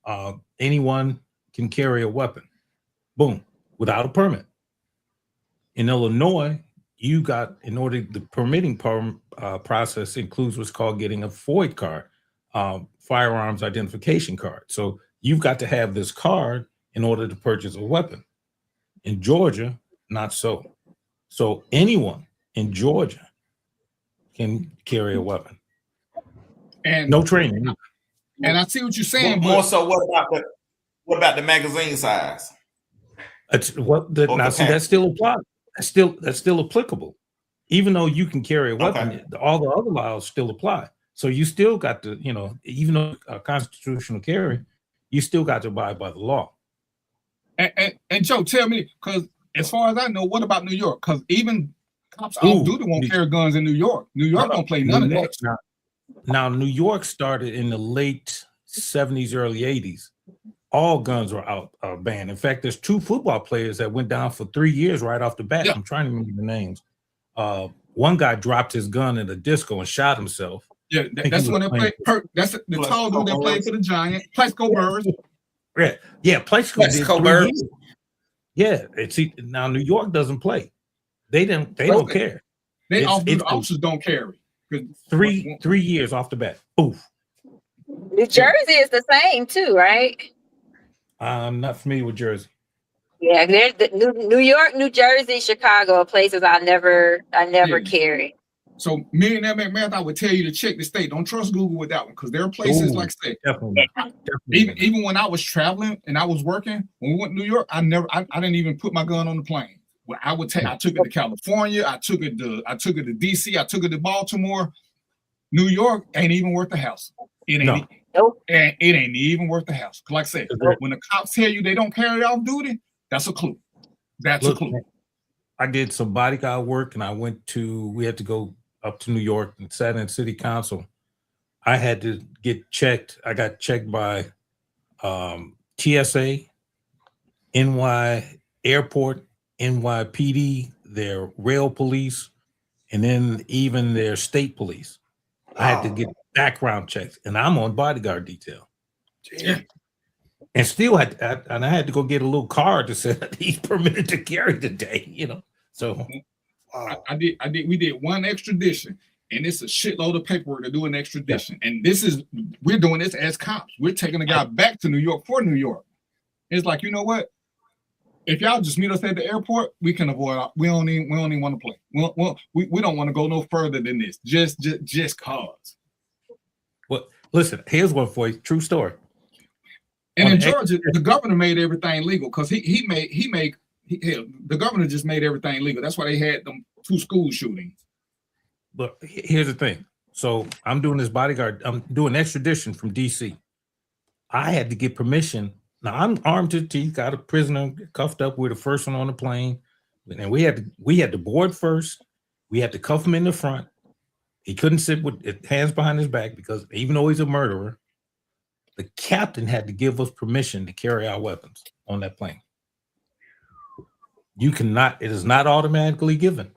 anyone can carry a weapon, boom, without a permit. In Illinois, you got, in order, the permitting process includes what's called getting a FOID card, firearms identification card. So you've got to have this card in order to purchase a weapon. In Georgia, not so. So anyone in Georgia can carry a weapon. And no training. And I see what you're saying. More so, what about the magazine size? Now see, that still applies. That's still applicable. Even though you can carry a weapon, all the other laws still apply. So you still got to, even though constitutional carry, you still got to abide by the law. And Joe, tell me, because as far as I know, what about New York? Because even cops off duty won't carry guns in New York. New York don't play none of that. Now, New York started in the late 70s, early 80s. All guns were banned. In fact, there's 2 football players that went down for 3 years right off the bat. Yeah. I'm trying to remember the names. One guy dropped his gun in a disco and shot himself. Yeah, that's when they played. That's the tall dude that played for the Giants. Plaxico Burress. Yeah, Plaxico Burress. Yeah, now New York doesn't play. They don't care. They officers don't carry. 3 years off the bat. Oof. New Jersey is the same too, right? I'm not familiar with Jersey. Yeah, New York, New Jersey, Chicago are places I never carry. So Millionaire McMath, I would tell you to check the state. Don't trust Google with that one because there are places like I said. Definitely. Even when I was traveling and I was working, when we went to New York, I didn't even put my gun on the plane. Well, I took it to California, I took it to DC, I took it to Baltimore. New York ain't even worth the hassle. It ain't even worth the hassle. Like I said, when the cops tell you they don't carry off duty, that's a clue. That's a clue. I did some bodyguard work, and we had to go up to New York and sat in city council. I had to get checked. I got checked by TSA, NY Airport, NYPD, their rail police, and then even their state police. I had to get background checks, and I'm on bodyguard detail. Yeah. And still I had to go get a little card that said he's permitted to carry today, you know. So we did one extradition, and it's a shitload of paperwork to do an extradition. And we're doing this as cops. We're taking the guy back to New York for New York. It's like, you know what? If y'all just meet us at the airport, we can avoid. We don't even want to play. We don't want to go no further than this. Just cause. Well, listen. Here's one for you. True story. And in Georgia, the governor made everything legal because the governor just made everything legal. That's why they had them 2 school shootings. But here's the thing. So I'm doing this bodyguard. I'm doing extradition from DC. I had to get permission. Now I'm armed to the teeth, got a prisoner cuffed up. We're the first one on the plane. And we had to board first. We had to cuff him in the front. He couldn't sit with his hands behind his back because even though he's a murderer, the captain had to give us permission to carry our weapons on that plane. It is not automatically given.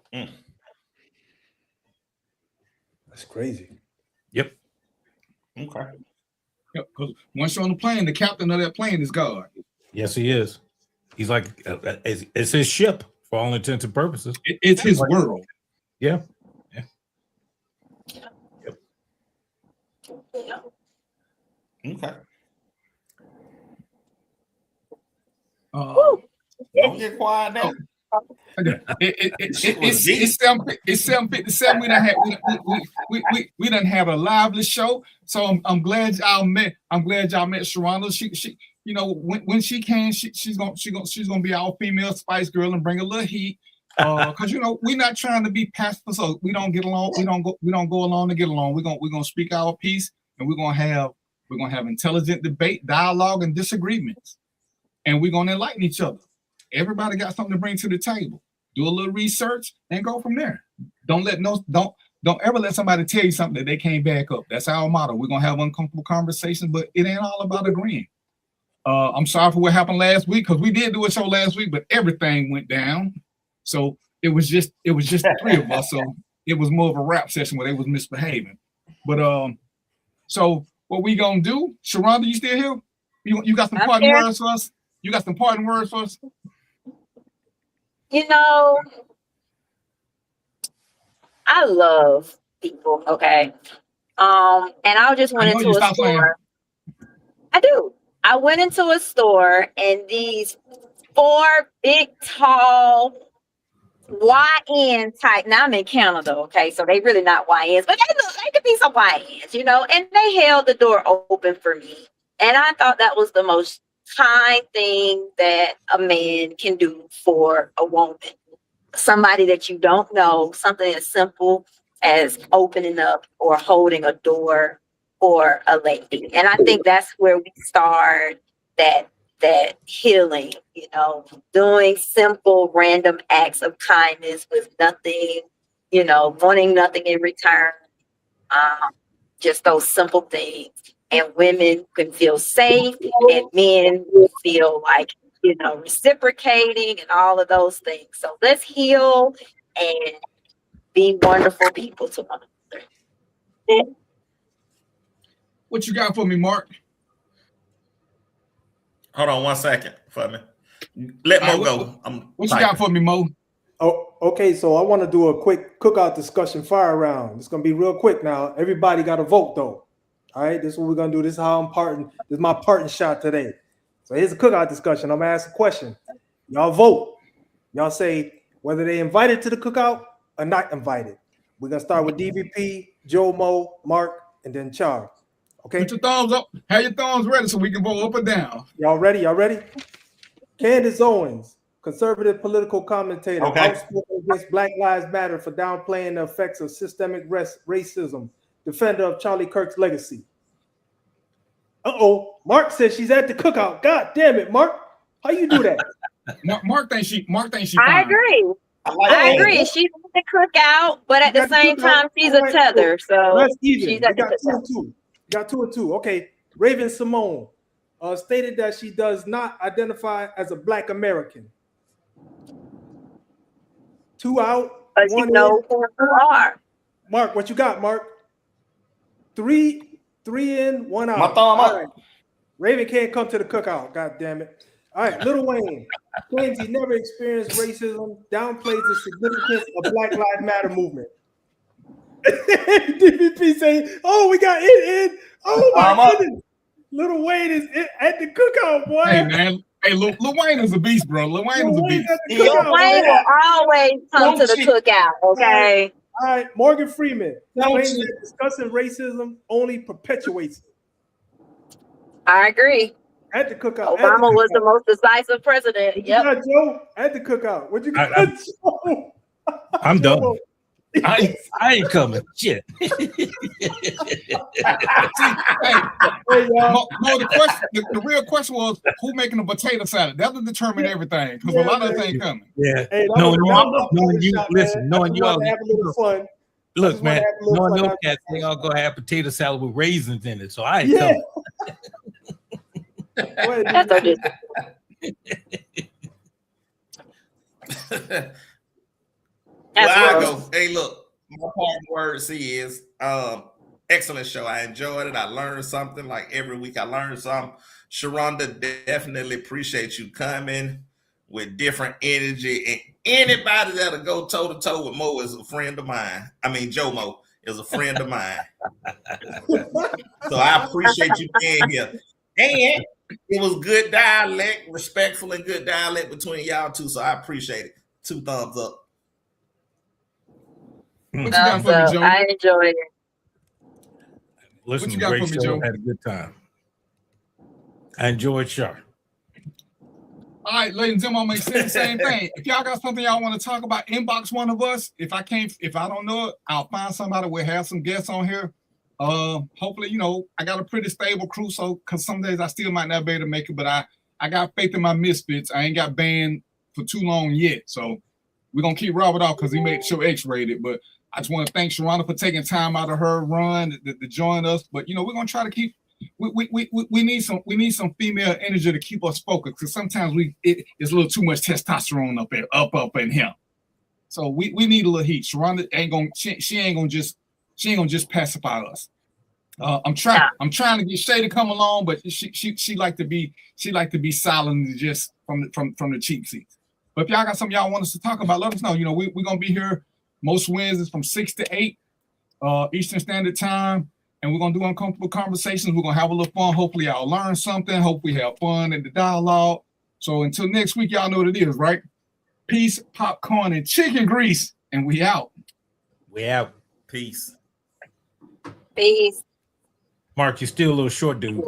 That's crazy. Yep. Okay. Because once you're on the plane, the captain of that plane is God. Yes, he is. He's like, it's his ship for all intents and purposes. It's his world. Yeah. Okay. Don't get quiet now. It's 7:57. We done have a lively show. So I'm glad y'all met. Sharonda. She you know when she can, she's gonna be our female Spice Girl and bring a little heat. Because you know we're not trying to be passive, so we don't get along. We don't go along to get along. We're gonna speak our piece, and we're gonna have intelligent debate, dialogue, and disagreements, and we're gonna enlighten each other. Everybody got something to bring to the table. Do a little research and go from there. Don't ever let somebody tell you something that they can't back up. That's our motto. We're gonna have uncomfortable conversations, but it ain't all about agreeing. I'm sorry for what happened last week because we did do a show last week, but everything went down. So it was just the 3 of us. So it was more of a rap session where they was misbehaving. But so what we gonna do? Sharonda, you still here? You got some parting words for us? You got some parting words for us? You know, I love people, okay? And I just went into a store. I do. I went into a store and these 4 big, tall, YN type. Now I'm in Canada, okay? So they really not YNs, but they could be some YNs, you know? And they held the door open for me. And I thought that was the most kind thing that a man can do for a woman. Somebody that you don't know, something as simple as opening up or holding a door for a lady. And I think that's where we start that healing, you know, doing simple random acts of kindness with nothing, you know, wanting nothing in return. Just those simple things. And women can feel safe and men will feel like, you know, reciprocating and all of those things. So let's heal and be wonderful people to one another. What you got for me, Mark? Hold on 1 second for me. Let Mo go. What you got for me, Mo? Oh, okay. So I want to do a quick cookout discussion fire round. It's gonna be real quick now. Everybody got to vote though. All right, this is what we're gonna do. This is how I'm parting. This is my parting shot today. So here's a cookout discussion. I'm gonna ask a question. Y'all vote. Y'all say whether they invited to the cookout or not invited. We're gonna start with DVP, Joe Mo, Mark, and then Char. Okay. Put your thumbs up. Have your thumbs ready so we can vote up or down. Y'all ready? Y'all ready? Candace Owens, conservative political commentator, Okay. outspoken against Black Lives Matter for downplaying the effects of systemic racism, defender of Charlie Kirk's legacy. Mark says she's at the cookout. God damn it, Mark. How you do that? Mark thinks she I fine. agree. I agree. She's at the cookout, but at the same time, she's a tether. So That's even. she's We at the got 2 cookout. and 2. Got 2 and 2. Okay. Raven Simone stated that she does not identify as a Black American. 2 out. But you 1 know in. who you are. Mark, what you got, Mark? 3 in, 1 out. My thumb All up. right. Raven can't come to the cookout. God damn it. All right, Lil Wayne claims he never experienced racism, downplays the significance of Black Lives Matter movement. DVP saying, "Oh, we got it in. Oh my goodness, Lil Wayne is at the cookout, boy." Hey man, hey, Lil Wayne is a beast, bro. Lil Wayne is a beast. Lil Wayne will always come to the cookout, okay? All right, Morgan Freeman claims that discussing racism only perpetuates it. I agree. At the cookout. Obama was the most decisive president. What Yep. you got, Joe? At the cookout. What you got, Joe? I'm done. I ain't coming. Shit. Hey, no, the real question was who making a potato salad. That'll determine everything because a lot of things coming. Yeah. Hey, knowing knowing you, listen, knowing you all. have a little fun. Look, man, have a little knowing fun. those cats, they all gonna have potato salad with raisins in it. So I ain't Yeah. coming. That's our district. Well, I gross. go. Hey, look, my parting words is excellent show. I enjoyed it. I learned something. Like every week, I learned something. Sharonda, definitely appreciate you coming with different energy. And anybody that'll go toe to toe with Mo is a friend of mine. I mean, Joe Mo is a friend of mine. So I appreciate you being here. And it was good dialect, respectful and good dialect between y'all two. So I appreciate it. 2 thumbs up. What you got for me, Joe? I enjoyed it. Listen, What you got great for me, show. Joe? Had a good time. I enjoyed Char. All right, ladies and gentlemen, I'm gonna say the same thing. If y'all got something y'all want to talk about, inbox one of us. If I don't know it, I'll find somebody. We'll have some guests on here. Hopefully, I got a pretty stable crew, so because some days I still might not be able to make it, but I got faith in my misfits. I ain't got banned for too long yet, so we're gonna keep Robert off because he made the show X-rated. But I just want to thank Sharonda for taking time out of her run to join us. But we're gonna try to keep. We need some female energy to keep us focused because sometimes it's a little too much testosterone up in him. So we need a little heat. Sharonda she ain't gonna just pacify us. I'm trying to get Shay to come along, but she like to be silent and just from the cheap seats. But if y'all got something y'all want us to talk about, let us know. We're gonna be here most Wednesdays from 6 to 8 Eastern Standard Time. And we're going to do uncomfortable conversations. We're going to have a little fun. Hopefully, y'all learn something. Hopefully, have fun in the dialogue. So until next week, y'all know what it is, right? Peace, popcorn, and chicken grease. And we out. We out. Peace. Peace. Mark, you're still a little short, dude.